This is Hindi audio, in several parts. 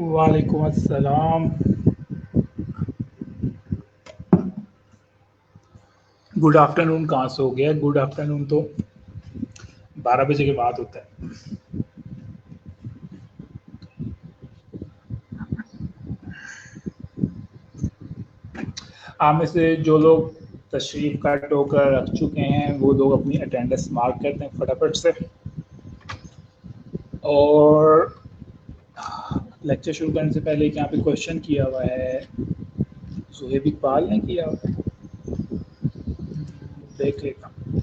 वालेकुम अस्सलाम। गुड आफ्टरनून कहाँ से हो गया? गुड आफ्टरनून तो 12 बजे के बाद होता है। आप में से जो लोग तशरीफ़ का टोकर रख चुके हैं वो लोग अपनी अटेंडेंस मार्क करते हैं फटाफट से। और लेक्चर शुरू करने से पहले यहाँ पे क्वेश्चन किया हुआ है, सुहेब इकबाल ने किया हुआ है, देख लेता हूँ।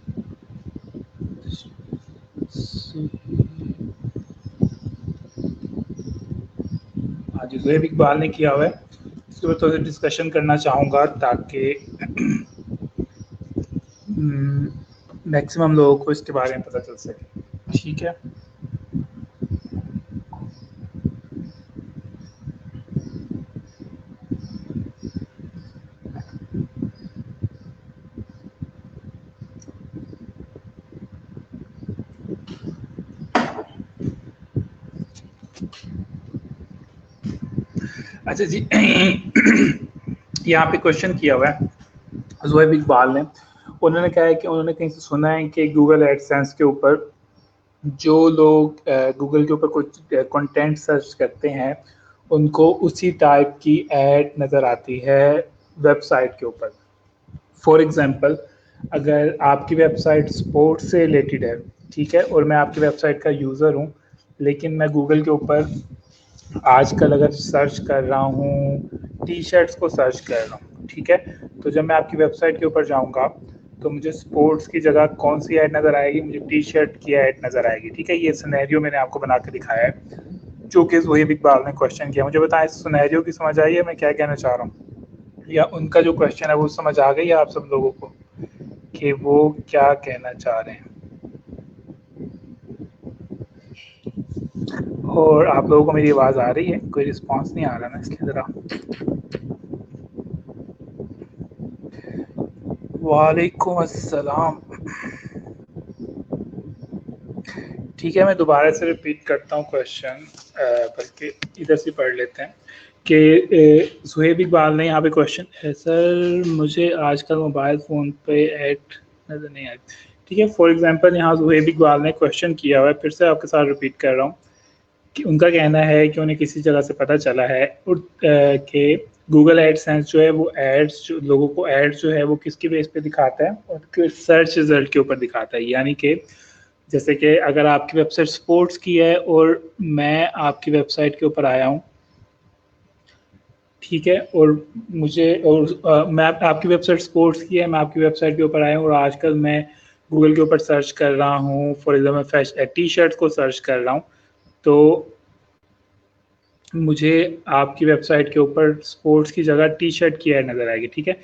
हाँ जी, सुहेब इकबाल ने किया हुआ है। इसके ऊपर थोड़ा सा डिस्कशन करना चाहूँगा ताकि मैक्सिमम लोगों को इसके बारे में पता चल सके। ठीक है, अच्छा जी। यहाँ पे क्वेश्चन किया हुआ है ज़ुहैब इकबाल ने। उन्होंने कहा है कि उन्होंने कहीं से सुना है कि गूगल एडसेंस के ऊपर जो लोग गूगल के ऊपर कुछ कंटेंट सर्च करते हैं उनको उसी टाइप की ऐड नज़र आती है वेबसाइट के ऊपर। फॉर एग्जांपल, अगर आपकी वेबसाइट स्पोर्ट्स से रिलेटेड है, ठीक है, और मैं आपकी वेबसाइट का यूज़र हूँ, लेकिन मैं गूगल के ऊपर आजकल अगर सर्च कर रहा हूँ, टी शर्ट्स को सर्च कर रहा हूँ, ठीक है, तो जब मैं आपकी वेबसाइट के ऊपर जाऊँगा तो मुझे स्पोर्ट्स की जगह कौन सी ऐड नज़र आएगी? मुझे टी शर्ट की ऐड नज़र आएगी। ठीक है, ये सिनेरियो मैंने आपको बना के दिखाया है जो कि ज़ुहैब इकबाल ने क्वेश्चन किया। मुझे बताएं, इस सिनेरियो की समझ आई है मैं क्या कहना चाह रहा हूँ, या उनका जो क्वेश्चन है वो समझ आ गई है आप सब लोगों को कि वो क्या कहना चाह रहे हैं? और आप लोगों को मेरी आवाज़ आ रही है? कोई रिस्पांस नहीं आ रहा ना, इसलिए ज़रा। वालेकुम अस्सलाम। ठीक है, मैं दोबारा से रिपीट करता हूँ क्वेश्चन, बल्कि इधर से पढ़ लेते हैं कि सुहेब इकबाल ने यहाँ पे क्वेश्चन है, सर मुझे आजकल मोबाइल फ़ोन पे ऐड नज़र नहीं आई। ठीक है, फॉर एग्जांपल यहाँ सुहेब इकबाल ने क्वेश्चन किया हुआ है, फिर से आपके साथ रिपीट कर रहा हूँ कि उनका कहना है कि उन्हें किसी जगह से पता चला है कि गूगल एडसेंस जो है वो एड्स जो लोगों को एड्स जो है वो किसके बेस पे दिखाता है, और सर्च रिजल्ट के ऊपर दिखाता है। यानी कि जैसे कि अगर आपकी वेबसाइट स्पोर्ट्स की है और मैं आपकी वेबसाइट के ऊपर आया हूँ, ठीक है, और मुझे मैं आपकी वेबसाइट स्पोर्ट्स की है, मैं आपकी वेबसाइट के ऊपर आया हूँ और आजकल मैं गूगल के ऊपर सर्च कर रहा हूँ, फॉर एग्जाम्पल टी शर्ट को सर्च कर रहा हूँ, तो मुझे आपकी वेबसाइट के ऊपर स्पोर्ट्स की जगह टी शर्ट की ऐड नज़र आएगी। ठीक है,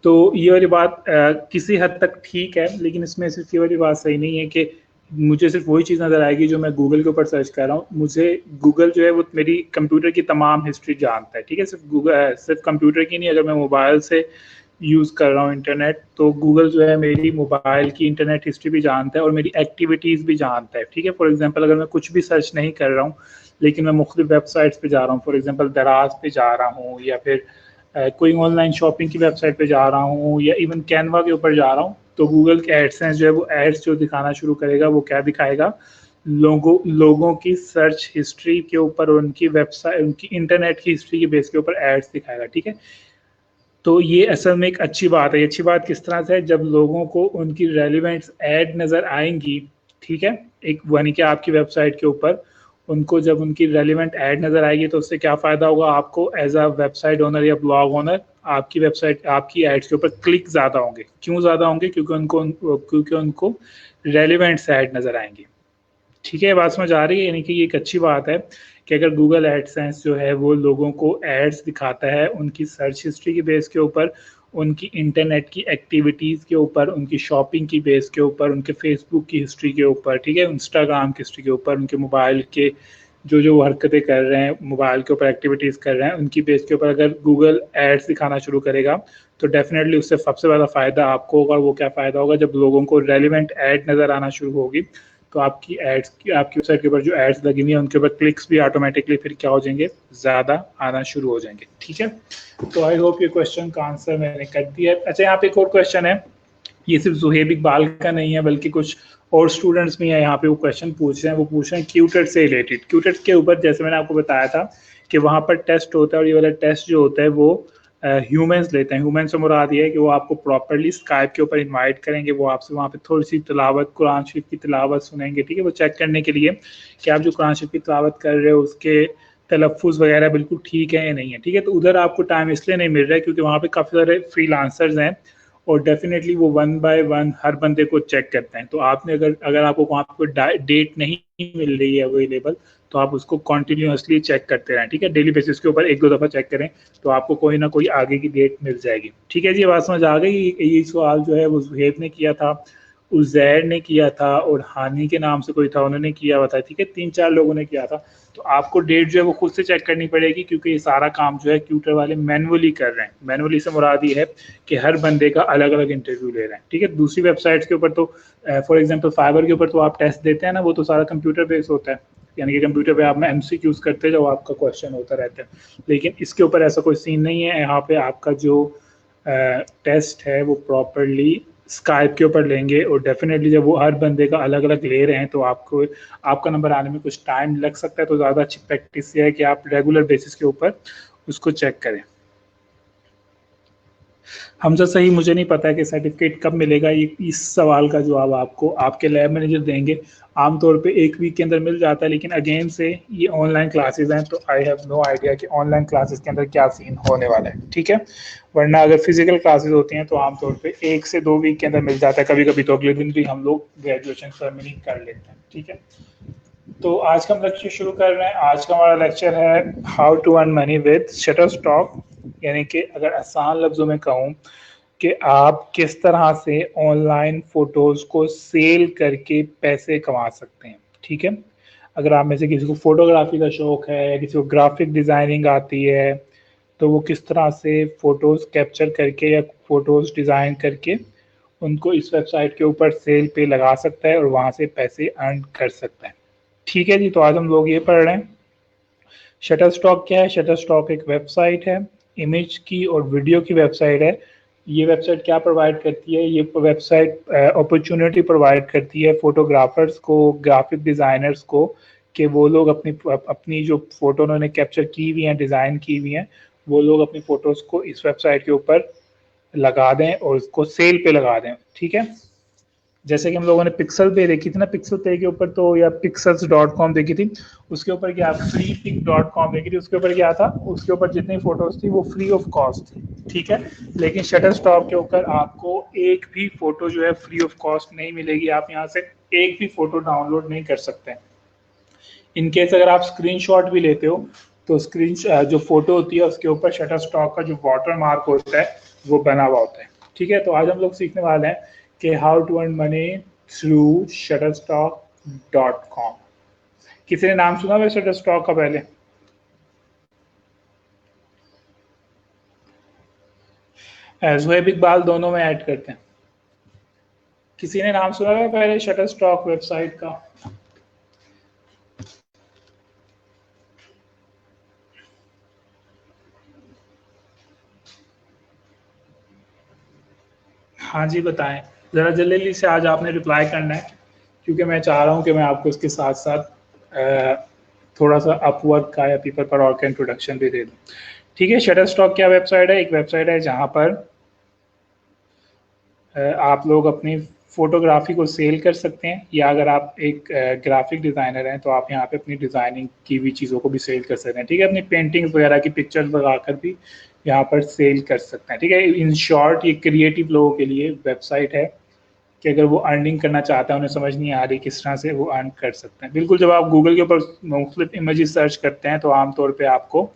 तो ये वाली बात किसी हद तक ठीक है, लेकिन इसमें सिर्फ ये वाली बात सही नहीं है कि मुझे सिर्फ वही चीज़ नज़र आएगी जो मैं गूगल के ऊपर सर्च कर रहा हूँ। मुझे गूगल जो है वो मेरी कंप्यूटर की तमाम हिस्ट्री जानता है। ठीक है, सिर्फ कंप्यूटर की नहीं, अगर मैं मोबाइल से यूज़ कर रहा हूँ इंटरनेट, तो गूगल जो है मेरी मोबाइल की इंटरनेट हिस्ट्री भी जानता है और मेरी एक्टिविटीज़ भी जानता है। ठीक है, फॉर एग्जांपल अगर मैं कुछ भी सर्च नहीं कर रहा हूँ लेकिन मैं मुख्तलिफ वेबसाइट्स पे जा रहा हूँ, फॉर एग्जांपल दराज पे जा रहा हूँ, या फिर कोई ऑनलाइन शॉपिंग की वेबसाइट पे जा रहा हूँ, या इवन कैनवा के ऊपर जा रहा हूँ, तो गूगल के एडसेंस जो है वो एड्स जो दिखाना शुरू करेगा वो क्या दिखाएगा? लोगों की सर्च हिस्ट्री के ऊपर, उनकी वेबसाइट, उनकी इंटरनेट की हिस्ट्री के बेस के ऊपर एड्स दिखाएगा। ठीक है, तो ये असल में एक अच्छी बात है। अच्छी बात किस तरह से है? जब लोगों को उनकी रेलिवेंट्स ऐड नज़र आएंगी, ठीक है, एक यानी कि आपकी वेबसाइट के ऊपर उनको जब उनकी रेलिवेंट ऐड नज़र आएगी तो उससे क्या फ़ायदा होगा आपको एज अ वेबसाइट ओनर या ब्लॉग ओनर? आपकी वेबसाइट, आपकी एड्स के ऊपर क्लिक ज़्यादा होंगे। क्यों ज़्यादा होंगे? क्योंकि उनको रेलिवेंट्स ऐड नज़र आएंगी। ठीक है, बात समझ आ रही है? यानी कि ये एक अच्छी बात है कि अगर गूगल एडसेंस जो है वो लोगों को एड्स दिखाता है उनकी सर्च हिस्ट्री के बेस के ऊपर, उनकी इंटरनेट की एक्टिविटीज़ के ऊपर, उनकी शॉपिंग की बेस के ऊपर, उनके फेसबुक की हिस्ट्री के ऊपर, ठीक है, इंस्टाग्राम की हिस्ट्री के ऊपर, उनके मोबाइल के जो जो हरकतें कर रहे हैं, मोबाइल के ऊपर एक्टिविटीज़ कर रहे हैं, उनकी बेस के ऊपर अगर गूगल एड्स दिखाना शुरू करेगा तो डेफिनेटली उससे सबसे ज़्यादा फ़ायदा आपको होगा। और वो क्या फ़ायदा होगा? जब लोगों को रेलिवेंट ऐड नज़र आना शुरू होगी तो आपकी वेबसाइट के ऊपर जो एड्स लगी हुई है उनके ऊपर क्लिक्स भी ऑटोमेटिकली फिर क्या हो जाएंगे, ज़्यादा आना शुरू हो जाएंगे। ठीक है, तो आई होप ये क्वेश्चन का आंसर मैंने कर दिया है। अच्छा, यहाँ पे एक और क्वेश्चन है, ये सिर्फ ज़ुहैब इकबाल का नहीं है बल्कि कुछ और स्टूडेंट्स भी हैं यहाँ पे, वो क्वेश्चन पूछ रहे हैं। वो पूछ रहे हैं क्यूटेट से रिलेटेड। क्यूटेट के ऊपर जैसे मैंने आपको बताया था कि वहाँ पर टेस्ट होता है, और ये वाला टेस्ट जो होता है वो ह्यूमंस लेते हैं। ह्यूमन से मुराद ये है कि वो आपको प्रॉपरली स्काइप के ऊपर इनवाइट करेंगे, वो आपसे वहाँ पे थोड़ी सी तिलावत, कुरान शरीफ की तिलावत सुनेंगे। ठीक है, वो चेक करने के लिए कि आप जो कुरान शरीफ की तिलावत कर रहे हो उसके तलफ़ुज़ वगैरह बिल्कुल ठीक है या नहीं है। ठीक है, तो उधर आपको टाइम इसलिए नहीं मिल रहा है क्योंकि वहाँ पे काफ़ी सारे फ्रीलांसर्स हैं और डेफिनेटली वो 1 बाय 1 हर बंदे को चेक करते हैं। तो आपने अगर आपको वहाँ पे डेट नहीं मिल रही है अवेलेबल, तो आप उसको कॉन्टिन्यूसली चेक करते रहें। ठीक है, डेली बेसिस के ऊपर 1-2 दफ़ा चेक करें तो आपको कोई ना कोई आगे की डेट मिल जाएगी। ठीक है जी, बात समझ आ गई। ये सवाल जो है वो ज़ुहैब ने किया था, उज़ैर ने किया था और हानी के नाम से कोई था, उन्होंने किया हुआ था। ठीक है, 3-4 लोगों ने किया था। तो आपको डेट जो है वो खुद से चेक करनी पड़ेगी क्योंकि ये सारा काम जो है ट्यूटर वाले मैनुअली कर रहे हैं। मैनुअली से मुराद ये है कि हर बंदे का अलग अलग इंटरव्यू ले रहे हैं। ठीक है, दूसरी वेबसाइट्स के ऊपर तो फॉर एग्जांपल फाइवर के ऊपर तो आप टेस्ट देते हैं ना, वो तो सारा कंप्यूटर बेस्ड होता है, यानी कि कंप्यूटर पे आप MCQs करते जाओ, आपका क्वेश्चन होता रहता है। लेकिन इसके ऊपर ऐसा कोई सीन नहीं है। यहाँ पे आपका जो टेस्ट है वो प्रॉपरली स्काइप के ऊपर लेंगे और डेफिनेटली जब वो हर बंदे का अलग अलग ले रहे हैं तो आपको आपका नंबर आने में कुछ टाइम लग सकता है। तो ज़्यादा अच्छी प्रैक्टिस ये है कि आप रेगुलर बेसिस के ऊपर उसको चेक करें। हमजा सही, मुझे नहीं पता है कि सर्टिफिकेट कब मिलेगा। ये इस सवाल का जवाब आपको आपके लैब मैनेजर देंगे। आमतौर पे 1 वीक के अंदर मिल जाता है, लेकिन अगेन से ये ऑनलाइन क्लासेस हैं तो आई हैव नो आइडिया कि ऑनलाइन क्लासेस के अंदर क्या सीन होने वाला है। ठीक है, वरना अगर फिजिकल क्लासेस होती हैं तो आमतौर पे 1 से 2 वीक के अंदर मिल जाता है। कभी कभी तो अगले दिन भी हम लोग ग्रेजुएशन सेरेमनी कर लेते हैं। ठीक है, तो आज का हम लेक्चर शुरू कर रहे हैं। आज का हमारा लेक्चर है how to earn money with Shutterstock, यानी कि अगर आसान लफ्जों में कहूँ कि आप किस तरह से ऑनलाइन फोटोज को सेल करके पैसे कमा सकते हैं। ठीक है, अगर आप में से किसी को फोटोग्राफी का शौक है या किसी को ग्राफिक डिज़ाइनिंग आती है तो वो किस तरह से फोटोज कैप्चर करके या फोटोज डिज़ाइन करके उनको इस वेबसाइट के ऊपर सेल पे लगा सकता है और वहाँ से पैसे अर्न कर सकता है। ठीक है जी, तो आज हम लोग ये पढ़ रहे हैं शटरस्टॉक क्या है। शटरस्टॉक एक वेबसाइट है, इमेज की और वीडियो की वेबसाइट है। ये वेबसाइट क्या प्रोवाइड करती है, ये वेबसाइट अपॉर्चुनिटी प्रोवाइड करती है फोटोग्राफर्स को, ग्राफिक डिज़ाइनर्स को, कि वो लोग अपनी जो फ़ोटो उन्होंने कैप्चर की हुई हैं, डिज़ाइन की हुई हैं, वो लोग अपनी फ़ोटोज़ को इस वेबसाइट के ऊपर लगा दें और उसको सेल पे लगा दें। ठीक है, जैसे कि हम लोगों ने पिक्सल पे देखी थी ना, पिक्सल पे के ऊपर तो या pixels.com देखी थी, उसके ऊपर क्या freepic.com देखी थी, उसके ऊपर क्या था, उसके ऊपर जितनी फोटोज थी वो फ्री ऑफ कॉस्ट थी। ठीक है, लेकिन शटरस्टॉक के ऊपर आपको एक भी फोटो जो है फ्री ऑफ कॉस्ट नहीं मिलेगी। आप यहाँ से एक भी फोटो डाउनलोड नहीं कर सकते। इनकेस अगर आप स्क्रीनशॉट भी लेते हो तो स्क्रीन जो फोटो होती है उसके ऊपर शटरस्टॉक का जो वाटर मार्क होता है वो बना हुआ होता है। ठीक है, तो आज हम लोग सीखने वाले हैं कि how to earn money through shutterstock.com। किसी ने नाम सुना है शटरस्टॉक का पहले? ज़ुहैब इकबाल दोनों में ऐड करते हैं। किसी ने नाम सुना है पहले शटरस्टॉक वेबसाइट का? हाँ जी, बताएं ज़रा जल्दी से। आज आपने रिप्लाई करना है क्योंकि मैं चाह रहा हूँ कि मैं आपको इसके साथ साथ थोड़ा सा अपवर्क का या पीपल पर और का इंट्रोडक्शन भी दे दूँ। ठीक है, शटरस्टॉक क्या वेबसाइट है? एक वेबसाइट है जहाँ पर आप लोग अपनी फोटोग्राफी को सेल कर सकते हैं, या अगर आप एक ग्राफिक डिज़ाइनर हैं तो आप यहाँ पे अपनी डिज़ाइनिंग की हुई चीज़ों को भी सेल कर सकते हैं। ठीक है, अपनी पेंटिंग्स वगैरह की पिक्चर्स लगाकर भी यहाँ पर सेल कर सकते हैं। ठीक है, इन शॉर्ट ये क्रिएटिव लोगों के लिए वेबसाइट है कि अगर वो अर्निंग करना चाहते हैं, उन्हें समझ नहीं आ रही किस तरह से वो अर्न कर सकते हैं। बिल्कुल, जब आप गूगल के ऊपर मुख्तलिफ इमेजेस सर्च करते हैं तो आमतौर पर आपको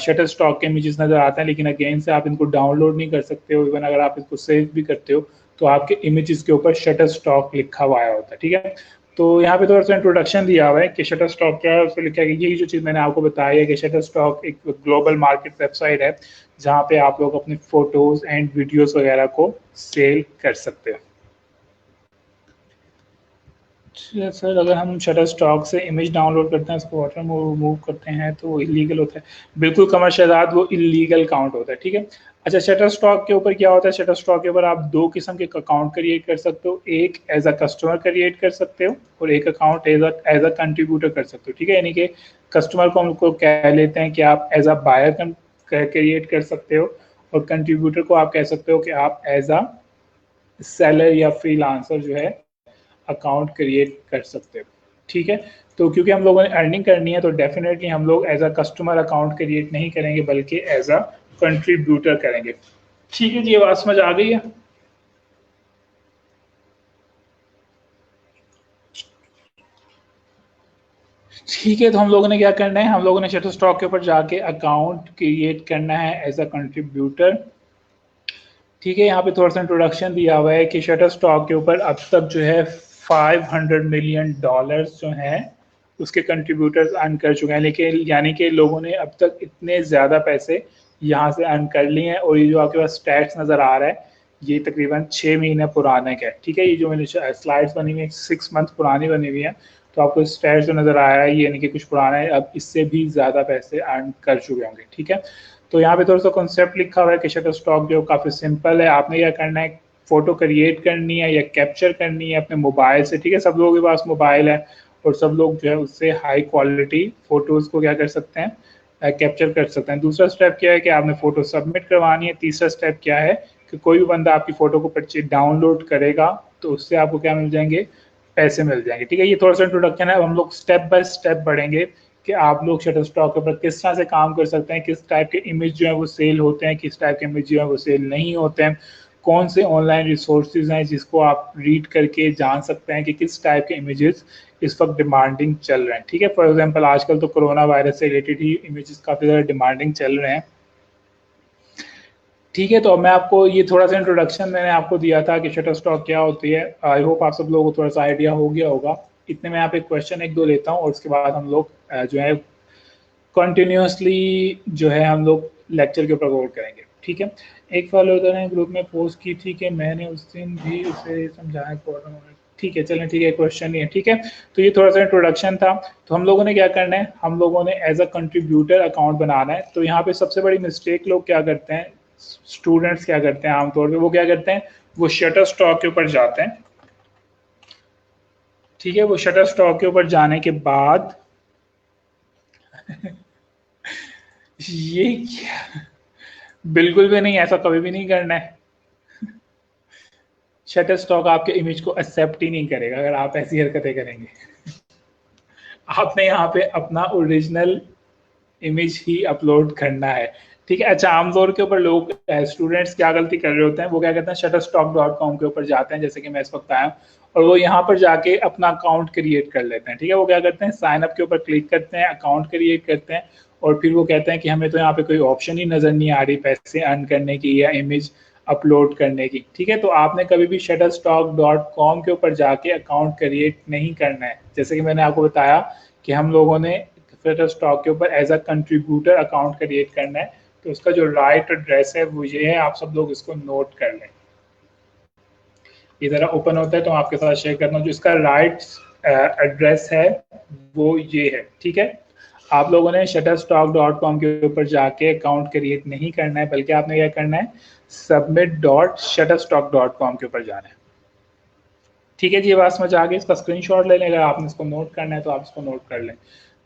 शटर स्टॉक के इमेजेस नज़र आते हैं, लेकिन अगेन से आप इनको डाउनलोड नहीं कर सकते हो। इवन अगर आप इसको सेव भी करते हो तो आपके इमेजेस के ऊपर शटर स्टॉक लिखा हुआ आया होता है। ठीक है, तो यहाँ पे थोड़ा सा इंट्रोडक्शन दिया हुआ है कि शटर स्टॉक क्या है। उसमें लिखा है कि यही जो चीज़ मैंने आपको बताई है कि शटर स्टॉक एक ग्लोबल मार्केट वेबसाइट है जहाँ पे आप लोग अपनी फोटोज एंड वीडियोस वगैरह को सेल कर सकते हो। सर अगर हम शटर स्टॉक से इमेज डाउनलोड करते हैं, उसको वाटर मूव करते हैं तो वो इलीगल होता है। बिल्कुल कमर शहजाद, वो इलीगल काउंट होता है, ठीक है। अच्छा, शटर स्टॉक के ऊपर क्या होता है? शटर स्टॉक के ऊपर आप दो किस्म के अकाउंट क्रिएट कर सकते हो। एक एज अ कस्टमर क्रिएट कर सकते हो और एक अकाउंट एज अ कंट्रीब्यूटर कर सकते हो, ठीक है। यानी कि कस्टमर को हम लोग को कह लेते हैं कि आप एज अ बायर क्रिएट कर सकते हो, और कंट्रीब्यूटर को आप कह सकते हो कि आप एज अ सेलर या फ्रीलांसर जो है अकाउंट क्रिएट कर सकते हो, ठीक है। तो क्योंकि हम लोगों ने अर्निंग करनी है तो डेफिनेटली हम लोग as a customer account create नहीं करेंगे, बल्कि एज अ कंट्रीब्यूटर करेंगे। ठीक है जी, ये बात समझ आ गई है? ठीक है, तो हम लोगों ने क्या करना है? हम लोगों ने शटर स्टॉक के ऊपर जाके अकाउंट क्रिएट करना है एज अ कंट्रीब्यूटर। ठीक है, यहाँ पे थोड़ा सा इंट्रोडक्शन दिया हुआ है कि शटर स्टॉक के ऊपर अब तक जो है 500 मिलियन डॉलर्स जो हैं उसके कंट्रीब्यूटर्स अर्न कर चुके हैं, लेकिन यानी कि लोगों ने अब तक इतने ज़्यादा पैसे यहाँ से अर्न कर लिए हैं। और ये जो आपके पास स्टैट्स नज़र आ रहा है, ये तकरीबन 6 महीने पुराने का है, ठीक है। ये जो मैंने स्लाइड्स बनी हुई है 6 मंथ पुरानी बनी हुई है, तो आपको स्टैट्स जो नज़र आ रहा है ये यानी कि कुछ पुराना है, अब इससे भी ज़्यादा पैसे अर्न कर चुके होंगे, ठीक है। तो यहाँ पे थोड़ा सा कॉन्सेप्ट लिखा हुआ है कि शटर स्टॉक जो काफ़ी सिंपल है। आपने क्या करना है, फोटो क्रिएट करनी है या कैप्चर करनी है अपने मोबाइल से, ठीक है। सब लोगों के पास मोबाइल है और सब लोग जो है उससे हाई क्वालिटी फोटोज़ को क्या कर सकते हैं, कैप्चर कर सकते हैं। दूसरा स्टेप क्या है कि आपने फ़ोटो सबमिट करवानी है। तीसरा स्टेप क्या है कि कोई भी बंदा आपकी फ़ोटो को डाउनलोड करेगा तो उससे आपको क्या मिल जाएंगे, पैसे मिल जाएंगे, ठीक है। ये थोड़ा सा इंट्रोडक्शन है। अब हम लोग स्टेप बाय स्टेप बढ़ेंगे कि आप लोग शटर स्टॉक के ऊपर किस तरह से काम कर सकते हैं, किस टाइप के इमेज जो है वो सेल होते हैं, किस टाइप के इमेज जो है वो सेल नहीं होते हैं, कौन से ऑनलाइन रिसोर्सेज हैं जिसको आप रीड करके जान सकते हैं कि किस टाइप के इमेजेस इस वक्त डिमांडिंग चल रहे हैं, ठीक है। फॉर एग्जांपल आजकल तो कोरोना वायरस से रिलेटेड ही इमेजेस काफ़ी ज़्यादा डिमांडिंग चल रहे हैं, ठीक है। तो अब मैं आपको ये थोड़ा सा इंट्रोडक्शन मैंने आपको दिया था कि शटर स्टॉक क्या होती है। आई होप आप सब लोगों को थोड़ा सा आइडिया हो गया होगा। इतने में यहाँ पे क्वेश्चन एक दो लेता हूँ और उसके बाद हम लोग जो है कंटिन्यूसली जो है हम लोग लेक्चर के ऊपर गौर करेंगे, ठीक है। एक फॉलोअर ने ग्रुप में पोस्ट की थी कि मैंने उस दिन भी उसे समझाया, ठीक है, चलें, ठीक है, क्वेश्चन नहीं है, ठीक है। तो ये थोड़ा सा इंट्रोडक्शन था। तो हम लोगों ने क्या करना है, हम लोगों ने एज अ कंट्रीब्यूटर अकाउंट बनाना है। तो यहाँ पे सबसे बड़ी मिस्टेक लोग क्या करते हैं, स्टूडेंट्स क्या करते हैं आमतौर पे, वो क्या करते हैं, वो शटर स्टॉक के ऊपर जाते हैं, ठीक है। वो शटर स्टॉक के ऊपर जाने के बाद ये क्या, बिल्कुल भी नहीं, ऐसा कभी भी नहीं करना है। शटर स्टॉक आपके इमेज को एक्सेप्ट ही नहीं करेगा अगर आप ऐसी हरकतें करेंगे। आपने यहाँ पे अपना ओरिजिनल इमेज ही अपलोड करना है, ठीक है। अच्छा, आमतौर के ऊपर लोग स्टूडेंट्स क्या गलती कर रहे होते हैं, वो क्या कहते हैं, shutterstock.com के ऊपर जाते हैं, जैसे कि मैं इस वक्त आया हूँ, और वो यहाँ पर जाके अपना अकाउंट क्रिएट कर लेते हैं, ठीक है। वो क्या करते हैं, साइन अप के ऊपर क्लिक करते हैं, अकाउंट क्रिएट करते हैं, और फिर वो कहते हैं कि हमें तो यहाँ पे कोई ऑप्शन ही नज़र नहीं आ रही पैसे अर्न करने की या इमेज अपलोड करने की, ठीक है। तो आपने कभी भी shutterstock.com के ऊपर जाके अकाउंट क्रिएट नहीं करना है। जैसे कि मैंने आपको बताया कि हम लोगों ने शटर स्टॉक के ऊपर as a contributor account create करना है, तो उसका जो राइट एड्रेस है वो ये है, आप सब लोग इसको नोट कर लें। ये ज़रा ओपन होता है तो आपके साथ शेयर करता हूँ। जो इसका राइट एड्रेस है वो ये है, ठीक है। आप लोगों ने shutterstock.com के ऊपर जाके अकाउंट क्रिएट नहीं करना है, बल्कि आपने क्या करना है, submit.shutterstock.com के ऊपर जाना है, ठीक है जी। ये बात समझ आ गई। इसका स्क्रीनशॉट ले लें, अगर आपने इसको नोट करना है तो आप इसको नोट कर लें।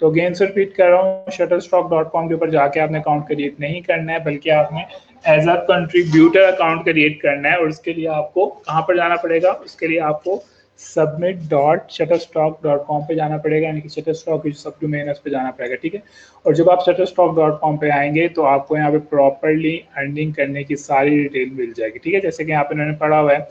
तो अगेन से रिपीट कर रहा हूँ, shutterstock.com के ऊपर जाके आपने अकाउंट क्रिएट नहीं करना है, बल्कि आपने as a contributor account create करना है। और उसके लिए आपको कहाँ पर जाना पड़ेगा, उसके लिए आपको submit.shutterstock.com पे जाना पड़ेगा, यानी कि शटरस्टॉक की सब डोमेन है उस पर जाना पड़ेगा, ठीक है। और जब आप shutterstock.com पे आएंगे तो आपको यहाँ पे प्रॉपरली अर्निंग करने की सारी डिटेल मिल जाएगी, ठीक है। जैसे कि यहाँ पे इन्होंने पढ़ा हुआ है,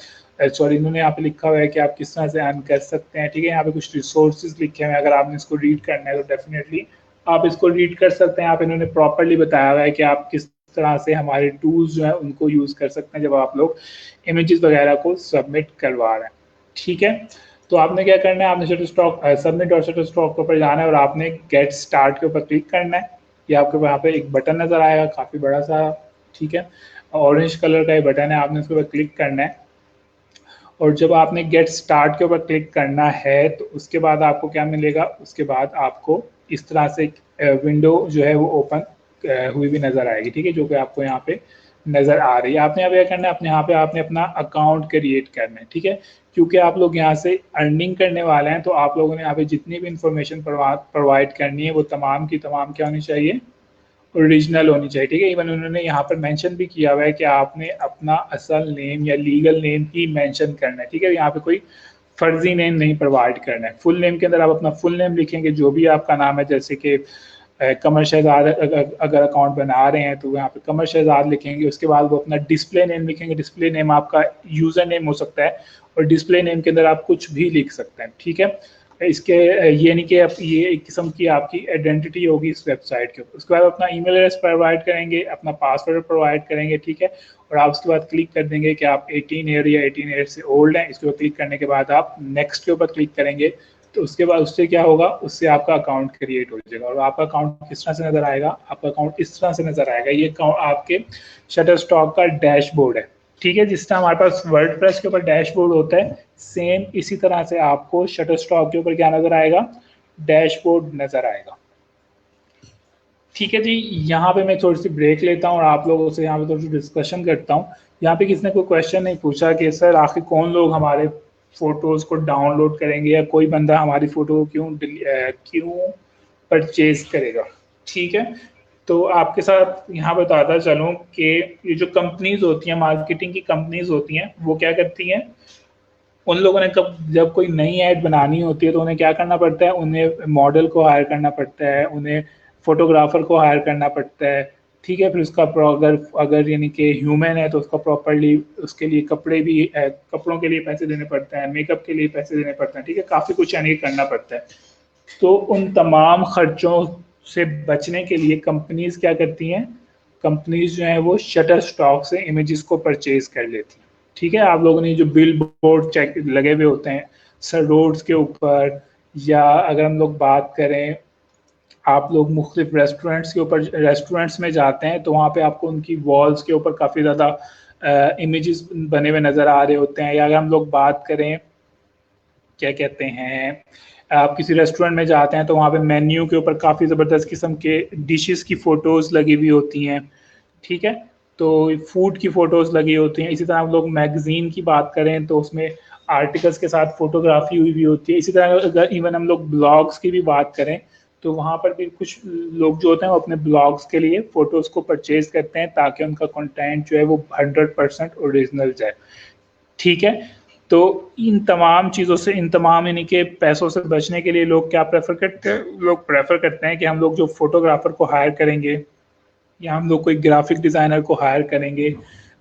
सॉरी, इन्होंने यहाँ पे लिखा हुआ है कि आप किस तरह से अर्न कर सकते हैं, ठीक है। यहाँ पे कुछ रिसोर्सेज लिखे हुए हैं, अगर आपने इसको रीड करना है तो डेफिनेटली आप इसको रीड कर सकते हैं। आप इन्होंने प्रॉपरली बताया हुआ है कि आप किस तरह से हमारे टूल्स जो है उनको यूज़ कर सकते हैं जब आप लोग इमेजेस वगैरह को सबमिट करवा रहे हैं, ठीक है। तो आपने क्या करना है, आपने शटर स्टॉक सबमिट और शटर स्टॉक के ऊपर जाना है और आपने गेट स्टार्ट के ऊपर क्लिक करना है। ये आपके वहाँ पे एक बटन नज़र आएगा काफ़ी बड़ा सा, ठीक है, ऑरेंज कलर का ये बटन है, आपने उसके ऊपर क्लिक करना है। और जब आपने गेट स्टार्ट के ऊपर क्लिक करना है तो उसके बाद आपको क्या मिलेगा, उसके बाद आपको इस तरह से विंडो जो है वो ओपन हुई भी नज़र आएगी, ठीक है, जो कि आपको यहाँ पे नज़र आ रही है। आपने यहाँ पे क्या करना है, अपने यहाँ पे आपने अपना अकाउंट क्रिएट करना है, ठीक है, क्योंकि आप लोग यहाँ से अर्निंग करने वाले हैं तो आप लोगों ने यहाँ पे जितनी भी इंफॉर्मेशन प्रोवाइड करनी है वो तमाम की तमाम क्या होनी चाहिए, ओरिजिनल होनी चाहिए, ठीक है। इवन उन्होंने यहाँ पर मेंशन भी किया हुआ है कि आपने अपना असल नेम या लीगल नेम ही मेंशन करना है, ठीक है, यहाँ पे कोई फर्जी नेम नहीं प्रोवाइड करना है। फुल नेम के अंदर आप अपना फुल नेम लिखेंगे, जो भी आपका नाम है, जैसे कि कमर शहजाद अगर अकाउंट बना रहे हैं तो यहाँ पे कमर शहजाद लिखेंगे। उसके बाद वो अपना डिस्प्ले नेम लिखेंगे, डिस्प्ले नेम आपका यूज़र नेम हो सकता है और डिस्प्ले नेम के अंदर आप कुछ भी लिख सकते हैं, ठीक है। इसके ये नहीं कि ये एक किस्म की आपकी आइडेंटिटी होगी इस वेबसाइट के ऊपर। उसके बाद अपना ईमेल एड्रेस प्रोवाइड करेंगे, अपना पासवर्ड प्रोवाइड करेंगे, ठीक है, और आप उसके बाद क्लिक कर देंगे कि आप 18 ईयर या 18 ईयर से ओल्ड हैं। इसके ऊपर क्लिक करने के बाद आप नेक्स्ट के ऊपर क्लिक करेंगे तो उसके बाद उससे क्या होगा, उससे आपका अकाउंट क्रिएट हो जाएगा। और आपका अकाउंट किस तरह से नजर आएगा, आपका अकाउंट इस तरह से नजर आएगा। ये आपके शटरस्टॉक का डैशबोर्ड है, ठीक है। जिस तरह हमारे पास वर्डप्रेस के ऊपर डैशबोर्ड होता है, सेम इसी तरह से आपको शटरस्टॉक के ऊपर क्या नजर आएगा, डैशबोर्ड नजर आएगा, ठीक है जी। यहाँ पे मैं थोड़ी सी ब्रेक लेता हूँ और आप लोगों से यहाँ पे थोड़ी सी डिस्कशन करता हूँ। यहाँ पे किसी ने कोई क्वेश्चन नहीं पूछा कि सर आखिर कौन लोग हमारे फोटोज को डाउनलोड करेंगे या कोई बंदा हमारी फोटो को क्यों परचेज करेगा, ठीक है। तो आपके साथ यहाँ बताता चलूँ कि ये जो कंपनीज होती हैं, मार्केटिंग की कंपनीज होती हैं, वो क्या करती हैं, उन लोगों ने जब कोई नई ऐड बनानी होती है तो उन्हें क्या करना पड़ता है, उन्हें मॉडल को हायर करना पड़ता है, उन्हें फोटोग्राफर को हायर करना पड़ता है, ठीक है। फिर उसका अगर यानी कि ह्यूमन है तो उसका प्रॉपरली उसके लिए कपड़ों के लिए पैसे देने पड़ते हैं, मेकअप के लिए पैसे देने पड़ते हैं, ठीक है, काफ़ी कुछ यानी करना पड़ता है। तो उन तमाम खर्चों से बचने के लिए कंपनीज क्या करती हैं, कंपनीज जो है वो शटर स्टॉक से इमेजेस को परचेज कर लेती हैं, ठीक है। आप लोगों ने जो बिल बोर्ड चेक लगे हुए होते हैं सर रोड्स के ऊपर, या अगर हम लोग बात करें आप लोग मुख्तलिफ रेस्टोरेंट्स के ऊपर, रेस्टोरेंट्स में जाते हैं तो वहाँ पे आपको उनकी वॉल्स के ऊपर काफ़ी ज़्यादा इमेजेस बने हुए नज़र आ रहे होते हैं। या अगर हम लोग बात करें क्या कहते हैं, आप किसी रेस्टोरेंट में जाते हैं तो वहाँ पे मेन्यू के ऊपर काफ़ी ज़बरदस्त किस्म के डिशेस की फ़ोटोज़ लगी हुई होती हैं, ठीक है। तो फूड की फ़ोटोज़ लगी होती हैं। इसी तरह हम लोग मैगज़ीन की बात करें तो उसमें आर्टिकल्स के साथ फ़ोटोग्राफी हुई भी होती है। इसी तरह अगर इवन हम लोग ब्लॉग्स की भी बात करें तो वहाँ पर भी कुछ लोग जो होते हैं वो अपने ब्लॉग्स के लिए फ़ोटोज़ को परचेज करते हैं ताकि उनका कंटेंट जो है वो 100% ओरिजिनल जाए, ठीक है। तो इन तमाम चीज़ों से, इन तमाम यानी कि पैसों से बचने के लिए लोग क्या प्रेफर करते हैं, लोग प्रेफर करते हैं कि हम लोग जो फोटोग्राफर को हायर करेंगे या हम लोग कोई ग्राफिक डिज़ाइनर को हायर करेंगे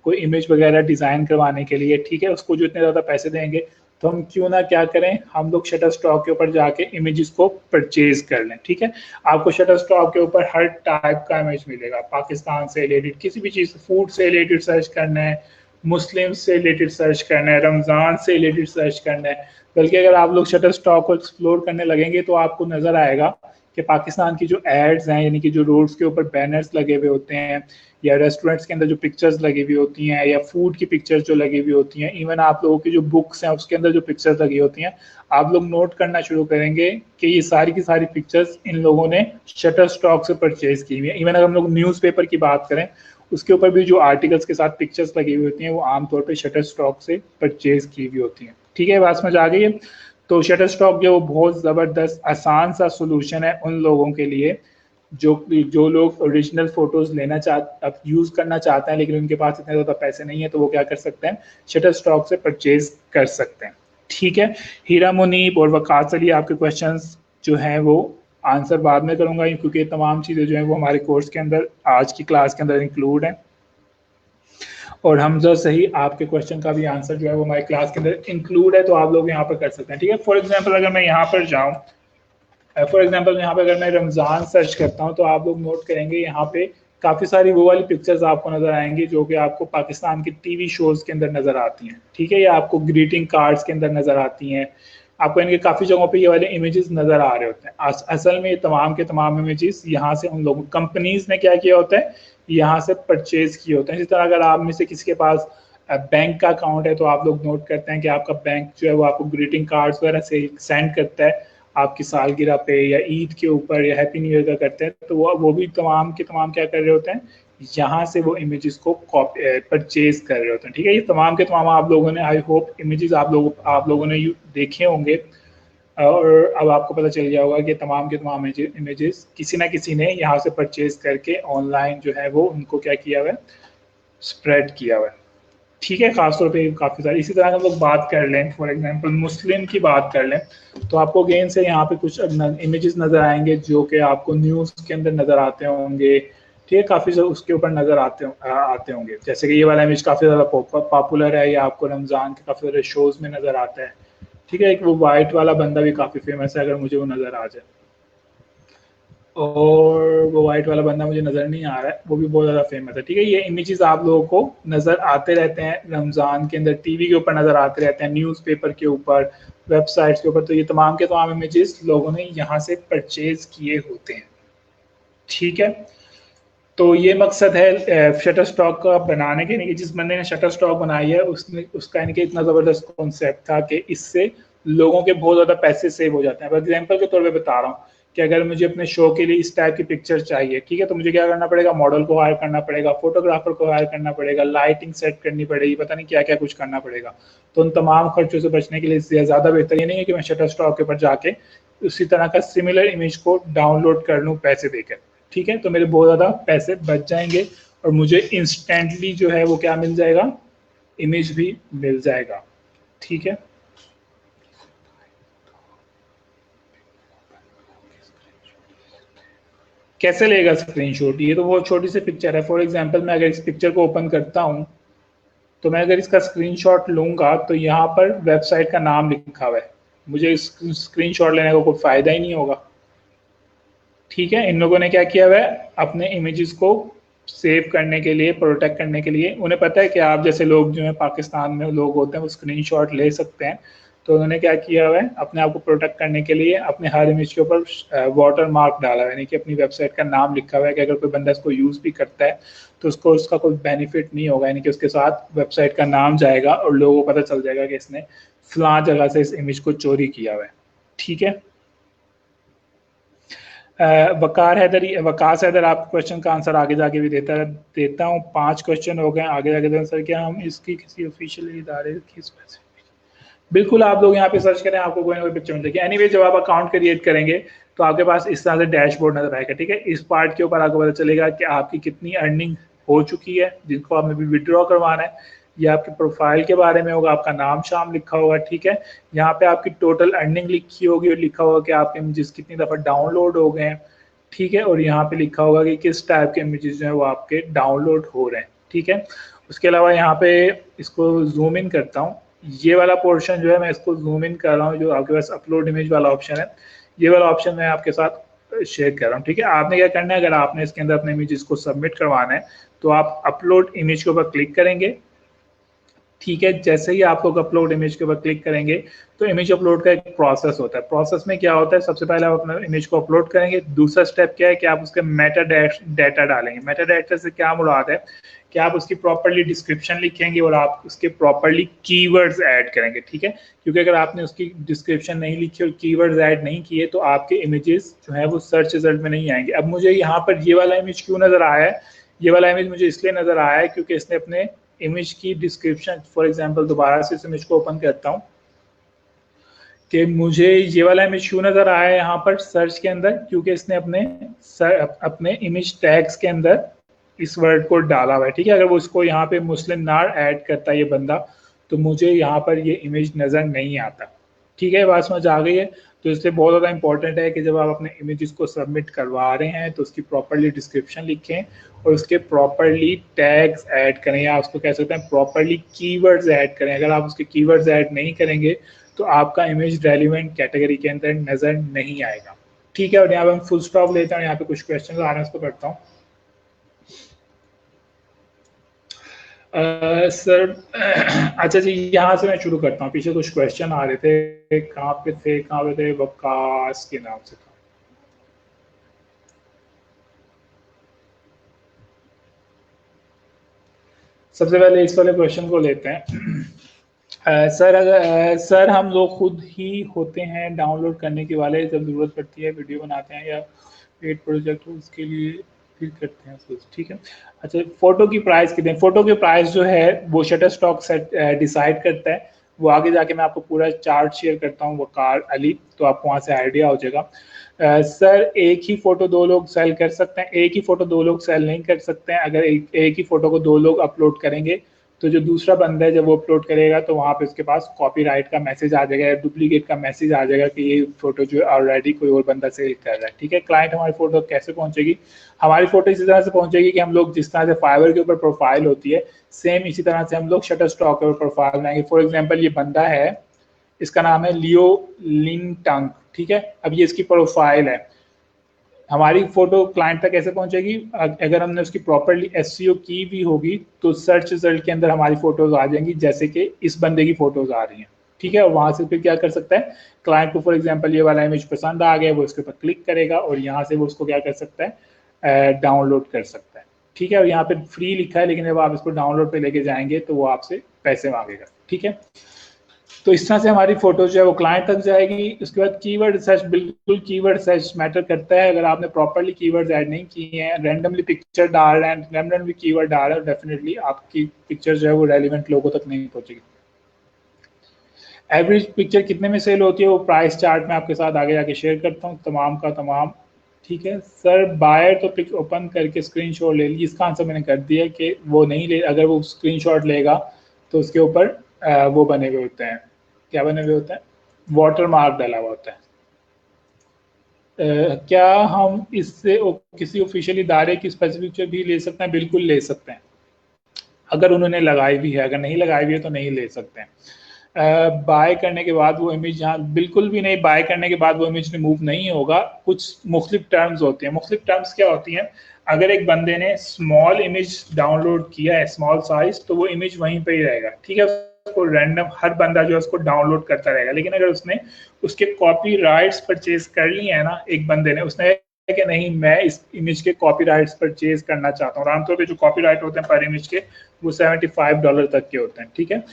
कोई इमेज वगैरह डिज़ाइन करवाने के लिए, ठीक है, उसको जो इतने ज़्यादा पैसे देंगे तो हम क्यों ना क्या करें, हम लोग शटर स्टॉक के ऊपर जाके इमेजेस को परचेज कर लें, ठीक है। आपको शटर स्टॉक के ऊपर हर टाइप का इमेज मिलेगा, पाकिस्तान से रिलेटेड किसी भी चीज़, फूड से रिलेटेड सर्च करना है, मुस्लिम से रिलेटेड सर्च करना है, रमज़ान से रिलेटेड सर्च करना है। बल्कि अगर आप लोग शटर स्टॉक को एक्सप्लोर करने लगेंगे तो आपको नज़र आएगा कि पाकिस्तान की जो एड्स हैं, यानी कि जो रोड्स के ऊपर बैनर्स लगे हुए होते हैं या रेस्टोरेंट्स के अंदर जो पिक्चर्स लगी हुई होती हैं या फूड की पिक्चर्स जो लगी हुई होती हैं, इवन आप लोगों की जो बुक्स हैं उसके अंदर जो पिक्चर्स लगी होती हैं, आप लोग नोट करना शुरू करेंगे कि ये सारी की सारी पिक्चर्स इन लोगों ने शटर स्टॉक से परचेज की हुई है। इवन अगर हम लोग न्यूज़पेपर की बात करें उसके ऊपर भी जो आर्टिकल्स के साथ पिक्चर्स लगी हुई होती हैं वो आमतौर पर शटर स्टॉक से परचेज की हुई होती हैं, ठीक है, बात समझ आ गई है। तो शटर स्टॉक जो बहुत ज़बरदस्त आसान सा सोल्यूशन है उन लोगों के लिए जो लोग ओरिजिनल फोटोज यूज़ करना चाहते हैं लेकिन उनके पास इतने ज़्यादा पैसे नहीं है, तो वो क्या कर सकते हैं, शटर स्टॉक से परचेज कर सकते हैं, ठीक है। हीरा मुनीब और वकास अली, आपके क्वेश्चंस जो हैं वो आंसर बाद में करूंगा क्योंकि तमाम चीज़ें जो हैं वो हमारे कोर्स के अंदर आज की क्लास के अंदर इंक्लूड हैं। और हमजा सही आपके क्वेश्चन का भी आंसर जो है वो हमारी क्लास के अंदर इंक्लूड है, तो आप लोग यहाँ पर कर सकते हैं, ठीक है। फॉर एग्जांपल अगर मैं यहाँ पर जाऊँ, फॉर एग्जांपल यहाँ पे अगर मैं रमज़ान सर्च करता हूँ तो आप लोग नोट करेंगे यहाँ पे काफ़ी सारी वो वाली पिक्चर्स आपको नज़र आएंगी जो कि आपको पाकिस्तान के टीवी शोज़ के अंदर नज़र आती हैं, ठीक है, या आपको ग्रीटिंग कार्ड्स के अंदर नज़र आती हैं, आपको इनके काफ़ी जगहों पे ये वाले इमेजेस नज़र आ रहे होते हैं। असल में ये तमाम के तमाम इमेजेस यहाँ से उन लोगों कंपनीज ने क्या किया होता है, यहाँ से परचेज किए होते हैं। इसी तरह अगर आप में से किसी के पास बैंक का अकाउंट है तो आप लोग नोट करते हैं कि आपका बैंक जो है वो आपको ग्रीटिंग कार्ड्स वगैरह से सेंड करता है आपकी सालगिरह पे या ईद के ऊपर या हैप्पी न्यू ईयर का करते हैं, तो वो भी तमाम के तमाम क्या कर रहे होते हैं, यहाँ से वो इमेजेस को परचेज कर रहे होते हैं। ठीक है, ये तमाम के तमाम आप लोगों ने, आई होप इमेजेस आप लोगों ने देखे होंगे और अब आपको पता चल गया होगा कि तमाम के तमाम इमेजेस किसी ना किसी ने यहाँ से परचेज करके ऑनलाइन जो है वो उनको क्या किया हुआ है, स्प्रेड किया हुआ है। ठीक है, खासतौर पे काफ़ी सारी इसी तरह हम लोग बात कर लें, फॉर एग्जांपल मुस्लिम की बात कर लें, तो आपको अगेन से यहाँ पे कुछ इमेजेस नज़र आएंगे जो कि आपको न्यूज़ के अंदर नज़र आते होंगे। ठीक है, काफ़ी उसके ऊपर नज़र आते होंगे, जैसे कि ये वाला इमेज काफ़ी ज़्यादा पॉपुलर है, ये आपको रमज़ान के काफ़ी सारे शोज़ में नज़र आता है। ठीक है, एक वो वाइट वाला बंदा भी काफ़ी फेमस है, अगर मुझे वो नज़र आ जाए, और वो वाइट वाला बंदा मुझे नज़र नहीं आ रहा है, वो भी बहुत ज़्यादा फेमस है। ठीक है, ये इमेजेस आप लोगों को नज़र आते रहते हैं रमज़ान के अंदर, टीवी के ऊपर नज़र आते रहते हैं, न्यूज़पेपर के ऊपर, वेबसाइट्स के ऊपर, तो ये तमाम के तमाम इमेजेस लोगों ने यहाँ से परचेज किए होते हैं। ठीक है, तो ये मकसद है शटर स्टॉक का बनाने के, नहीं जिस बंदे ने शटर स्टॉक बनाई है उसने उसका इनके इतना ज़बरदस्त कॉन्सेप्ट था कि इससे लोगों के बहुत ज़्यादा पैसे सेव हो जाते हैं। फॉर एग्जाम्पल के तौर पे बता रहा हूँ कि अगर मुझे अपने शो के लिए इस टाइप की पिक्चर चाहिए, ठीक है, तो मुझे क्या करना पड़ेगा, मॉडल को हायर करना पड़ेगा, फोटोग्राफर को हायर करना पड़ेगा, लाइटिंग सेट करनी पड़ेगी, पता नहीं क्या क्या कुछ करना पड़ेगा। तो उन तमाम खर्चों से बचने के लिए ज़्यादा बेहतर ये नहीं है कि मैं शटर स्टॉक के ऊपर जाके उसी तरह का सिमिलर इमेज को डाउनलोड कर लूँ पैसे देकर। ठीक है, तो मेरे बहुत ज़्यादा पैसे बच जाएंगे और मुझे इंस्टेंटली जो है वो क्या मिल जाएगा, इमेज भी मिल जाएगा। ठीक है, कैसे लेगा स्क्रीनशॉट, ये तो बहुत छोटी सी पिक्चर है। फॉर एग्जांपल मैं अगर इस पिक्चर को ओपन करता हूँ, तो मैं अगर इसका स्क्रीनशॉट लूंगा तो यहाँ पर वेबसाइट का नाम लिखा हुआ है, मुझे स्क्रीनशॉट लेने का कोई फायदा ही नहीं होगा। ठीक है, इन लोगों ने क्या किया हुआ है, अपने इमेजेस को सेव करने के लिए, प्रोटेक्ट करने के लिए, उन्हें पता है कि आप जैसे लोग जो है पाकिस्तान में लोग होते हैं वो स्क्रीनशॉट ले सकते हैं, तो उन्होंने क्या किया हुआ है, अपने आप को प्रोटेक्ट करने के लिए अपने हर इमेज के ऊपर वाटर मार्क डाला हुआ है, यानी कि अपनी वेबसाइट का नाम लिखा हुआ है कि अगर कोई बंदा इसको यूज़ भी करता है तो उसको उसका कोई बेनिफिट नहीं होगा, यानी कि उसके साथ वेबसाइट का नाम जाएगा और लोगों को पता चल जाएगा कि इसने फलां जगह से इस इमेज को चोरी किया हुआ है। ठीक है, वकास हैदर, आपको क्वेश्चन का आंसर आगे जाके भी देता हूँ। 5 क्वेश्चन हो गए, आगे जाके दें सर क्या हम इसकी किसी ऑफिशियल इदारे की, बिल्कुल आप लोग यहाँ पे सर्च करें, आपको कोई ना कोई पिक्चर मिल जाएगी। एनीवे, जब आप अकाउंट क्रिएट करेंगे तो आपके पास इस तरह से डैशबोर्ड नजर आएगा। ठीक है, इस पार्ट के ऊपर आपको पता चलेगा कि आपकी कितनी अर्निंग हो चुकी है, जिनको आपने भी विड्रॉ करवाना है, ये आपके प्रोफाइल के बारे में होगा, आपका नाम शाम लिखा होगा। ठीक है, यहाँ पे आपकी टोटल अर्निंग लिखी होगी और लिखा होगा कि आपके इमेजेस कितनी दफ़ा डाउनलोड हो गए हैं। ठीक है, और यहाँ पे लिखा होगा कि किस टाइप के इमेजेस जो है वो आपके डाउनलोड हो रहे हैं। ठीक है, उसके अलावा यहाँ पे इसको जूम इन करता हूँ, ये वाला पोर्शन जो है मैं इसको जूम इन कर रहा हूँ, जो आपके पास अपलोड इमेज वाला ऑप्शन है, ये वाला ऑप्शन मैं आपके साथ शेयर कर रहा हूँ। ठीक है, आपने क्या करना है, अगर आपने इसके अंदर अपने इमेजेस को सबमिट करवाना है तो आप अपलोड इमेज के ऊपर क्लिक करेंगे। ठीक है, जैसे ही आप लोग अपलोड इमेज के ऊपर क्लिक करेंगे तो इमेज अपलोड का एक प्रोसेस होता है। प्रोसेस में क्या होता है, सबसे पहले आप अपना इमेज को अपलोड करेंगे, दूसरा स्टेप क्या है कि आप उसके मेटा डाटा डालेंगे। मेटा डाटा से क्या मुराद है कि आप उसकी प्रॉपर्ली डिस्क्रिप्शन लिखेंगे और आप उसके प्रॉपर्ली कीवर्ड्स ऐड करेंगे। ठीक है, क्योंकि अगर आपने उसकी डिस्क्रिप्शन नहीं लिखी और कीवर्ड्स ऐड नहीं किए तो आपके इमेजेस जो है वो सर्च रिजल्ट में नहीं आएंगे। अब मुझे यहाँ पर ये वाला इमेज क्यों नजर आया है, ये वाला इमेज मुझे इसलिए नजर आया है क्योंकि इसने अपने इमेज की डिस्क्रिप्शन, फॉर एग्जांपल दोबारा से इस इमेज को ओपन करता हूँ कि मुझे ये वाला इमेज क्यों नजर आया है यहाँ पर सर्च के अंदर, क्योंकि इसने अपने इमेज टैग्स के अंदर इस वर्ड को डाला हुआ है। ठीक है, अगर वो उसको यहाँ पे मुस्लिम नार ऐड करता है ये बंदा, तो मुझे यहाँ पर ये इमेज नजर नहीं आता। ठीक है, बात समझ आ गई है। तो इसलिए बहुत ज़्यादा इंपॉर्टेंट है कि जब आप अपने इमेजेस को सबमिट करवा रहे हैं तो उसकी प्रॉपर्ली डिस्क्रिप्शन लिखें और उसके प्रॉपर्ली टैग्स ऐड करें, या उसको कह सकते हैं प्रॉपर्ली कीवर्ड्स ऐड करें। अगर आप उसके कीवर्ड्स ऐड नहीं करेंगे तो आपका इमेज रेलिवेंट कैटेगरी के अंदर नजर नहीं आएगा। ठीक है, और यहाँ पे हम फुल स्टॉप लेते हैं, यहाँ पे कुछ क्वेश्चन आ रहे हैं, उसको करता हूँ। सर अच्छा जी, यहाँ से मैं शुरू करता हूँ, पीछे कुछ क्वेश्चन आ रहे थे, कहाँ पे थे, वकास के नाम से था। सबसे पहले इस वाले क्वेश्चन को लेते हैं। सर हम लोग खुद ही होते हैं डाउनलोड करने के वाले, जब ज़रूरत पड़ती है वीडियो बनाते हैं या पेड प्रोजेक्ट हो उसके लिए फिर करते हैं सोच, ठीक है। अच्छा, फ़ोटो की प्राइस कितने? फ़ोटो की प्राइस जो है वो शटर स्टॉक सेट डिसाइड करता है। वो आगे जाके मैं आपको पूरा चार्ट शेयर करता हूँ वकार अली, तो आपको वहाँ से आइडिया हो जाएगा। सर एक ही फ़ोटो दो लोग सेल कर सकते हैं? एक ही फ़ोटो दो लोग सेल नहीं कर सकते हैं। अगर एक ही फ़ोटो को दो लोग अपलोड करेंगे तो जो दूसरा बंदा है जब वो अपलोड करेगा तो वहाँ पे उसके पास कॉपीराइट का मैसेज आ जाएगा या डुप्लीकेट का मैसेज आ जाएगा कि ये फोटो जो ऑलरेडी कोई और बंदा सेल कर रहा है, ठीक है। क्लाइंट हमारी फोटो कैसे पहुंचेगी? हमारी फोटो इसी तरह से पहुंचेगी कि हम लोग जिस तरह से फाइवर के ऊपर प्रोफाइल होती है, सेम इसी तरह से हम लोग शटर स्टॉक के ऊपर प्रोफाइल बनाएंगे। फॉर एग्जाम्पल ये बंदा है, इसका नाम है लियो लिंग टंग, ठीक है। अब ये इसकी प्रोफाइल है। हमारी फोटो क्लाइंट तक कैसे पहुंचेगी? अगर हमने उसकी प्रॉपरली एसईओ की भी होगी तो सर्च रिजल्ट के अंदर हमारी फोटोज आ जाएंगी, जैसे कि इस बंदे की फोटोज आ रही हैं, ठीक है। और वहां से फिर क्या कर सकता है क्लाइंट को? फॉर एग्जांपल ये वाला इमेज पसंद आ गया, वो इसके ऊपर क्लिक करेगा और यहाँ से वो उसको क्या कर सकता है, डाउनलोड कर सकता है, ठीक है। और यहाँ पे फ्री लिखा है, लेकिन जब आप इसको डाउनलोड पे लेके जाएंगे तो वो आपसे पैसे मांगेगा, ठीक है। तो इस तरह से हमारी फोटो जो है वो क्लाइंट तक जाएगी। उसके बाद कीवर्ड सर्च, बिल्कुल कीवर्ड सर्च मैटर करता है। अगर आपने प्रॉपर्ली कीवर्ड्स ऐड नहीं किए हैं, रैंडमली पिक्चर डाल रहे हैं, रैंडमली कीवर्ड डाल रहे हैं, डेफिनेटली आपकी पिक्चर जो है वो रेलिवेंट लोगों तक नहीं पहुंचेगी। एवरेज पिक्चर कितने में सेल होती है वो प्राइस चार्ट में आपके साथ आगे जाके शेयर करता हूँ, तमाम का तमाम, ठीक है। सर बायर तो पिक ओपन करके स्क्रीनशॉट ले ली, इसका आंसर मैंने कर दिया कि वो नहीं ले, अगर वो स्क्रीनशॉट लेगा तो उसके ऊपर वो बने हुए होते हैं, क्या बने हुए होते हैं, वाटर मार्क डाला हुआ होता है। क्या हम इससे किसी ऑफिशियल इदारे की स्पेसिफिक पिक्चर भी ले सकते हैं? बिल्कुल ले सकते हैं, अगर उन्होंने लगाई भी है। अगर नहीं लगाई भी है तो नहीं ले सकते हैं। बाय करने के बाद वो इमेज यहाँ बिल्कुल भी नहीं, बाय करने के बाद वो इमेज रिमूव नहीं होगा। कुछ मुख्तलिफ टर्म्स होती हैं। मुख्तलिफ टर्म्स क्या होती हैं? अगर एक बंदे ने स्मॉल इमेज डाउनलोड किया है, स्मॉल साइज, तो वो इमेज वहीं पे ही रहेगा, ठीक है। उसको रैंडम हर बंदा जो है उसको डाउनलोड करता रहेगा। लेकिन अगर उसने उसके कॉपी राइट्स परचेज कर लिए हैं ना, एक बंदे ने, उसने कि नहीं मैं इस इमेज के कॉपीराइट्स परचेज करना चाहता हूँ, और आमतौर पे जो कॉपीराइट होते हैं पर इमेज के वो $75 तक के होते हैं, ठीक है।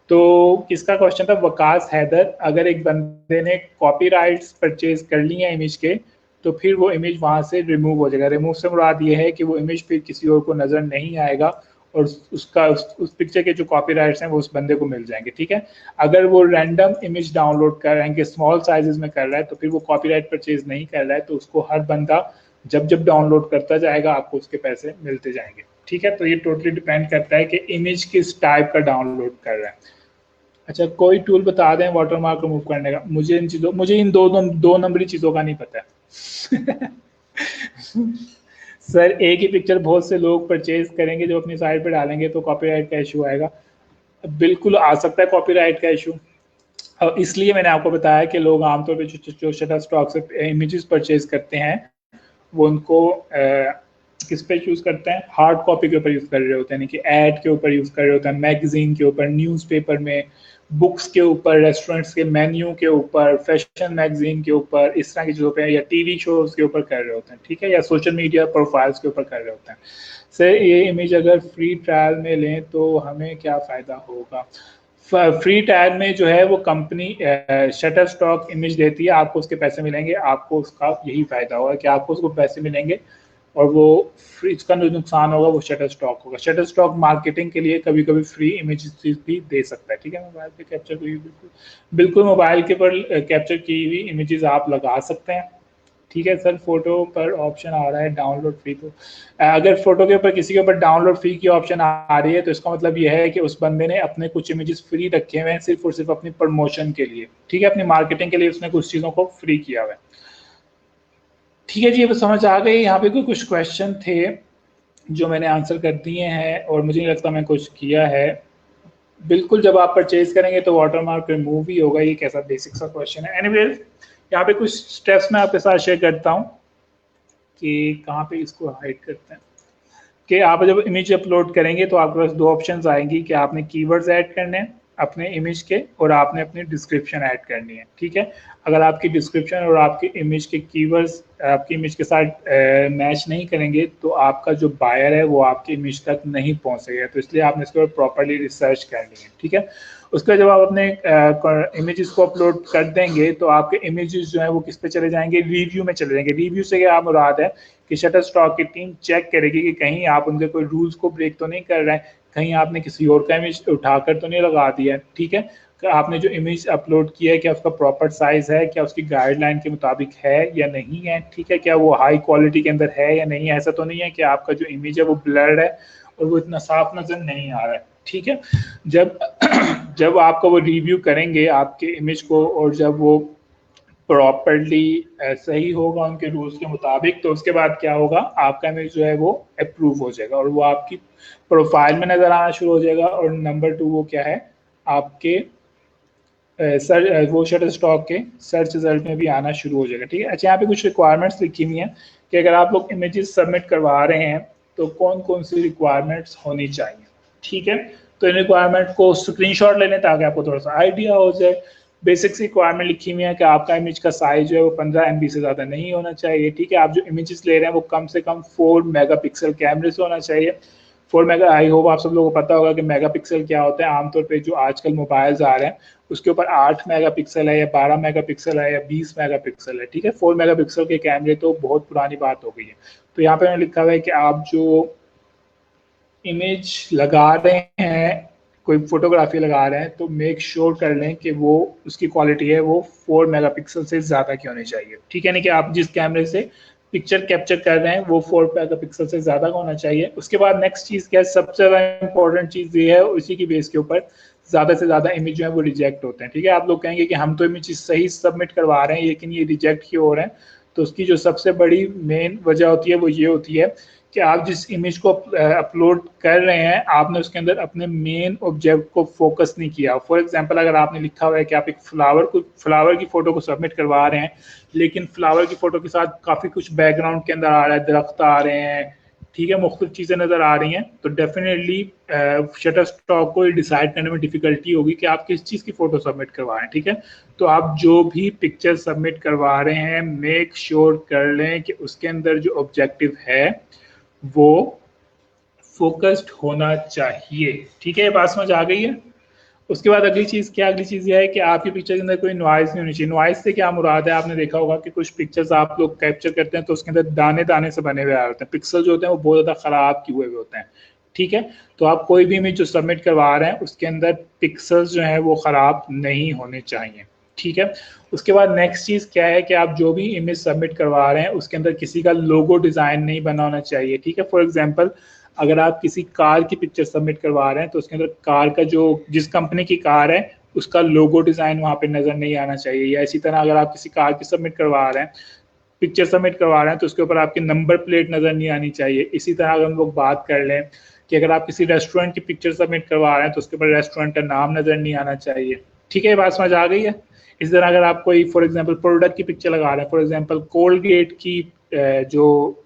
तो किसका क्वेश्चन था? वकास हैदर। अगर एक बंदे ने कॉपीराइट्स परचेज कर लिए हैं इमेज के, तो फिर वो इमेज वहां से रिमूव हो जाएगा। रिमूव से मुराद ये है कि वो इमेज फिर किसी और को नजर नहीं आएगा और उसका उस पिक्चर के जो कॉपीराइट्स हैं वो उस बंदे को मिल जाएंगे, ठीक है। अगर वो रैंडम इमेज डाउनलोड कर रहे हैं, स्मॉल साइजेस में कर रहा है, तो फिर वो कॉपीराइट परचेज नहीं कर रहा है, तो उसको हर बंदा जब जब डाउनलोड करता जाएगा आपको उसके पैसे मिलते जाएंगे, ठीक है। तो ये टोटली डिपेंड करता है कि इमेज किस टाइप का डाउनलोड कर रहा है। अच्छा, कोई टूल बता दें वाटरमार्क रिमूव करने का? मुझे इन दो नंबरी चीज़ों का नहीं पता है। सर एक ही पिक्चर बहुत से लोग परचेज करेंगे, जो अपनी साइट पर डालेंगे तो कॉपीराइट का इशू आएगा? बिल्कुल आ सकता है कॉपीराइट का इशू। और इसलिए मैंने आपको बताया कि लोग आमतौर पर जो शटर स्टॉक से इमेजेस परचेज करते हैं वो उनको किस पे यूज़ करते हैं? हार्ड कॉपी के ऊपर यूज़ कर रहे होते हैं, यानी कि ऐड के ऊपर यूज़ कर रहे होते हैं, मैगजीन के ऊपर, न्यूज़पेपर में, बुक्स के ऊपर, रेस्टोरेंट्स के मेन्यू के ऊपर, फैशन मैगजीन के ऊपर, इस तरह की चीज़ों पे, या टीवी शोज़ के ऊपर कर रहे होते हैं, ठीक है, या सोशल मीडिया प्रोफाइल्स के ऊपर कर रहे होते हैं। सर ये इमेज अगर फ्री ट्रायल में लें तो हमें क्या फ़ायदा होगा? फ्री ट्रायल में जो है वो कंपनी शटर स्टॉक इमेज देती है, आपको उसके पैसे मिलेंगे, आपको उसका यही फ़ायदा होगा कि आपको उसको पैसे मिलेंगे, और वो फ्री, इसका जो नुकसान होगा वो शटर स्टॉक होगा। शटर स्टॉक मार्केटिंग के लिए कभी कभी फ्री इमेजेस भी दे सकता है, ठीक है। मोबाइल पे कैप्चर हुई, बिल्कुल मोबाइल के पर कैप्चर की हुई इमेजेस आप लगा सकते हैं, ठीक है। सर फोटो पर ऑप्शन आ रहा है डाउनलोड फ्री, तो अगर फोटो के ऊपर किसी के ऊपर डाउनलोड फ्री की ऑप्शन आ रही है तो इसका मतलब यह है कि उस बंदे ने अपने कुछ इमेजेस फ्री रखे हुए हैं सिर्फ और सिर्फ अपनी प्रमोशन के लिए, ठीक है, अपनी मार्केटिंग के लिए उसने कुछ चीज़ों को फ्री किया हुआ है, ठीक है जी। अब समझ आ गई। यहाँ पे कुछ क्वेश्चन थे जो मैंने आंसर कर दिए हैं और मुझे नहीं लगता मैं कुछ किया है। बिल्कुल जब आप परचेज करेंगे तो वाटरमार्क रिमूव ही होगा, ये कैसा बेसिक सा क्वेश्चन है। एनीवेज यहाँ पे कुछ स्टेप्स मैं आपके साथ शेयर करता हूँ कि कहाँ पे इसको हाइड करते हैं। कि आप जब इमेज अपलोड करेंगे तो आपके पास दो ऑप्शंस आएंगी कि आपने कीवर्ड्स ऐड करने हैं, अपने इमेज के और आपने अपनी डिस्क्रिप्शन ऐड करनी है, ठीक है। अगर आपकी डिस्क्रिप्शन और आपकी इमेज के कीवर्ड्स आपकी इमेज के साथ मैच नहीं करेंगे तो आपका जो बायर है वो आपकी इमेज तक नहीं पहुंच सकेगा, तो इसलिए आपने इसके ऊपर प्रॉपर्ली रिसर्च करनी है, ठीक है। उसका जब आप अपने इमेजेस को अपलोड कर देंगे तो आपके इमेजेस जो है वो किस पे चले जाएंगे, रिव्यू में चले जाएंगे। रिव्यू से क्या मुराद है कि शटरस्टॉक की टीम चेक करेगी कि कहीं आप उनके कोई रूल्स को ब्रेक तो नहीं कर रहे हैं, कहीं आपने किसी और का इमेज उठाकर तो नहीं लगा दिया, ठीक है। आपने जो इमेज अपलोड किया है क्या उसका प्रॉपर साइज है, क्या उसकी गाइडलाइन के मुताबिक है या नहीं है, ठीक है। क्या वो हाई क्वालिटी के अंदर है या नहीं है। ऐसा तो नहीं है कि आपका जो इमेज है वो ब्लर्ड है और वो इतना साफ नजर नहीं आ रहा है, ठीक है। जब जब आपका वो रिव्यू करेंगे आपके इमेज को और जब वो प्रॉपरली सही होगा उनके रूल्स के मुताबिक, तो उसके बाद क्या होगा, आपका इमेज जो है वो अप्रूव हो जाएगा और वो आपकी प्रोफाइल में नजर आना शुरू हो जाएगा। और नंबर 2 वो क्या है, आपके सर वो शटर स्टॉक के सर्च रिजल्ट में भी आना शुरू हो जाएगा, ठीक है। अच्छा, यहाँ पे कुछ रिक्वायरमेंट्स लिखी हुई हैं कि अगर आप लोग इमेजेस सबमिट करवा रहे हैं तो कौन कौन सी रिक्वायरमेंट्स होनी चाहिए, ठीक है। तो इन रिक्वायरमेंट को स्क्रीनशॉट ले लें ताकि आपको थोड़ा सा आइडिया हो जाए। बेसिक्स रिक्वायरमेंट लिखी हुई है कि आपका इमेज का साइज जो है वो 15 MB से ज़्यादा नहीं होना चाहिए, ठीक है। आप जो इमेजेस ले रहे हैं वो कम से कम 4 मेगापिक्सल कैमरे से होना चाहिए। 4 मेगा, आई होप आप सब लोगों को पता होगा कि मेगापिक्सल क्या होता है। आमतौर पे जो आजकल मोबाइल्स आ रहे हैं उसके ऊपर 8 मेगापिक्सल है या 12 मेगापिक्सल है या 20 मेगापिक्सल है, ठीक है। 4 मेगापिक्सल के कैमरे तो बहुत पुरानी बात हो गई है। तो यहाँ पे मैंने लिखा हुआ है कि आप जो इमेज लगा रहे हैं, कोई फोटोग्राफी लगा रहे हैं, तो मेक श्योर कर लें कि वो उसकी क्वालिटी है वो 4 मेगापिक्सल से ज़्यादा की होनी चाहिए, ठीक है। नहीं कि आप जिस कैमरे से पिक्चर कैप्चर कर रहे हैं वो 4 मेगापिक्सल से ज़्यादा का होना चाहिए। उसके बाद नेक्स्ट चीज़ क्या है, सबसे ज़्यादा इंपॉर्टेंट चीज़ ये है, उसी की बेस के ऊपर ज़्यादा से ज़्यादा इमेज जो है वो रिजेक्ट होते हैं, ठीक है। आप लोग कहेंगे कि हम तो इमेज सही सबमिट करवा रहे हैं लेकिन ये रिजेक्ट क्यों हो रहे हैं, तो उसकी जो सबसे बड़ी मेन वजह होती है वो ये होती है कि आप जिस इमेज को अपलोड कर रहे हैं आपने उसके अंदर अपने मेन ऑब्जेक्ट को फोकस नहीं किया। फॉर एग्जांपल, अगर आपने लिखा हुआ है कि आप एक फ्लावर की फोटो को सबमिट करवा रहे हैं लेकिन फ्लावर की फोटो के साथ काफ़ी कुछ बैकग्राउंड के अंदर आ रहा है, दरख्त आ रहे हैं, ठीक है, मुख्तलिफ चीज़ें नज़र आ रही हैं, तो डेफिनेटली शटर स्टॉक को डिसाइड करने में डिफिकल्टी होगी कि आप किस चीज़ की फ़ोटो सबमिट करवा रहे हैं, ठीक है। तो आप जो भी पिक्चर सबमिट करवा रहे हैं मेक श्योर कर लें कि उसके अंदर जो ऑब्जेक्टिव है वो फोकस्ड होना चाहिए, ठीक है। ये बात समझ आ गई है। उसके बाद अगली चीज़ क्या, अगली चीज़ ये है कि आपकी पिक्चर के अंदर कोई नॉइज़ नहीं होनी चाहिए। नॉइज़ से क्या मुराद है, आपने देखा होगा कि कुछ पिक्चर्स आप लोग कैप्चर करते हैं तो उसके अंदर दाने दाने से बने हुए आ होते हैं, पिक्सल जो होते हैं वो बहुत ज़्यादा ख़राब किए हुए होते हैं, ठीक है। तो आप कोई भी इमेज जो सबमिट करवा रहे हैं उसके अंदर पिक्सल्स जो हैं वो ख़राब नहीं होने चाहिए, ठीक है। उसके बाद नेक्स्ट चीज़ क्या है कि आप जो भी इमेज सबमिट करवा रहे हैं उसके अंदर किसी का लोगो डिज़ाइन नहीं बना होना चाहिए, ठीक है। फॉर एग्जांपल, अगर आप किसी कार की पिक्चर सबमिट करवा रहे हैं तो उसके अंदर कार का जो जिस कंपनी की कार है उसका लोगो डिज़ाइन वहाँ पे नज़र नहीं आना चाहिए। या इसी तरह अगर आप किसी कार की सबमिट करवा रहे हैं, पिक्चर सबमिट करवा रहे हैं, तो उसके ऊपर आपकी नंबर प्लेट नज़र नहीं आनी चाहिए। इसी तरह अगर हम लोग बात कर लें कि अगर आप किसी रेस्टोरेंट की पिक्चर सबमिट करवा रहे हैं तो उसके ऊपर रेस्टोरेंट का नाम नज़र नहीं आना चाहिए, ठीक है। ये बात समझ आ गई है। इस तरह अगर आप कोई फॉर एग्जांपल प्रोडक्ट की पिक्चर लगा रहे हैं, फॉर एग्जांपल कोलगेट की जो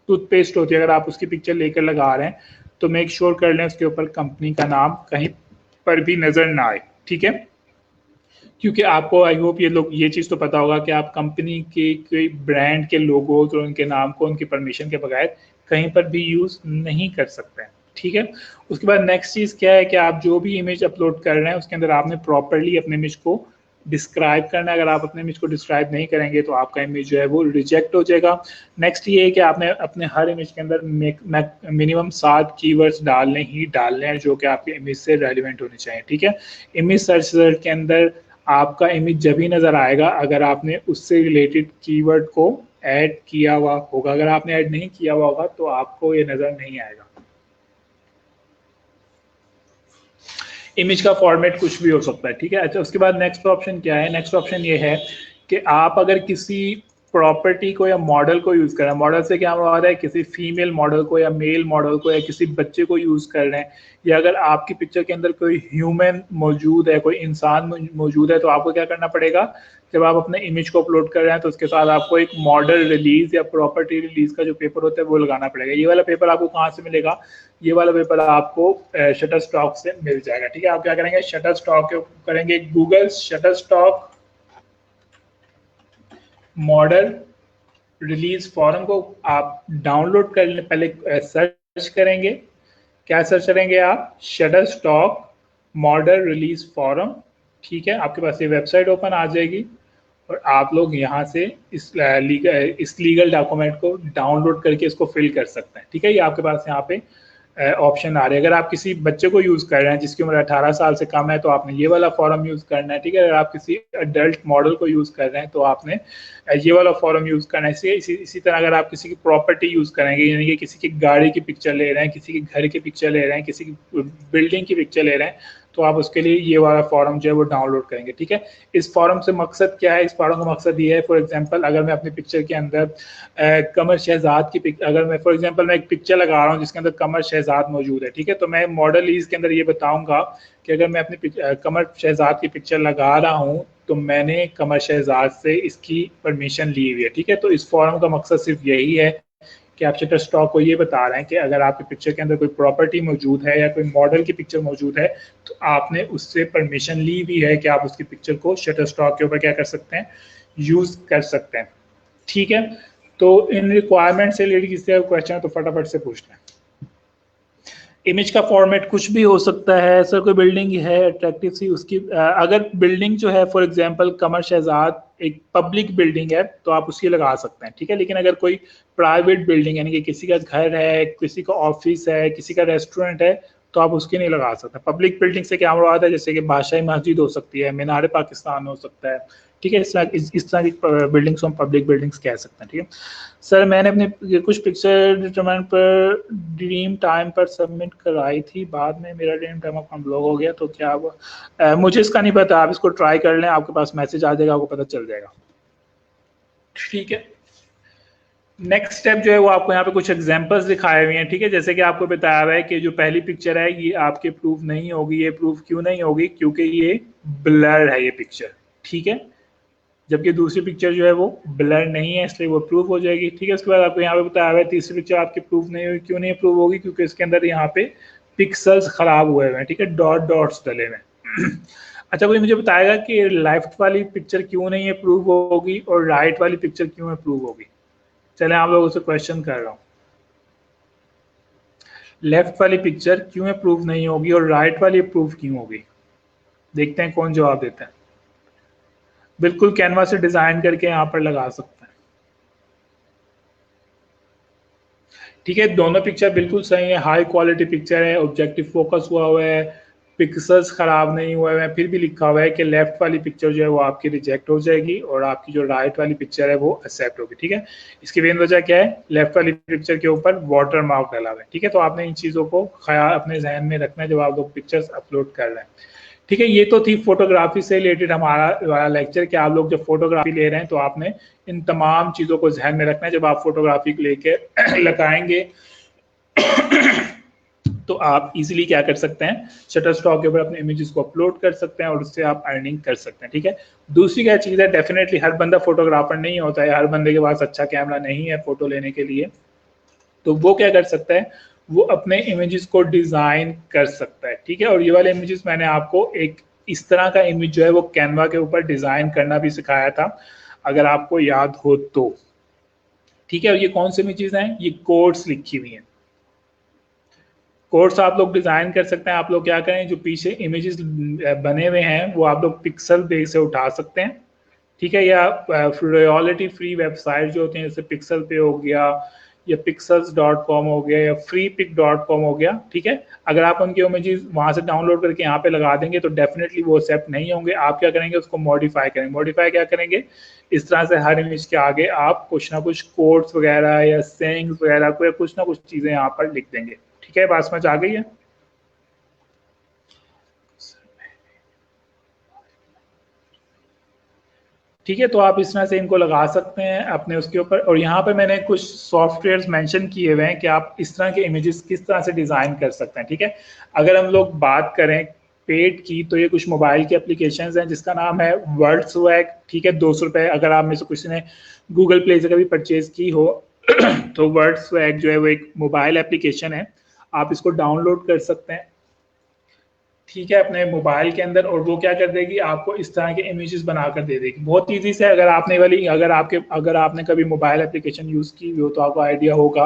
टूथपेस्ट होती है, अगर आप उसकी पिक्चर लेकर लगा रहे हैं तो मेक श्योर कर लें उसके ऊपर कंपनी का नाम कहीं पर भी नज़र ना आए, ठीक है। क्योंकि आपको आई होप ये लोग ये चीज़ तो पता होगा कि आप कंपनी के कोई ब्रांड के लोगो और उनके नाम को उनकी परमिशन के बगैर कहीं पर भी यूज़ नहीं कर सकते हैं, ठीक है। उसके बाद नेक्स्ट चीज़ क्या है कि आप जो भी इमेज अपलोड कर रहे हैं उसके अंदर आपने प्रॉपरली अपने इमेज को डिस्क्राइब करना है। अगर आप अपने इमेज को डिस्क्राइब नहीं करेंगे तो आपका इमेज जो है वो रिजेक्ट हो जाएगा। नेक्स्ट ये है कि आपने अपने हर इमेज के अंदर मिनिमम 7 कीवर्ड्स डालने हैं जो कि आपके इमेज से रेलिवेंट होने चाहिए, ठीक है। इमेज सर्च रिजल्ट के अंदर आपका इमेज जब ही नज़र आएगा अगर आपने उससे रिलेटेड कीवर्ड को ऐड किया हुआ होगा। अगर आपने ऐड नहीं किया हुआ होगा तो आपको ये नज़र नहीं आएगा। इमेज का फॉर्मेट कुछ भी हो सकता है, ठीक है। अच्छा, उसके बाद नेक्स्ट ऑप्शन क्या है, नेक्स्ट ऑप्शन ये है कि आप अगर किसी प्रॉपर्टी को या मॉडल को यूज कर रहे हैं। मॉडल से क्या मुराद है, किसी फीमेल मॉडल को या मेल मॉडल को या किसी बच्चे को यूज कर रहे हैं, या अगर आपकी पिक्चर के अंदर कोई ह्यूमन मौजूद है, कोई इंसान मौजूद है, तो आपको क्या करना पड़ेगा, जब आप अपने इमेज को अपलोड कर रहे हैं तो उसके साथ आपको एक मॉडल रिलीज या प्रॉपर्टी रिलीज का जो पेपर होता है वो लगाना पड़ेगा। ये वाला पेपर आपको कहाँ से मिलेगा, ये वाला पेपर आपको शटर स्टॉक से मिल जाएगा। ठीक है, आप क्या करेंगे, शटर स्टॉक करेंगे, Google Shutterstock model release form को आप डाउनलोड कर लें, पहले सर्च करेंगे, क्या सर्च करेंगे आप, Shutterstock model release form. ठीक है, आपके पास ये वेबसाइट ओपन आ जाएगी और आप लोग यहाँ से इस लीगल डॉक्यूमेंट को डाउनलोड करके इसको फिल कर सकते हैं। ठीक है, ये आपके पास यहाँ पे ऑप्शन आ रहे हैं। अगर आप किसी बच्चे को यूज़ कर रहे हैं जिसकी उम्र 18 साल से कम है तो आपने ये वाला फॉर्म यूज़ करना है। ठीक है, अगर आप किसी अडल्ट मॉडल को यूज़ कर रहे हैं तो आपने ये वाला फॉर्म यूज़ करना है। इसी तरह अगर आप किसी की प्रॉपर्टी यूज़ करेंगे, यानी कि किसी की गाड़ी की पिक्चर ले रहे हैं, किसी के घर की पिक्चर ले रहे हैं, किसी की बिल्डिंग की पिक्चर ले रहे हैं, तो आप उसके लिए ये वाला फॉर्म जो है वो डाउनलोड करेंगे। ठीक है, इस फॉर्म से मकसद क्या है, इस फॉर्म का मकसद ये है, फॉर एग्जांपल अगर मैं अपनी पिक्चर के अंदर कमर शहजाद की अगर मैं फॉर एग्जांपल मैं एक पिक्चर लगा रहा हूँ जिसके अंदर कमर शहजाद मौजूद है, ठीक है, तो मैं मॉडल लीज के अंदर ये बताऊंगा कि अगर मैं अपनी कमर शहजाद की पिक्चर लगा रहा हूँ तो मैंने कमर शहजाद से इसकी परमिशन ली हुई है। ठीक है, तो इस फॉर्म का मकसद सिर्फ यही है कि आप शटर स्टॉक को ये बता रहे हैं कि अगर आपकी पिक्चर के अंदर कोई प्रॉपर्टी मौजूद है या कोई मॉडल की पिक्चर मौजूद है तो आपने उससे परमिशन ली हुई है कि आप उसकी पिक्चर को शटर स्टॉक के ऊपर क्या कर सकते हैं, यूज कर सकते हैं। ठीक है, तो इन रिक्वायरमेंट से रिलेटेड किसी का क्वेश्चन है तो फटाफट से पूछ लें। इमेज का फॉर्मेट कुछ भी हो सकता है सर, कोई बिल्डिंग है अट्रैक्टिव सी, उसकी अगर बिल्डिंग जो है फॉर एग्जांपल कमर शहजाद एक पब्लिक बिल्डिंग है तो आप उसकी लगा सकते हैं। ठीक है, लेकिन अगर कोई प्राइवेट बिल्डिंग यानी कि किसी का घर है, किसी का ऑफिस है, किसी का रेस्टोरेंट है, तो आप उसकी नहीं लगा सकते। पब्लिक बिल्डिंग से क्या मुराद है, जैसे कि बादशाही मस्जिद हो सकती है, मीनार पाकिस्तान हो सकता है। ठीक है, इस तरह की बिल्डिंग्स को हम पब्लिक बिल्डिंग्स कह सकते हैं। ठीक है सर, मैंने अपने कुछ पिक्चर डिटरमिनेंट पर ड्रीम टाइम पर सबमिट कराई थी, बाद में मेरा ड्रीम टाइम अकाउंट ब्लॉक हो गया, तो क्या हुआ? मुझे इसका नहीं पता, आप इसको ट्राई कर लें, आपके पास मैसेज आ जाएगा, आपको पता चल जाएगा। ठीक है, नेक्स्ट स्टेप जो है वो आपको यहाँ पे कुछ एग्जांपल्स दिखाए हुए हैं। ठीक है, जैसे कि आपको बताया हुआ है कि जो पहली पिक्चर है ये आपके प्रूफ नहीं होगी। ये प्रूफ क्यों नहीं होगी, क्योंकि ये ब्लर है ये पिक्चर। ठीक है, जबकि दूसरी पिक्चर जो है वो ब्लर नहीं है, इसलिए वो प्रूफ हो जाएगी। ठीक है, उसके बाद आपको यहाँ पे बताया हुआ है तीसरी पिक्चर आपकी प्रूफ नहीं होगी। क्यों नहीं प्रूफ होगी, क्योंकि इसके अंदर यहाँ पे पिक्सल्स खराब हुए हुए हैं। ठीक है, डॉट डॉट्स डले हुए हैं। अच्छा, कोई मुझे बताएगा कि लेफ्ट वाली पिक्चर क्यों नहीं है प्रूफ होगी और राइट वाली पिक्चर क्यों है प्रूफ होगी? चले आप लोगों से क्वेश्चन कर रहा हूँ, लेफ्ट वाली पिक्चर क्यों है प्रूफ नहीं होगी और राइट वाली प्रूफ क्यों होगी? देखते हैं कौन जवाब देता है। बिल्कुल कैनवा से डिजाइन करके यहाँ पर लगा सकते हैं। ठीक है, दोनों पिक्चर बिल्कुल सही है, हाई क्वालिटी पिक्चर है, ऑब्जेक्टिव फोकस हुआ हुआ है, पिक्सल्स खराब नहीं हुए हैं, फिर भी लिखा हुआ है कि लेफ्ट वाली पिक्चर जो है वो आपकी रिजेक्ट हो जाएगी और आपकी जो राइट वाली पिक्चर है वो एक्सेप्ट होगी। ठीक है, इसकी मेन वजह क्या है, लेफ्ट वाली पिक्चर के ऊपर वाटर मार्क डाला हुआ है। ठीक है, तो आपने इन चीज़ों को ख्याल अपने जहन में रखना है जब आप लोग पिक्चर्स अपलोड कर रहे हैं। ठीक है, ये तो थी फोटोग्राफी से रिलेटेड हमारा लेक्चर कि आप लोग जब फोटोग्राफी ले रहे हैं तो आपने इन तमाम चीज़ों को ध्यान में रखना है। जब आप फोटोग्राफी को लेके लगाएंगे तो आप इजीली क्या कर सकते हैं, शटर स्टॉक के ऊपर अपने इमेजेस को अपलोड कर सकते हैं और उससे आप अर्निंग कर सकते हैं। ठीक है, दूसरी क्या चीज़ है, डेफिनेटली हर बंदा फोटोग्राफर नहीं होता है, हर बंदे के पास अच्छा कैमरा नहीं है फोटो लेने के लिए, तो वो क्या कर सकता है, वो अपने इमेजेस को डिजाइन कर सकता है। ठीक है, और ये वाले इमेजेस मैंने आपको एक इस तरह का इमेज जो है वो कैनवा के ऊपर डिजाइन करना भी सिखाया था, अगर आपको याद हो तो। ठीक है, और ये कौन सी इमेजेस हैं, ये कोड्स लिखी हुई हैं, कोड्स आप लोग डिजाइन कर सकते हैं। आप लोग क्या करें, जो पीछे इमेजेस बने हुए हैं वो आप लोग पिक्सल बेस से उठा सकते हैं। ठीक है, या रॉयल्टी फ्री वेबसाइट जो होती हैं जैसे पिक्सल पे हो गया या pixels.com हो गया या freepic.com हो गया। ठीक है, अगर आप उनके इमेजेस वहां से डाउनलोड करके यहाँ पे लगा देंगे तो डेफिनेटली वो एक्सेप्ट नहीं होंगे। आप क्या करेंगे, उसको मॉडिफाई करेंगे। मॉडिफाई क्या करेंगे, इस तरह से हर इमेज के आगे आप कुछ ना कुछ कोड्स वगैरह या सेइंग्स वगैरह को या कुछ ना कुछ चीजें यहाँ पर लिख देंगे। ठीक है, बात समझ आ गई है? ठीक है, तो आप इस तरह से इनको लगा सकते हैं अपने उसके ऊपर। और यहाँ पे मैंने कुछ सॉफ्टवेयर्स मेंशन किए हुए हैं कि आप इस तरह के इमेजेस किस तरह से डिज़ाइन कर सकते हैं। ठीक है, अगर हम लोग बात करें पेड की, तो ये कुछ मोबाइल के एप्लीकेशंस हैं जिसका नाम है वर्ड्सवैग। ठीक है, 200 रुपये अगर आप में से किसी ने गूगल प्ले से कभी परचेज की हो तो वर्ड्सवैग जो है वो एक मोबाइल एप्लीकेशन है, आप इसको डाउनलोड कर सकते हैं। ठीक है, अपने मोबाइल के अंदर, और वो क्या कर देगी, आपको इस तरह के इमेजेस बनाकर दे देगी बहुत ईजी से। अगर आपने कभी मोबाइल एप्लीकेशन यूज़ की हो तो आपको आइडिया होगा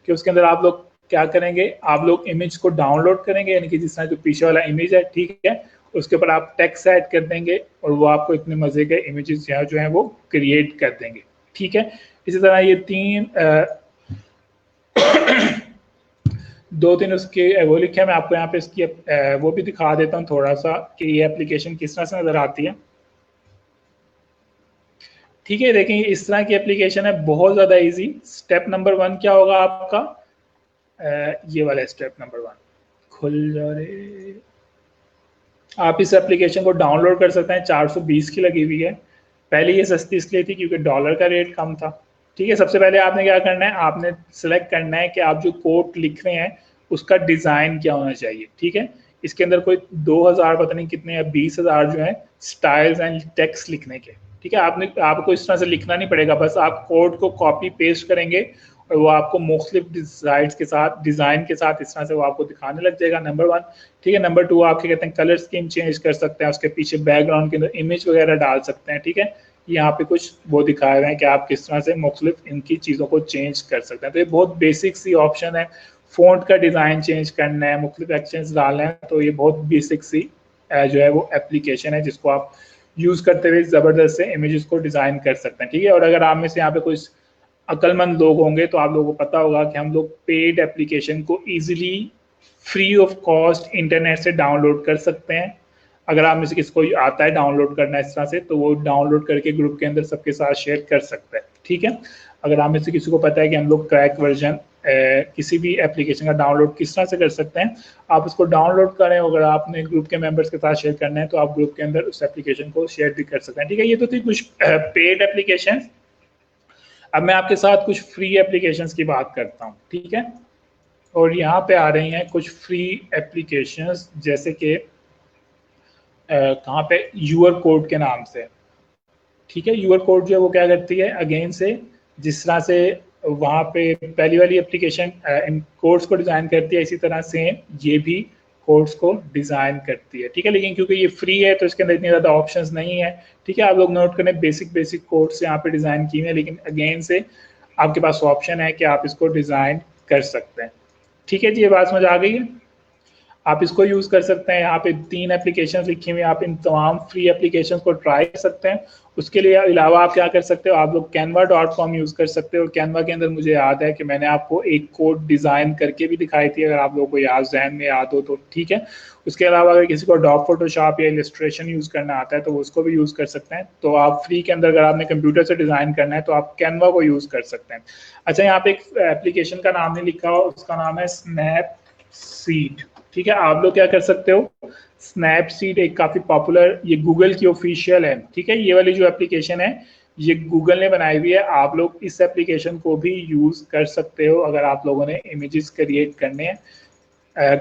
कि उसके अंदर आप लोग क्या करेंगे, आप लोग इमेज को डाउनलोड करेंगे, यानी कि जिस तरह जो पीछे वाला इमेज है, ठीक है, उसके ऊपर आप टेक्स्ट ऐड कर देंगे और वो आपको इतने मज़े के इमेजेस जो हैं वो क्रिएट कर देंगे। ठीक है, इसी तरह ये दो तीन उसके वो लिखे हैं, मैं आपको यहाँ पे इसकी वो भी दिखा देता हूँ थोड़ा सा कि ये एप्लीकेशन किस तरह से नज़र आती है। ठीक है, देखें इस तरह की एप्लीकेशन है, बहुत ज़्यादा इजी। स्टेप नंबर 1 क्या होगा आपका, ये वाला स्टेप नंबर 1 खुल जा रहे। आप इस एप्लीकेशन को डाउनलोड कर सकते हैं, 420 की लगी हुई है। पहले ये सस्ती इसलिए थी क्योंकि डॉलर का रेट कम था। ठीक है, सबसे पहले आपने क्या करना है, आपने सेलेक्ट करना है कि आप जो कोड लिख रहे हैं उसका डिज़ाइन क्या होना चाहिए। ठीक है, इसके अंदर कोई 2000 पता नहीं कितने या 20,000 जो है स्टाइल्स एंड टेक्स्ट लिखने के। ठीक है, आपको इस तरह से लिखना नहीं पड़ेगा, बस आप कोड को कॉपी पेस्ट करेंगे और वो आपको मुख्तलिफ डिज़ाइन के साथ इस तरह से वो आपको दिखाने लग जाएगा, नंबर 1। ठीक है, नंबर 2 आप क्या कहते हैं, कलर स्कीम चेंज कर सकते हैं, उसके पीछे बैकग्राउंड के अंदर इमेज वगैरह डाल सकते हैं। ठीक है, यहाँ पे कुछ वो दिखाए हुए हैं कि आप किस तरह से मुख्तलिफ इनकी चीज़ों को चेंज कर सकते हैं। तो ये बहुत बेसिक सी ऑप्शन है। फ़ॉन्ट का डिज़ाइन चेंज करना है, मुख्तलिफ एक्शंस डालना है, तो ये बहुत बेसिक सी जो है वो एप्लीकेशन है जिसको आप यूज़ करते हुए ज़बरदस्त से इमेजेस को डिज़ाइन कर सकते हैं। ठीक है, और अगर आप में से यहाँ पे कुछ अक्लमंद लोग होंगे तो आप लोगों को पता होगा कि हम लोग पेड एप्लीकेशन को easily free of cost internet से डाउनलोड कर सकते हैं। अगर आप में से किसी को आता है डाउनलोड करना इस तरह से, तो वो डाउनलोड करके ग्रुप के अंदर सबके साथ शेयर कर सकता है। ठीक है, अगर आप में से किसी को पता है कि हम लोग क्रैक वर्जन किसी भी एप्लीकेशन का डाउनलोड किस तरह से कर सकते हैं, आप उसको डाउनलोड करें। अगर आपने ग्रुप के मेंबर्स के साथ शेयर करना है तो आप ग्रुप के अंदर उस एप्लीकेशन को शेयर भी कर सकते हैं। ठीक है, ये तो थी कुछ पेड एप्लीकेशन। अब मैं आपके साथ कुछ फ्री एप्लीकेशंस की बात करता हूँ। ठीक है, और यहाँ पे आ रही हैं कुछ फ्री एप्लीकेशंस, जैसे कि कहाँ पे, यूर कोड के नाम से। ठीक है, यूर कोड जो है वो क्या करती है, अगेन से जिस तरह से वहाँ पे पहली वाली एप्लीकेशन इन कोड्स को डिज़ाइन करती है, इसी तरह से ये भी कोड्स को डिज़ाइन करती है। ठीक है, लेकिन क्योंकि ये फ्री है तो इसके अंदर इतनी ज़्यादा ऑप्शंस नहीं है। ठीक है, आप लोग नोट करें, बेसिक कोड्स यहाँ पे डिज़ाइन किए हैं, लेकिन अगेन से आपके पास ऑप्शन है कि आप इसको डिज़ाइन कर सकते हैं। ठीक है जी, ये बात समझ आ गई है। आप इसको यूज़ कर सकते हैं। यहाँ पे 3 एप्लीकेशन लिखी हुई हैं, आप इन तमाम फ्री एप्लीकेशन को ट्राई कर सकते हैं। उसके लिए अलावा आप क्या कर सकते हो, आप लोग canva.com यूज़ कर सकते हो। कैनवा के अंदर मुझे याद है कि मैंने आपको एक कोड डिज़ाइन करके भी दिखाई थी, अगर आप लोगों को याद जहन में याद हो तो। ठीक है, उसके अलावा अगर किसी को डॉक फोटोशॉप या इलस्ट्रेशन यूज़ करना आता है तो उसको भी यूज़ कर सकते हैं। तो आप फ्री के अंदर अगर आपने कंप्यूटर से डिज़ाइन करना है तो आप कैनवा को यूज़ कर सकते हैं। अच्छा, यहाँ पे एक एप्लीकेशन का नाम नहीं लिखा हुआ, उसका नाम है स्नैपसीड। ठीक है, आप लोग क्या कर सकते हो, स्नैपसीड एक काफ़ी पॉपुलर, ये गूगल की ऑफिशियल है। ठीक है, ये वाली जो एप्लीकेशन है ये गूगल ने बनाई हुई है। आप लोग इस एप्लीकेशन को भी यूज़ कर सकते हो अगर आप लोगों ने इमेजेस क्रिएट करने हैं,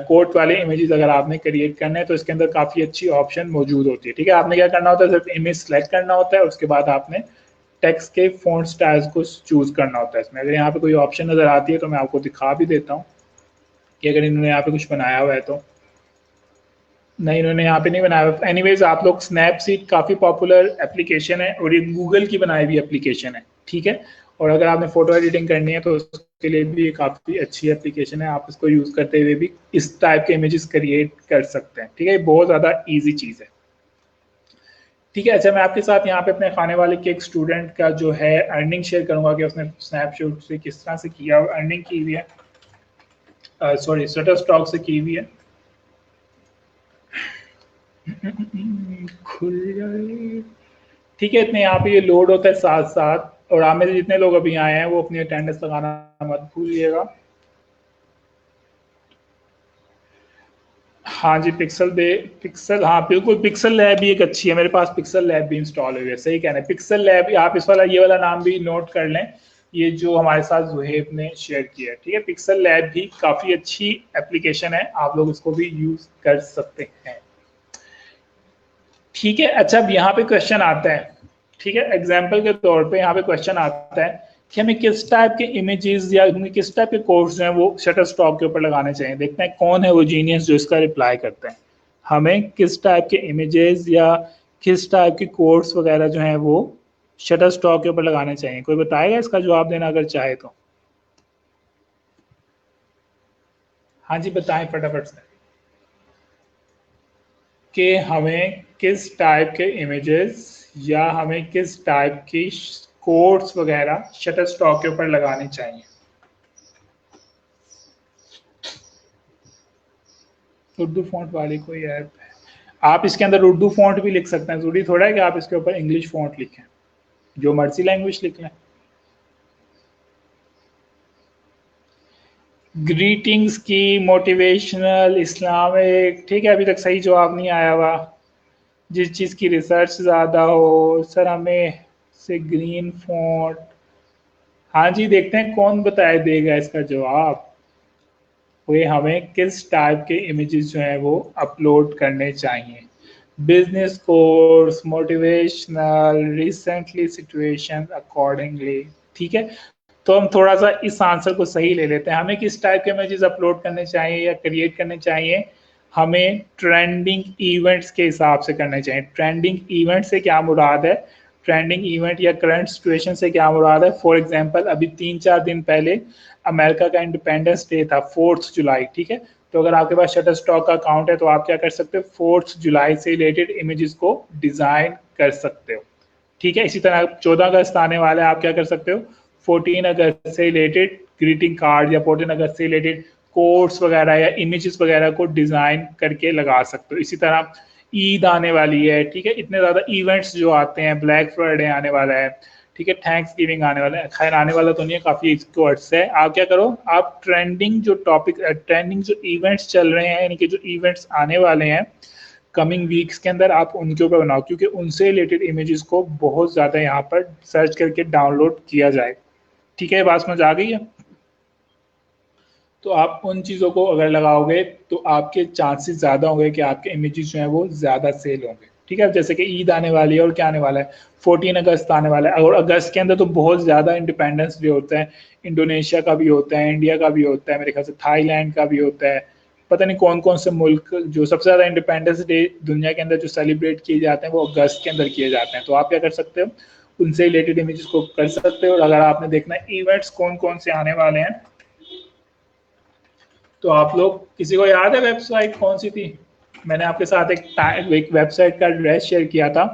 कोट वाले इमेजेस अगर आपने क्रिएट करने हैं तो इसके अंदर काफ़ी अच्छी ऑप्शन मौजूद होती है। ठीक है, आपने क्या करना होता है, सिर्फ इमेज सेलेक्ट करना होता है, उसके बाद आपने टेक्स्ट के फॉन्ट स्टाइल्स को चूज़ करना होता है। इसमें अगर यहाँ पे कोई ऑप्शन नज़र आती है तो मैं आपको दिखा भी देता हूँ कि अगर इन्होंने यहाँ पे कुछ बनाया हुआ है तो। नहीं, इन्होंने यहाँ पे नहीं बनाया हुआ। एनीवेज, आप लोग स्नैपसीड काफ़ी पॉपुलर एप्लीकेशन है और ये गूगल की बनाई हुई एप्लीकेशन है। ठीक है, और अगर आपने फ़ोटो एडिटिंग करनी है तो उसके लिए भी ये काफ़ी अच्छी एप्लीकेशन है। आप इसको यूज़ करते हुए भी इस टाइप के इमेजेस क्रिएट कर सकते हैं। ठीक है, बहुत ज़्यादा ईजी चीज़ है। ठीक है, अच्छा, मैं आपके साथ यहाँ पे अपने खाने वाले के एक स्टूडेंट का जो है अर्निंग शेयर करूँगा कि उसने स्नैपशॉट से किस तरह से किया, अर्निंग की हुई है, सॉरी शटरस्टॉक से की हुई है। खुल जाए। ठीक है, इतने यहाँ पे ये लोड होता है साथ साथ, और आप में से जितने लोग अभी आए हैं वो अपनी अटेंडेंस लगाना मत भूलिएगा। हाँ जी, पिक्सल, हाँ बिल्कुल, पिक्सल लैब भी एक अच्छी है, मेरे पास पिक्सल लैब भी इंस्टॉल हुई है, सही कह रहे हैं। पिक्सल लैब, आप इस वाला, ये वाला नाम भी नोट कर लें, ये जो हमारे साथ जुहेब ने शेयर किया है, ठीक है। पिक्सल लैब भी काफ़ी अच्छी एप्लीकेशन है, आप लोग इसको भी यूज़ कर सकते हैं, ठीक है। अच्छा, अब यहाँ पे क्वेश्चन आता है, ठीक है, एग्जाम्पल के तौर पे यहाँ पे क्वेश्चन आता है कि हमें किस टाइप के इमेजेस या हमें किस टाइप के कोड्स जो हैं वो शटर स्टॉक के ऊपर लगाने चाहिए। देखते हैं कौन है वो जीनियस जो इसका रिप्लाई करते हैं। हमें किस टाइप के इमेजेस या किस टाइप के कोड्स वगैरह जो हैं वो शटर स्टॉक के ऊपर लगाने चाहिए, कोई बताएगा इसका जवाब देना अगर चाहे तो। हाँ जी, बताएं फटाफट से कि हमें किस टाइप के इमेजेस या हमें किस टाइप की कोड्स वगैरह शटर स्टॉक के ऊपर लगाने चाहिए। उर्दू फॉन्ट वाली कोई ऐप है, आप इसके अंदर उर्दू फॉन्ट भी लिख सकते हैं, जरूरी थोड़ा है कि आप इसके ऊपर इंग्लिश फॉन्ट लिखें, जो मर्जी लैंग्वेज लिख लें। ग्रीटिंग्स की, मोटिवेशनल, इस्लामिक, ठीक है, अभी तक सही जवाब नहीं आया हुआ। जिस चीज़ की रिसर्च ज़्यादा हो सर, हमें से ग्रीन फॉन्ट। हाँ जी, देखते हैं कौन बताया देगा इसका जवाब। वो हमें किस टाइप के इमेजेस जो हैं वो अपलोड करने चाहिए। Business course, motivational, recently situation accordingly, ठीक है। तो हम थोड़ा सा इस आंसर को सही ले लेते हैं। हमें किस टाइप के इमेजेस अपलोड करने चाहिए या क्रिएट करने चाहिए, हमें ट्रेंडिंग इवेंट्स के हिसाब से करने चाहिए। ट्रेंडिंग इवेंट से क्या मुराद है, ट्रेंडिंग इवेंट या करंट सिचुएशन से क्या मुराद है। फॉर एग्जांपल, अभी 3-4 दिन पहले अमेरिका का इंडिपेंडेंस डे था, 4 जुलाई, ठीक है। तो अगर आपके पास शटर स्टॉक का अकाउंट है तो आप क्या कर सकते हो, 4 जुलाई से रिलेटेड इमेजेस को डिजाइन कर सकते हो, ठीक है। इसी तरह 14 अगस्त आने वाला है, आप क्या कर सकते हो, 14 अगस्त से रिलेटेड ग्रीटिंग कार्ड या 14 अगस्त से रिलेटेड कोट्स वगैरह या इमेजेस वगैरह को डिजाइन करके लगा सकते हो। इसी तरह ईद आने वाली है, ठीक है, इतने ज़्यादा इवेंट्स जो आते हैं, ब्लैक फ्राइडे आने वाला है, ठीक है, थैंक्स गिविंग आने वाला है, खैर आने वाला तो नहीं है, काफ़ी इसको अर्स है। आप क्या करो, आप ट्रेंडिंग जो टॉपिक, ट्रेंडिंग जो इवेंट्स चल रहे हैं, यानी कि जो इवेंट्स आने वाले हैं कमिंग वीक्स के अंदर, आप उनके ऊपर बनाओ, क्योंकि उनसे रिलेटेड इमेजेस को बहुत ज़्यादा यहाँ पर सर्च करके डाउनलोड किया जाए, ठीक है। बात समझ आ गई है। तो आप उन चीज़ों को अगर लगाओगे तो आपके चांसेस ज़्यादा होंगे कि आपके इमेजेस जो हैं वो ज़्यादा सेल होंगे, ठीक है। जैसे कि ईद आने वाली है और क्या आने वाला है, 14 अगस्त आने वाला है, और अगस्त के अंदर तो बहुत ज़्यादा इंडिपेंडेंस डे होता है, इंडोनेशिया का भी होता है, इंडिया का भी होता है, मेरे ख्याल से थाईलैंड का भी होता है, पता नहीं कौन कौन से मुल्क जो सबसे ज़्यादा इंडिपेंडेंस डे दुनिया के अंदर जो सेलिब्रेट किए जाते हैं वो अगस्त के अंदर किए जाते हैं। तो आप क्या कर सकते हो, उनसे रिलेटेड इमेजेस को कर सकते हो। और अगर आपने देखना है इवेंट्स कौन कौन से आने वाले हैं, तो आप लोग, किसी को याद है वेबसाइट कौन सी थी, मैंने आपके साथ एक वेबसाइट का एड्रेस शेयर किया था,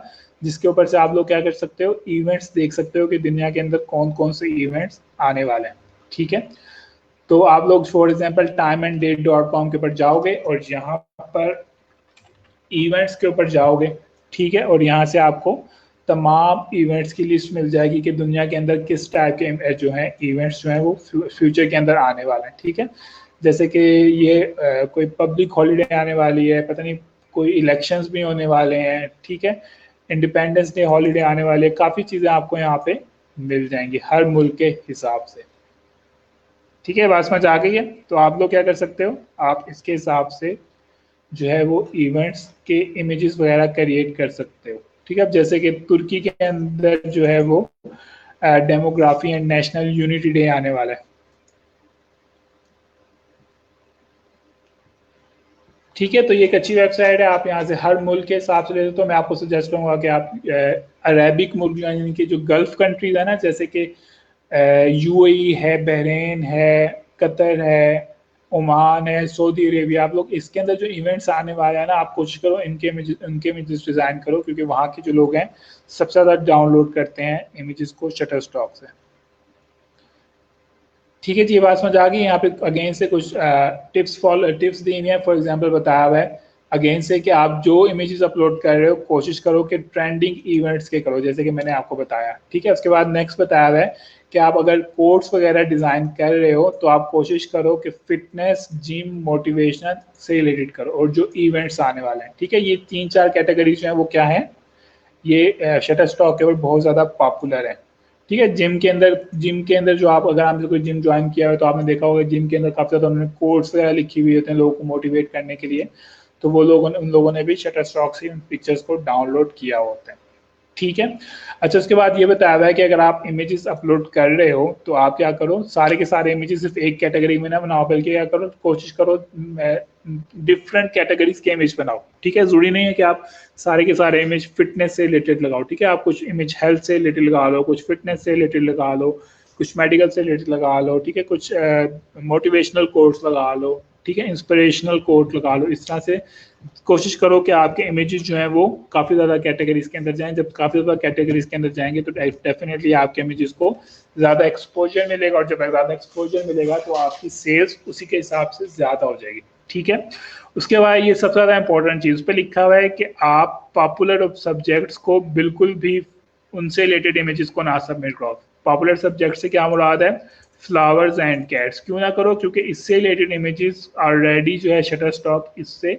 जिसके ऊपर से आप लोग क्या कर सकते हो, इवेंट्स देख सकते हो कि दुनिया के अंदर कौन कौन से इवेंट्स आने वाले हैं, ठीक है। तो आप लोग फॉर एग्जांपल timeanddate.com के ऊपर जाओगे और यहाँ पर इवेंट्स के ऊपर जाओगे, ठीक है, और यहाँ से आपको तमाम इवेंट्स की लिस्ट मिल जाएगी कि दुनिया के अंदर किस टाइप के जो हैं इवेंट्स जो हैं वो फ्यूचर के अंदर आने वाले हैं, ठीक है। जैसे कि ये कोई पब्लिक हॉलीडे आने वाली है, पता नहीं कोई इलेक्शंस भी होने वाले हैं, ठीक है, इंडिपेंडेंस डे हॉलीडे आने वाले, काफ़ी चीज़ें आपको यहाँ पे मिल जाएंगी हर मुल्क के हिसाब से, ठीक है। बात समझ आ गई है। तो आप लोग क्या कर सकते हो, आप इसके हिसाब से जो है वो इवेंट्स के इमेजेस वगैरह क्रिएट कर सकते हो, ठीक है। अब जैसे कि तुर्की के अंदर जो है वो demography and national unity day आने वाला है, ठीक है। तो ये एक अच्छी वेबसाइट है, आप यहाँ से हर मुल्क के हिसाब से लेते, तो मैं आपको सजेस्ट करूँगा कि आप अरेबिक मुल्क यानी कि जो गल्फ कंट्रीज है ना, जैसे कि यूएई है, बहरीन है, कतर है, ओमान है, सऊदी अरेबिया, आप लोग इसके अंदर जो इवेंट्स आने वाले हैं ना, आप कोशिश करो इनके इमेजेस डिज़ाइन करो, क्योंकि वहाँ के जो लोग हैं सबसे ज़्यादा डाउनलोड करते हैं इमेजेस को शटर स्टॉक से, ठीक है जी। ये बात समझ आ गई। यहाँ पे अगेन से कुछ टिप्स दी हुई है। फॉर एग्जांपल बताया हुआ है अगेंस्ट है कि आप जो इमेजेस अपलोड कर रहे हो कोशिश करो कि ट्रेंडिंग इवेंट्स के करो, जैसे कि मैंने आपको बताया, ठीक है। उसके बाद नेक्स्ट बताया हुआ है कि आप अगर कोट्स वगैरह डिज़ाइन कर रहे हो तो आप कोशिश करो कि फिटनेस, जिम, मोटिवेशनल से रिलेटेड करो, और जो इवेंट्स आने वाले हैं, ठीक है। ये 3-4 कैटेगरीज जो है वो क्या है, ये शटर स्टॉक के ऊपर बहुत ज़्यादा पॉपुलर है, ठीक है। जिम के अंदर जो आप, अगर आपने कोई जिम ज्वाइन किया है तो आपने देखा होगा जिम के अंदर काफ़ी ज़्यादा उन्होंने कोट्स वगैरह लिखी हुई होते हैं लोगों को मोटिवेट करने के लिए, तो वो लोगों ने, उन लोगों ने भी शटर स्टॉक से उन पिक्चर्स को डाउनलोड किया होता है, ठीक है। अच्छा, उसके बाद ये बताया हुआ है कि अगर आप इमेजेस अपलोड कर रहे हो तो आप क्या करो, सारे के सारे इमेजेस सिर्फ एक कैटेगरी में ना बनाओ, बल्कि क्या करो, कोशिश करो डिफरेंट कैटेगरीज के इमेज बनाओ, ठीक है। जरूरी नहीं है कि आप सारे के सारे इमेज फिटनेस से रिलेटेड लगाओ, ठीक है। आप कुछ इमेज हेल्थ से रिलेटेड लगा लो, कुछ फिटनेस से रिलेटेड लगा लो, कुछ मेडिकल से रिलेटेड लगा लो, ठीक है, कुछ मोटिवेशनल कोट्स लगा लो, ठीक है, इंस्पिरेशनल कोट लगा लो। इस तरह से कोशिश करो कि आपके इमेजेस जो हैं वो काफ़ी ज़्यादा कैटेगरीज के अंदर जाएं। जब काफ़ी ज़्यादा कैटेगरीज के अंदर जाएंगे तो डेफिनेटली आपके इमेजेस को ज़्यादा एक्सपोजर मिलेगा, और जब ज़्यादा एक्सपोजर मिलेगा तो आपकी सेल्स उसी के हिसाब से ज़्यादा हो जाएगी, ठीक है। उसके बाद ये सबसे ज़्यादा इंपॉर्टेंट चीज़ पे लिखा हुआ है कि आप पॉपुलर सब्जेक्ट्स को बिल्कुल भी उनसे रिलेटेड इमेजेस को ना सबमिट करो। पॉपुलर सब्जेक्ट से क्या मुराद है, फ्लावर्स एंड कैट्स, क्यों ना करो, क्योंकि इससे रिलेटेड इमेजेस ऑलरेडी जो है शटर स्टॉक इससे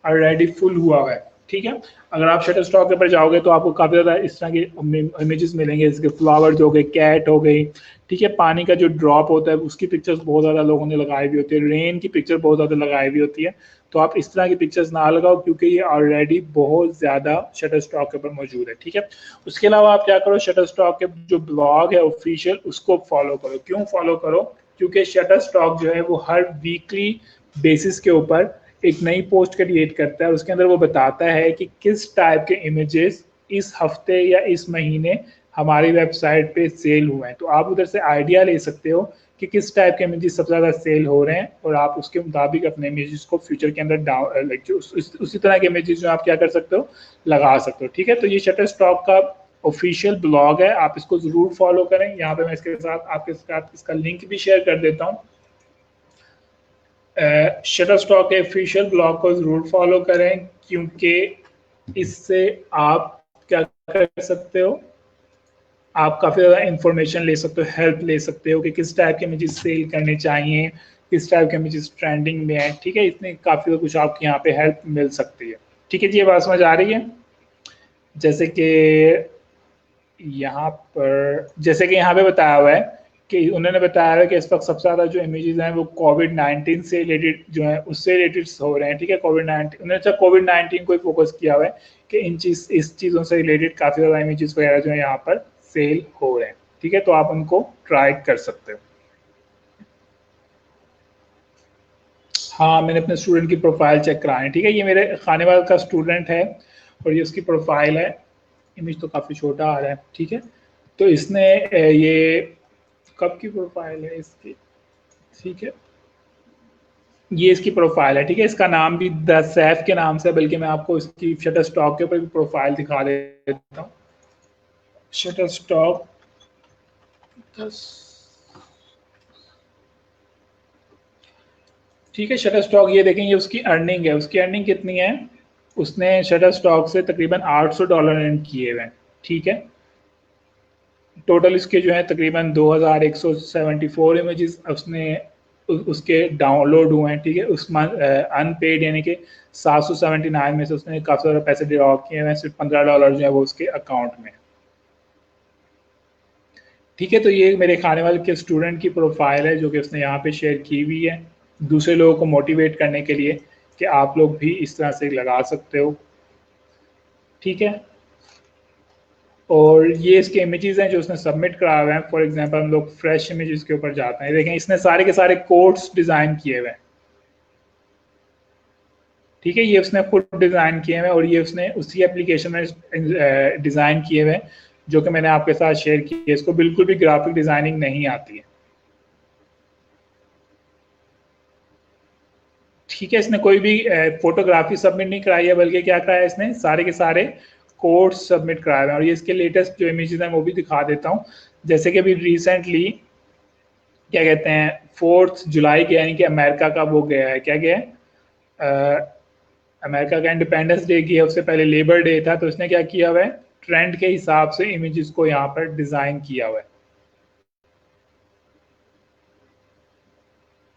ऑलरेडी फुल हुआ है, ठीक है। अगर आप शटर स्टॉक के ऊपर जाओगे तो आपको काफ़ी ज़्यादा इस तरह के इमेजेस मिलेंगे, जैसे फ्लावर्स हो गए, कैट हो गई, ठीक है। पानी का जो ड्रॉप होता है उसकी पिक्चर्स बहुत ज़्यादा लोगों ने लगाई हुई होती है, रेन की पिक्चर बहुत ज़्यादा लगाई हुई होती है। तो आप इस तरह की पिक्चर्स ना लगाओ, क्योंकि ये ऑलरेडी बहुत ज़्यादा शटर स्टॉक के ऊपर मौजूद है, ठीक है। उसके अलावा आप क्या करो, शटर स्टॉक के जो ब्लॉग है ऑफिशियल, उसको फॉलो करो। क्यों फॉलो करो, क्योंकि शटर स्टॉक जो है वो हर वीकली बेसिस के ऊपर एक नई पोस्ट क्रिएट करता है। उसके अंदर वो बताता है कि किस टाइप के इमेजेस इस हफ्ते या इस महीने हमारी वेबसाइट पे सेल हुए हैं। तो आप उधर से आइडिया ले सकते हो कि किस टाइप के इमेजेस सबसे ज़्यादा सेल हो रहे हैं, और आप उसके मुताबिक अपने इमेजेस को फ्यूचर के अंदर डाउन लाइक उसी तरह के इमेजेस जो आप क्या कर सकते हो, लगा सकते हो, ठीक है। तो ये शटर स्टॉक का ऑफिशियल ब्लॉग है, आप इसको ज़रूर फॉलो करें। यहाँ पे मैं इसके साथ आपके साथ इसका लिंक भी शेयर कर देता हूँ। शटर स्टॉक के ऑफिशियल ब्लॉग को ज़रूर फॉलो करें, क्योंकि इससे आप क्या कर सकते हो, आप काफ़ी ज़्यादा इंफॉर्मेशन ले सकते हो, हेल्प ले सकते हो कि किस टाइप के इमेजेस सेल करने चाहिए, किस टाइप के इमेजेस ट्रेंडिंग में है, ठीक है। इसमें काफ़ी कुछ आपकी यहाँ पे हेल्प मिल सकती है, ठीक है जी। ये बात समझ आ रही है। जैसे कि यहाँ पे बताया हुआ है कि उन्होंने बताया है कि इस वक्त सबसे ज़्यादा जो इमेजेस हैं वो कोविड-19 से रिलेटेड जो है उससे रिलेटेड हो रहे हैं, ठीक है। कोविड-19 उन्होंने कोविड-19 को ही फोकस किया हुआ है कि इस चीज़ों से रिलेटेड काफ़ी ज़्यादा इमेजेस वगैरह जो है यहाँ पर सेल हो रहे हैं, ठीक है। तो आप उनको ट्राई कर सकते हो। हाँ, मैंने अपने स्टूडेंट की प्रोफाइल चेक कराई है, ठीक है। ये मेरे खानेवाल का स्टूडेंट है और ये उसकी प्रोफाइल है। इमेज तो काफ़ी छोटा आ रहा है, ठीक है। तो इसने ये कब की प्रोफाइल है इसकी, ठीक है। ये इसकी प्रोफाइल है, ठीक है। इसका नाम भी द सैफ के नाम से, बल्कि मैं आपको इसकी शटर स्टॉक के ऊपर भी प्रोफाइल दिखा देता हूँ। शटर स्टॉक ठीक है। शटर स्टॉक ये देखें, ये उसकी अर्निंग है। उसकी अर्निंग कितनी है, उसने शटर स्टॉक से तकरीबन $800 अर्न किए हुए हैं, ठीक है। टोटल इसके जो है तकरीबन 2174 इमेजेस उसने उसके डाउनलोड हुए हैं, ठीक है। उस अनपेड यानी कि 779 में से उसने काफ़ी ज़्यादा पैसे ड्रॉ किए हैं, सिर्फ $15 जो है वो उसके अकाउंट में, ठीक है। तो ये मेरे खाने वाले के स्टूडेंट की प्रोफाइल है जो कि उसने यहाँ पे शेयर की हुई है दूसरे लोगों को मोटिवेट करने के लिए कि आप लोग भी इस तरह से लगा सकते हो, ठीक है। और ये इसके इमेजेस हैं जो उसने सबमिट कराए हुए हैं। फॉर एग्जांपल हम लोग फ्रेश इमेजेस के ऊपर जाते हैं, देखें इसने सारे के सारे कोट्स डिज़ाइन किए हुए हैं, ठीक है। ये उसने खुद डिज़ाइन किए हुए हैं और ये उसने उसी एप्लीकेशन में डिज़ाइन किए हुए हैं जो कि मैंने आपके साथ शेयर की है। इसको बिल्कुल भी ग्राफिक डिज़ाइनिंग नहीं आती है, ठीक है। इसने कोई भी फोटोग्राफी सबमिट नहीं कराई है, बल्कि क्या कराया है, इसने सारे के सारे कोड्स सबमिट कराए हुए हैं। और ये इसके लेटेस्ट जो इमेजेस हैं वो भी दिखा देता हूँ। जैसे कि अभी रिसेंटली क्या कहते हैं 4 जुलाई के, यानी कि अमेरिका का वो गया है, क्या गया है अमेरिका का इंडिपेंडेंस डे किया, उससे पहले लेबर डे था, तो उसने क्या किया हुआ है, ट्रेंड के हिसाब से इमेजेस को यहाँ पर डिजाइन किया हुआ है।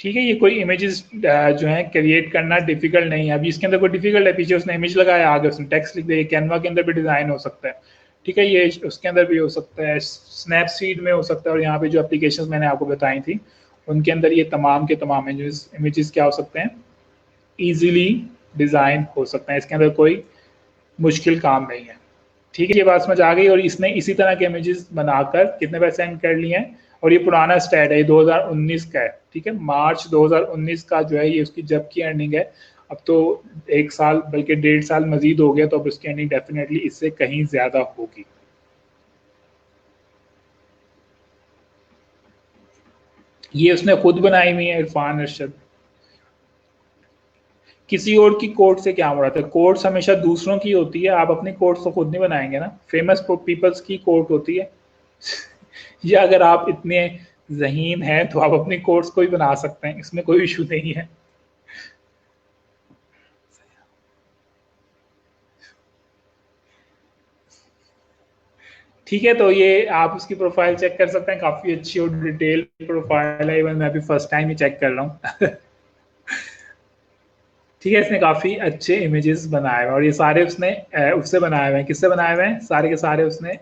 ठीक है, ये कोई इमेजेस जो है क्रिएट करना डिफिकल्ट नहीं है। अभी इसके अंदर कोई डिफिकल्ट है, पीछे उसने इमेज लगाया, आगे उसने टेक्स्ट लिख दिया। कैनवा के अंदर भी डिजाइन हो सकता है, ठीक है, ये उसके अंदर भी हो सकता है, स्नैपसीड में हो सकता है, और यहाँ पे जो एप्लीकेशंस मैंने आपको बताई थी उनके अंदर ये तमाम के तमाम इमेजेस क्या हो सकते हैं, इजीली डिजाइन हो सकते हैं। इसके अंदर कोई मुश्किल काम नहीं है। ठीक है, ये बात समझ आ गई। और इसने इसी तरह के इमेजेस बनाकर कितने पैसे अर्न कर लिए हैं, और ये पुराना स्टैट है, ये 2019 का है। ठीक है, मार्च 2019 का जो है ये उसकी जब की अर्निंग है। अब तो 1 साल बल्कि 1.5 साल मजीद हो गया, तो अब उसकी अर्निंग डेफिनेटली इससे कहीं ज्यादा होगी। ये उसने खुद बनाई हुई है, इरफान अरशद। किसी और की कोट से क्या मुराद है, कोट्स हमेशा दूसरों की होती है, आप अपनी कोट्स तो खुद नहीं बनाएंगे ना, फेमस पीपल्स की कोट होती है। या अगर आप इतने ज़हीन हैं तो आप अपनी कोट्स को ही बना सकते हैं, इसमें कोई इशू नहीं है। ठीक है, तो ये आप उसकी प्रोफाइल चेक कर सकते हैं, काफ़ी अच्छी और डिटेल प्रोफाइल है, इवन मैं भी फर्स्ट टाइम ही चेक कर रहा हूँ। ठीक है, इसने काफ़ी अच्छे इमेजेस बनाए हुए हैं, और ये सारे उसने उससे बनाए हुए हैं। किससे बनाए हुए हैं, सारे के सारे उसने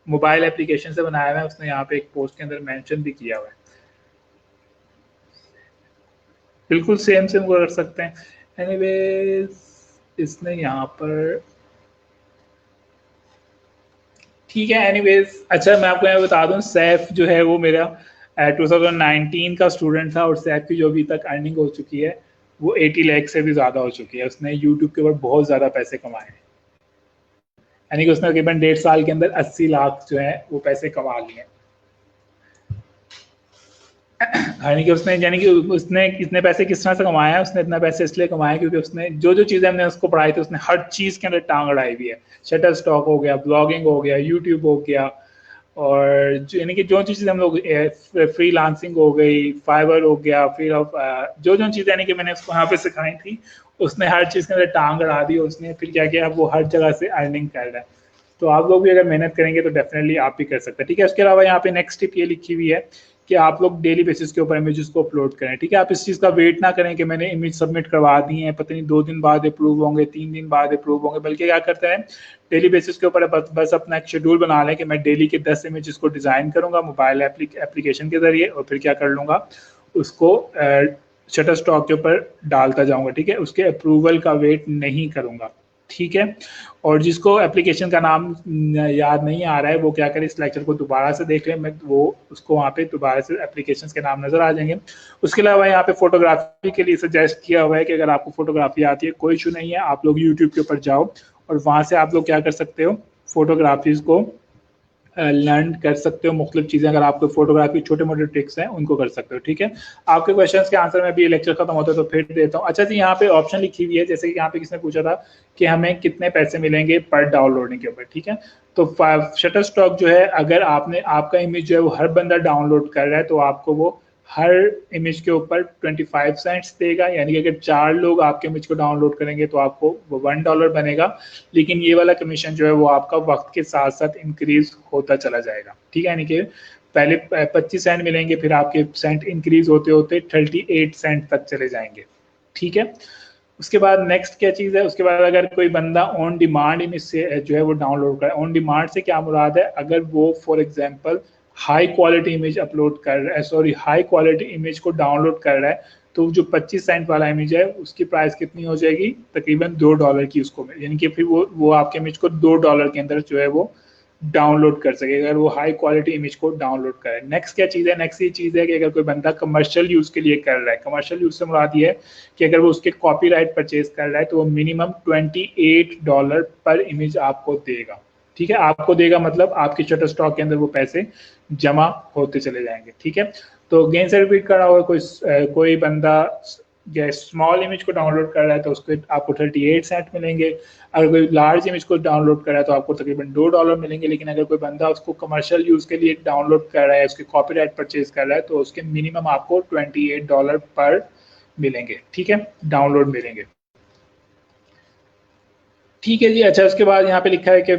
मोबाइल एप्लीकेशन से बनाया हुआ है। उसने यहाँ पे एक पोस्ट के अंदर मेंशन भी किया हुआ है। बिल्कुल सेम सेम कर सकते हैं। एनीवेज इसने यहाँ पर, ठीक है, एनीवेज अच्छा मैं आपको यहाँ बता दूं, सैफ जो है वो मेरा 2019 का स्टूडेंट था, और सैफ की जो अभी तक अर्निंग हो चुकी है वो 80 लाख से भी ज़्यादा हो चुकी है। उसने यूट्यूब के ऊपर बहुत ज़्यादा पैसे कमाए हैं, यानी कि उसने तकरीबन 1.5 साल के अंदर 80 लाख जो है वो पैसे कमा लिए। यानी कि उसने इतने पैसे किस तरह से कमाया है, उसने इतना पैसे इसलिए कमाया क्योंकि उसने जो जो चीज़ें हमने उसको पढ़ाई थी उसने हर चीज़ के अंदर टांग अड़ाई हुई है। शटर स्टॉक हो गया, ब्लॉगिंग हो गया, यूट्यूब हो गया, और यानी कि जो चीज़ें हम लोग, फ्रीलांसिंग हो गई, फाइवर हो गया, फिर जो जो चीज़ें यानी कि मैंने उसको यहाँ पे सिखाई थी, उसने हर चीज़ के अंदर टांग अड़ा दी। उसने फिर क्या किया, वो हर जगह से अर्निंग कर रहा है। तो आप लोग भी अगर मेहनत करेंगे तो डेफिनेटली आप भी कर सकते हैं। ठीक है, उसके अलावा यहाँ पे नेक्स्ट टिप ये लिखी हुई है कि आप लोग डेली बेसिस के ऊपर इमेजेस को अपलोड करें। ठीक है, आप इस चीज़ का वेट ना करें कि मैंने इमेज सबमिट करवा दी है, पता नहीं 2 दिन बाद अप्रूव होंगे, 3 दिन बाद अप्रूव होंगे, बल्कि क्या करते हैं, डेली बेसिस के ऊपर बस अपना एक शेड्यूल बना लें कि मैं डेली के 10 इमेजेस को डिज़ाइन करूंगा मोबाइल एप्लीकेशन के जरिए, और फिर क्या कर लूँगा, उसको शटर स्टॉक के ऊपर डालता जाऊंगा। ठीक है, उसके अप्रूवल का वेट नहीं करूंगा। ठीक है, और जिसको एप्लीकेशन का नाम याद नहीं आ रहा है वो क्या करे, इस लेक्चर को दोबारा से देख लें, मैं वो उसको वहाँ पे दोबारा से एप्लीकेशन के नाम नजर आ जाएंगे। उसके अलावा यहाँ पे फोटोग्राफी के लिए सजेस्ट किया हुआ है कि अगर आपको फोटोग्राफी आती है कोई इशू नहीं है, आप लोग यूट्यूब के ऊपर जाओ और वहाँ से आप लोग क्या कर सकते हो, फोटोग्राफीज को लर्न कर सकते हो। मुख्तलिफ चीज़ें अगर आपको फोटोग्राफी छोटे मोटे ट्रिक्स हैं उनको कर सकते हो। ठीक है, आपके क्वेश्चंस के आंसर में भी लेक्चर खत्म होता है तो फिर देता हूँ। अच्छा जी, यहाँ पे ऑप्शन लिखी हुई है, जैसे कि यहाँ पे किसने पूछा था कि हमें कितने पैसे मिलेंगे पर डाउनलोडिंग के ऊपर। ठीक है, तो शटर स्टॉक जो है, अगर आपने आपका इमेज जो है वो हर बंदा डाउनलोड कर रहा है तो आपको वो हर इमेज के ऊपर 25 सेंट्स देगा, यानी कि अगर 4 लोग आपके इमेज को डाउनलोड करेंगे तो आपको वो $1 बनेगा। लेकिन ये वाला कमीशन जो है वो आपका वक्त के साथ साथ इंक्रीज होता चला जाएगा। ठीक है, यानी कि पहले 25 सेंट मिलेंगे, फिर आपके सेंट इंक्रीज होते होते 38 सेंट तक चले जाएंगे। ठीक है, उसके बाद नेक्स्ट क्या चीज़ है, उसके बाद अगर कोई बंदा ऑन डिमांड इमेज से जो है वो डाउनलोड करे, ऑन डिमांड से क्या मुराद है, अगर वो for example high quality image upload कर रहा है, सॉरी हाई क्वालिटी इमेज को डाउनलोड कर रहा है, तो जो 25 सेंट वाला इमेज है उसकी प्राइस कितनी हो जाएगी, तकरीबन $2 की उसको, यानी कि फिर वो आपके इमेज को $2 के अंदर जो है वो डाउनलोड कर सके अगर वो हाई क्वालिटी इमेज को डाउनलोड करे। नेक्स्ट क्या चीज़ है, नेक्स्ट ये चीज़ है कि अगर कोई बंदा कमर्शियल यूज़ के लिए कर रहा है, कमर्शियल यूज़ से मुराद ये है कि अगर वो उसके कॉपीराइट परचेज कर रहा है तो वो मिनिमम $28 पर इमेज आपको देगा। ठीक है, आपको देगा मतलब आपके शटर स्टॉक के अंदर वो पैसे जमा होते चले जाएंगे। ठीक है, तो गेन से रिपीट कर रहा होगा, कोई बंदा स्मॉल इमेज को डाउनलोड कर रहा है तो उसको आपको 38 सेंट मिलेंगे। अगर कोई लार्ज इमेज को डाउनलोड कर रहा है तो आपको तकरीबन $2 मिलेंगे। लेकिन अगर कोई बंदा उसको कमर्शियल यूज़ के लिए डाउनलोड कर रहा है, उसके कॉपीराइट परचेज कर रहा है, तो उसके मिनिमम आपको $28 पर मिलेंगे। ठीक है, डाउनलोड मिलेंगे। ठीक है जी। अच्छा, उसके बाद यहाँ पे लिखा है कि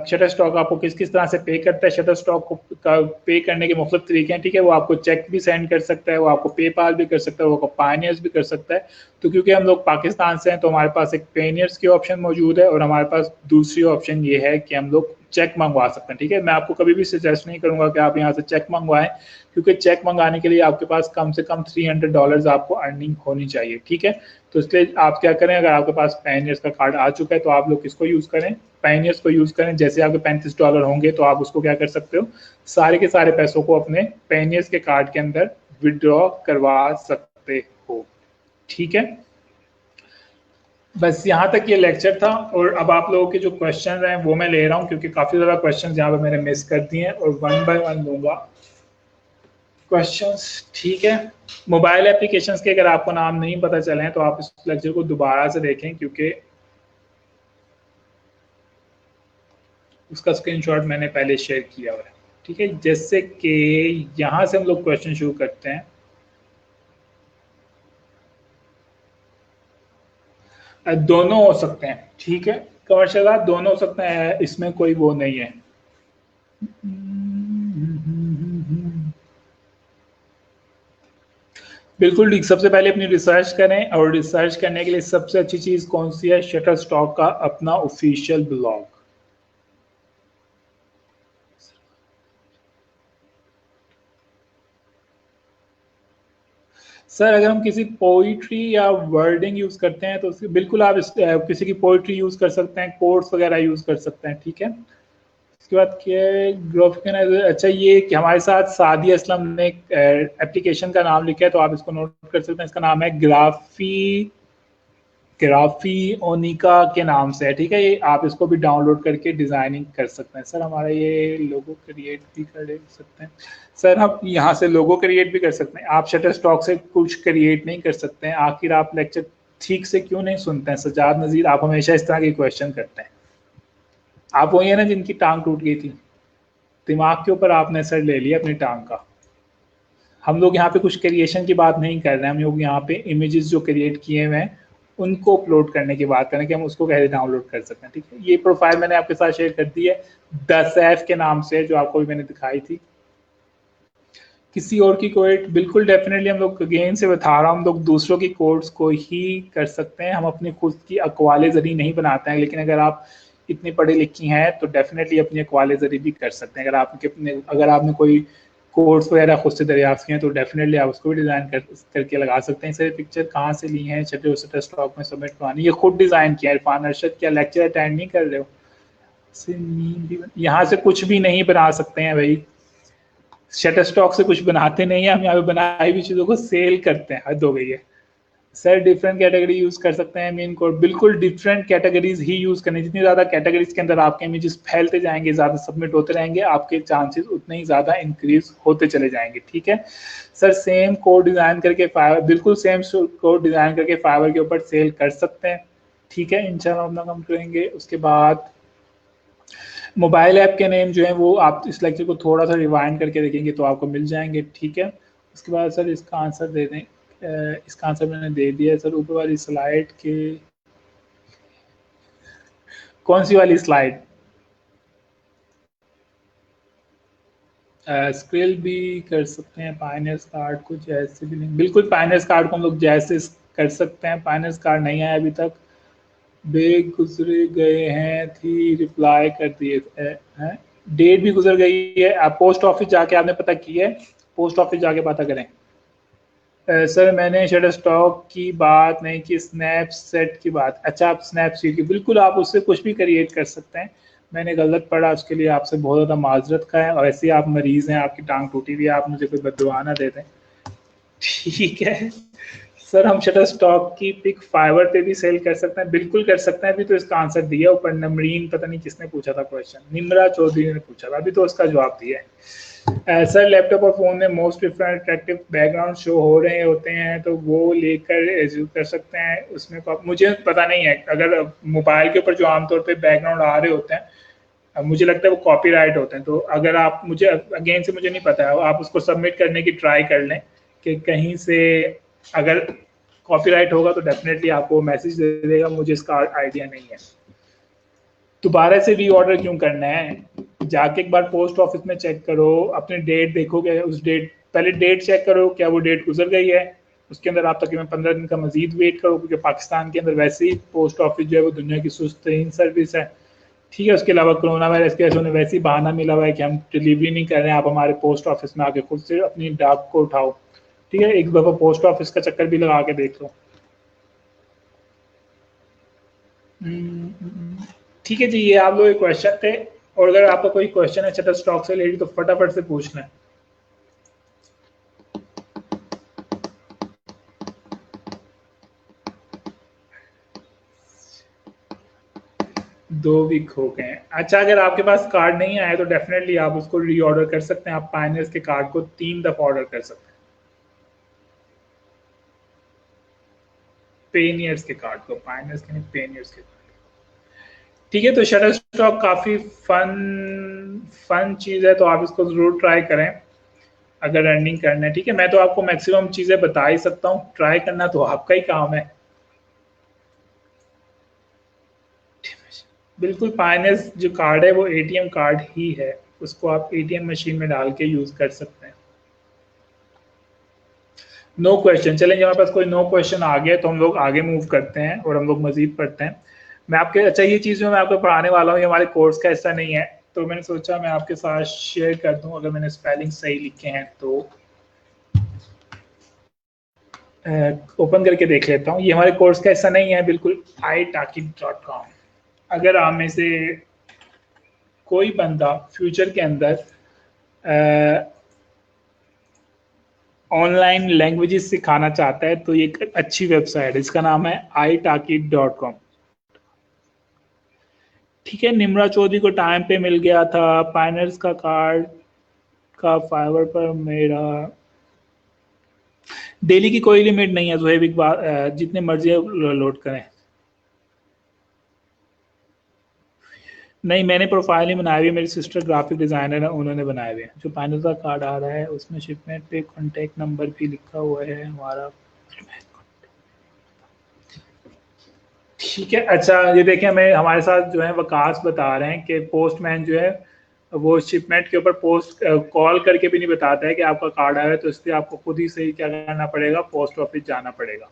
शटर स्टॉक आपको किस किस तरह से पे करता है। शटर स्टॉक को पे करने के मुख्तलिफ तरीके हैं, ठीक है। वो आपको चेक भी सेंड कर सकता है, वो आपको पेपाल भी कर सकता है, वो आपको पायनियर्स भी कर सकता है। तो क्योंकि हम लोग पाकिस्तान से हैं तो हमारे पास एक पेनियर्स की ऑप्शन मौजूद है और हमारे पास दूसरी ऑप्शन ये है कि हम लोग चेक मंगवा सकते हैं, ठीक है। मैं आपको कभी भी सजेस्ट नहीं करूंगा कि आप यहाँ से चेक मंगवाएं, क्योंकि चेक मंगाने के लिए आपके पास कम से कम $300 आपको अर्निंग होनी चाहिए, ठीक है। तो इसलिए आप क्या करें, अगर आपके पास पायनियर्स का कार्ड आ चुका है तो आप लोग किसको यूज़ करें, पायनियर्स को यूज़ करें। जैसे आपके $35 होंगे तो आप उसको क्या कर सकते हो, सारे के सारे पैसों को अपने पायनियर्स के कार्ड के अंदर विड्रॉ करवा सकते हो, ठीक है। बस यहाँ तक ये लेक्चर था। और अब आप लोगों के जो क्वेश्चन हैं वो मैं ले रहा हूँ, क्योंकि काफ़ी ज़्यादा क्वेश्चन यहाँ पे मैंने मिस कर दिए हैं, और वन बाय वन लूँगा क्वेश्चंस, ठीक है। मोबाइल एप्लीकेशंस के अगर आपको नाम नहीं पता चले हैं तो आप इस लेक्चर को दोबारा से देखें, क्योंकि उसका स्क्रीनशॉट मैंने पहले शेयर किया हुआ है, ठीक है। जैसे कि यहाँ से हम लोग क्वेश्चन शुरू करते हैं। दोनों हो सकते हैं, ठीक है। कमर्शियल दोनों हो सकते हैं, इसमें कोई वो नहीं है। बिल्कुल ठीक। सबसे पहले अपनी रिसर्च करें, और रिसर्च करने के लिए सबसे अच्छी चीज़ कौन सी है, शटर स्टॉक का अपना ऑफिशियल ब्लॉग। सर अगर हम किसी पोइट्री या वर्डिंग यूज़ करते हैं तो बिल्कुल आप किसी की पोइट्री यूज़ कर सकते हैं, कोट्स वगैरह यूज़ कर सकते हैं, ठीक है। उसके बाद क्या है, ग्राफिक। अच्छा, ये कि हमारे साथ सादिया असलम ने एप्लीकेशन का नाम लिखा है, तो आप इसको नोट कर सकते हैं। इसका नाम है ग्राफी ओनिका के नाम से है, ठीक है। ये आप इसको भी डाउनलोड करके डिज़ाइनिंग कर सकते हैं। सर हमारा ये लोगो क्रिएट भी कर सकते हैं। सर हम यहाँ से लोगो क्रिएट भी कर सकते हैं। आप शटर स्टॉक से कुछ क्रिएट नहीं कर सकते हैं। आखिर आप लेक्चर ठीक से क्यों नहीं सुनते हैं सजाद नज़ीर, आप हमेशा इस तरह के क्वेश्चन करते हैं। आप वही है ना जिनकी टांग टूट गई थी, दिमाग के ऊपर आपने सर ले लिया अपनी टांग का। हम लोग यहाँ पे कुछ क्रिएशन की बात नहीं कर रहे हैं, हम लोग यहाँ पे इमेजेस जो क्रिएट किए हुए हैं उनको अपलोड करने की बात करें कि हम उसको कैसे डाउनलोड कर सकते हैं, ठीक है। ये प्रोफाइल मैंने आपके साथ शेयर कर दी है, 10F के नाम से, जो आपको भी मैंने दिखाई थी। किसी और की कोड बिल्कुल डेफिनेटली हम लोग अगेन से बता रहा हूँ, हम लोग दूसरों की कोड्स को ही कर सकते हैं, हम अपनी खुद की अकवाले जरी नहीं बनाते हैं। लेकिन अगर आप इतनी पढ़ी लिखी हैं तो डेफिनेटली अपनी अकवाले जरी भी कर सकते हैं। अगर आपने कोई कोड्स वगैरह खुद से दरियाफ्त किए हैं तो डेफिनेटली आप उसको भी डिज़ाइन करके लगा सकते हैं। सर पिक्चर कहाँ से ली हैं, शटर स्टॉक में सबमिट करवानी, ये खुद डिज़ाइन किया है। इरफान अरशद, क्या लेक्चर अटेंड नहीं कर रहे हो? यहाँ से कुछ भी नहीं बना सकते हैं भाई, शटर स्टॉक से कुछ बनाते नहीं है हम, यहाँ पे बनाई हुई चीज़ों को सेल करते हैं, हद हो गई है। सर डिफरेंट कैटेगरी यूज कर सकते हैं मेन कोड, बिल्कुल डिफरेंट कैटेगरीज ही यूज करनी। जितनी ज्यादा कैटेगरीज के अंदर आपके इमेजेस फैलते जाएंगे, ज्यादा सबमिट होते रहेंगे, आपके चांसेस उतने ही ज्यादा इंक्रीज होते चले जाएंगे, ठीक है। सर सेम कोड डिजाइन करके बिल्कुल सेम कोड डिजाइन करके फाइवर के ऊपर सेल कर सकते हैं, ठीक है। इंशाल्लाह अपना काम करेंगे। उसके बाद मोबाइल ऐप के नेम जो है वो आप इस लेक्चर को थोड़ा सा रिवाइंड करके देखेंगे तो आपको मिल जाएंगे, ठीक है। उसके बाद सर इसका आंसर दे दें। इसका आंसर मैंने दे दिया है सर। ऊपर वाली स्लाइड के कौन सी वाली स्लाइड? स्क्रिल भी कर सकते हैं, पायनियर्स कार्ड को जैसे भी नहीं, बिल्कुल पायनियर्स कार्ड को हम लोग जैसे कर सकते हैं। पायनियर्स कार्ड नहीं आया अभी तक, बेग गुजरे गए हैं थी, रिप्लाई कर दिए हैं, डेट भी गुजर गई है। आप पोस्ट ऑफिस जाके आपने पता किया है, पोस्ट ऑफिस जाके पता करें। सर मैंने शटर स्टॉक की बात नहीं की, स्नैपसेट की बात। अच्छा, आप स्नैपसीड की, बिल्कुल आप उससे कुछ भी क्रिएट कर सकते हैं। मैंने गलत पढ़ा, उसके लिए आपसे बहुत ज़्यादा माजरत का है। और ऐसे ही आप मरीज़ हैं, आपकी टांग टूटी हुई है, आप मुझे कोई बददुआ ना दे दें, ठीक है। सर हम शटर स्टॉक की पिक फाइवर पे भी सेल कर सकते हैं, बिल्कुल कर सकते हैं। अभी तो इसका आंसर दिया ऊपर, नमरीन पता नहीं किसने पूछा था क्वेश्चन, निमरा चौधरी ने पूछा था, अभी तो उसका जवाब दिया है। सर लैपटॉप और फोन में most preferred attractive background show हो रहे होते हैं तो वो लेकर एज्यूम कर सकते हैं उसमें। मुझे पता नहीं है, अगर मोबाइल के ऊपर जो आमतौर पे बैकग्राउंड आ रहे होते हैं, मुझे लगता है वो कॉपीराइट होते हैं। तो अगर आप मुझे अगेन से मुझे नहीं पता है, आप उसको सबमिट करने की ट्राई कर लें कि कहीं से अगर कॉपीराइट होगा तो डेफिनेटली आपको मैसेज दे देगा, मुझे इसका आइडिया नहीं है। दोबारा से रीऑर्डर क्यों करना है? जाके एक बार पोस्ट ऑफिस में चेक करो, अपनी डेट देखोगे, उस डेट पहले डेट चेक करो क्या वो डेट गुजर गई है, उसके अंदर आप तकरीबन 15 दिन का मजीद वेट करो, क्योंकि पाकिस्तान के अंदर वैसे ही पोस्ट ऑफिस जो है वो दुनिया की सुस्त तरीन सर्विस है, ठीक है। उसके अलावा कोरोना वायरस के उन्हें वैसे ही बहाना मिला हुआ है कि हम डिलीवरी नहीं कर रहे हैं, आप हमारे पोस्ट ऑफिस में आके खुद से अपनी डाक को उठाओ, ठीक है। एक दफ़ा पोस्ट ऑफिस का चक्कर भी लगा के देख लो। ठीक है जी, ये आप लोग क्वेश्चन थे, और अगर आपका कोई क्वेश्चन है शटर स्टॉक से रिलेटेड तो फटाफट से पूछना है। दो वीक हो गए हैं। अच्छा, अगर आपके पास कार्ड नहीं आया तो डेफिनेटली आप उसको री ऑर्डर कर सकते हैं। आप पायनियर्स के कार्ड को 3 दफा ऑर्डर कर सकते हैं, पेनियर्स के कार्ड को, पायनियर्स के नहीं, पेनियर्स के कार्ड। ठीक है, तो शटर स्टॉक काफी फन चीज है, तो आप इसको जरूर ट्राई करें अगर अर्निंग करना है, ठीक है। मैं तो आपको मैक्सिमम चीजें बता ही सकता हूँ, ट्राई करना तो आपका ही काम है। बिल्कुल, पायनियर्स जो कार्ड है वो एटीएम कार्ड ही है, उसको आप एटीएम मशीन में डाल के यूज कर सकते हैं। नो क्वेश्चन, चलेंगे, हमारे पास कोई नो क्वेश्चन आ गया तो हम लोग आगे मूव करते हैं और हम लोग मजीद पढ़ते हैं। मैं आपके, अच्छा ये चीज़ मैं आपको पढ़ाने वाला हूँ, ये हमारे कोर्स का हिस्सा नहीं है, तो मैंने सोचा मैं आपके साथ शेयर कर दूं, अगर मैंने स्पेलिंग सही लिखे हैं तो ओपन करके देख लेता हूँ। ये हमारे कोर्स का हिस्सा नहीं है बिल्कुल, iTalki.com। अगर आप में से कोई बंदा फ्यूचर के अंदर ऑनलाइन लैंग्वेजेस सिखाना चाहता है तो ये एक अच्छी वेबसाइट है, इसका नाम है iTalki.com। ठीक है, निम्रा चौधरी को टाइम पे मिल गया था, पायनर्स का कार्ड का फाइवर पर मेरा डेली की कोई लिमिट नहीं है, सुहेब इकबाल जितने मर्जी लोड करें। नहीं, मैंने प्रोफाइल ही बनाई हुई है, मेरी सिस्टर ग्राफिक डिजाइनर है, उन्होंने बनाए हुए हैं। जो पायनर का कार्ड आ रहा है उसमें शिपमेंट पे कॉन्टेक्ट नंबर भी लिखा हुआ है हमारा, ठीक है। अच्छा, ये देखें, हमें हमारे साथ जो है वकास बता रहे हैं कि पोस्टमैन जो है वो शिपमेंट के ऊपर पोस्ट कॉल करके भी नहीं बताता है कि आपका कार्ड आया है, तो इसलिए आपको खुद ही सही क्या करना पड़ेगा, पोस्ट ऑफिस जाना पड़ेगा,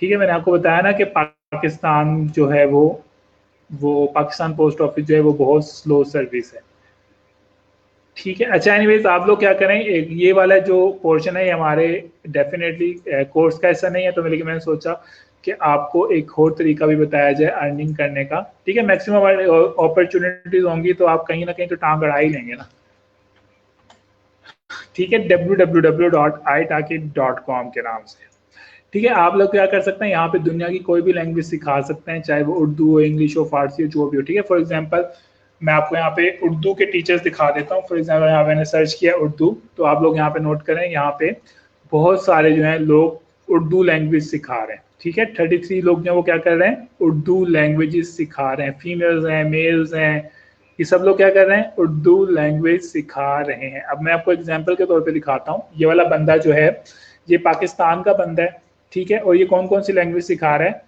ठीक है। मैंने आपको बताया ना कि पाकिस्तान जो है वो पाकिस्तान पोस्ट ऑफिस जो है वो बहुत स्लो सर्विस है, ठीक है। अच्छा, एनीवेज आप लोग क्या करें, ये वाला जो पोर्शन है ये हमारे डेफिनेटली कोर्स का ऐसा नहीं है, तो लेकिन मैंने सोचा कि आपको एक और तरीका भी बताया जाए अर्निंग करने का, ठीक है। मैक्सिमम अपॉर्चुनिटीज होंगी तो आप कहीं ना कहीं तो टांग अड़ा ही लेंगे ना, ठीक है। www.italki.com के नाम से, ठीक है। आप लोग क्या कर सकते हैं, यहाँ पे दुनिया की कोई भी लैंग्वेज सिखा सकते हैं, चाहे वो उर्दू हो, इंग्लिश हो, फारसी हो, जो भी हो, ठीक है। फॉर एग्जांपल मैं आपको यहाँ पे उर्दू के टीचर्स दिखा देता हूँ। फॉर एग्जांपल यहाँ मैंने सर्च किया उर्दू, तो आप लोग यहाँ पे नोट करें, यहाँ पे बहुत सारे जो हैं लोग उर्दू लैंग्वेज सिखा रहे हैं, ठीक है। 33 लोग जो वो क्या कर रहे हैं, उर्दू लैंग्वेजेस सिखा रहे हैं, फीमेल्स हैं, मेल्स हैं, ये सब लोग क्या कर रहे हैं, उर्दू लैंग्वेज सिखा रहे हैं। अब मैं आपको एग्जाम्पल के तौर पर दिखाता हूँ, ये वाला बंदा जो है ये पाकिस्तान का बंदा है, ठीक है। और ये कौन कौन सी लैंग्वेज सिखा रहा है,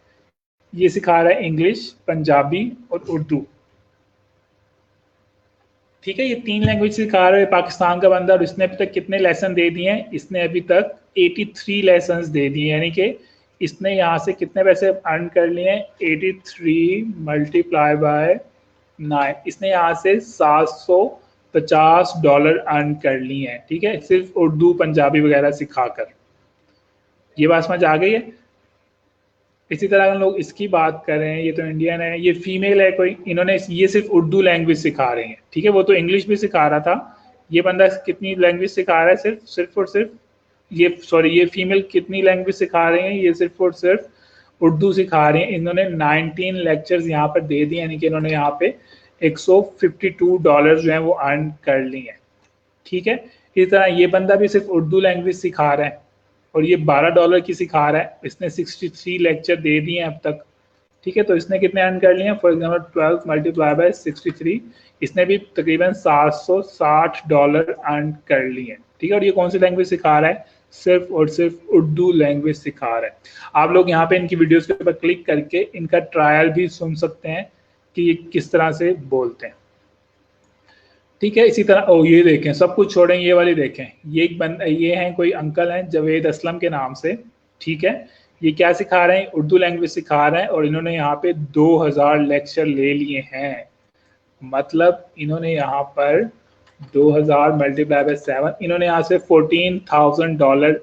ये सिखा रहा है इंग्लिश, पंजाबी और उर्दू, ठीक है। ये 3 लैंग्वेज सिखा रहा है पाकिस्तान का बंदा, और इसने अभी तक कितने लेसन दे दिए हैं, इसने अभी तक 83 लेसन दे दिए, यानी कि इसने यहाँ से कितने पैसे अर्न कर लिए हैं, 83 मल्टीप्लाई बाय 9, इसने यहाँ से $750 अर्न कर लिए हैं, ठीक है, सिर्फ उर्दू पंजाबी वगैरह सिखाकर। ये बात समझ आ गई है। इसी तरह हम लोग इसकी बात करें, ये तो इंडियन है, ये फीमेल है कोई, इन्होंने ये सिर्फ उर्दू लैंग्वेज सिखा रहे हैं, ठीक है। वो तो इंग्लिश भी सिखा रहा था, ये बंदा कितनी लैंग्वेज सिखा रहा है, सिर्फ और सिर्फ ये, सॉरी, ये फीमेल कितनी लैंग्वेज सिखा रहे हैं, ये सिर्फ और सिर्फ उर्दू सिखा रहे हैं। इन्होंने 19 लेक्चर्स यहाँ पर दे दिए, यानी कि इन्होंने यहाँ पे $152 जो है वो अर्न कर लिए हैं, ठीक है। इस तरह ये बंदा भी सिर्फ उर्दू लैंग्वेज सिखा रहा है और ये $12 की सिखा रहा है, इसने 63 लेक्चर दे दिए हैं अब तक, ठीक है। तो इसने कितने अर्न कर लिए हैं, फॉर एग्जाम्पल 12 मल्टीप्लाई बाय 63, इसने भी तकरीबन $760 अर्न कर लिए हैं, ठीक है। और ये कौन सी लैंग्वेज सिखा रहा है, सिर्फ और सिर्फ उर्दू लैंग्वेज सिखा रहा है। आप लोग यहाँ पे इनकी वीडियोस के ऊपर क्लिक करके इनका ट्रायल भी सुन सकते हैं, कि ये किस तरह से बोलते हैं। ठीक है, इसी तरह ये देखें, सब कुछ छोड़ें, ये वाली देखें, ये हैं कोई अंकल हैं जवेद असलम के नाम से। ठीक है, ये क्या सिखा रहे हैं, उर्दू लैंग्वेज सिखा रहे हैं, और इन्होंने यहाँ पे 2000 लेक्चर ले लिए हैं। मतलब इन्होंने यहाँ पर 2000 मल्टीप्लाई बाय 7, इन्होंने यहाँ से $14,000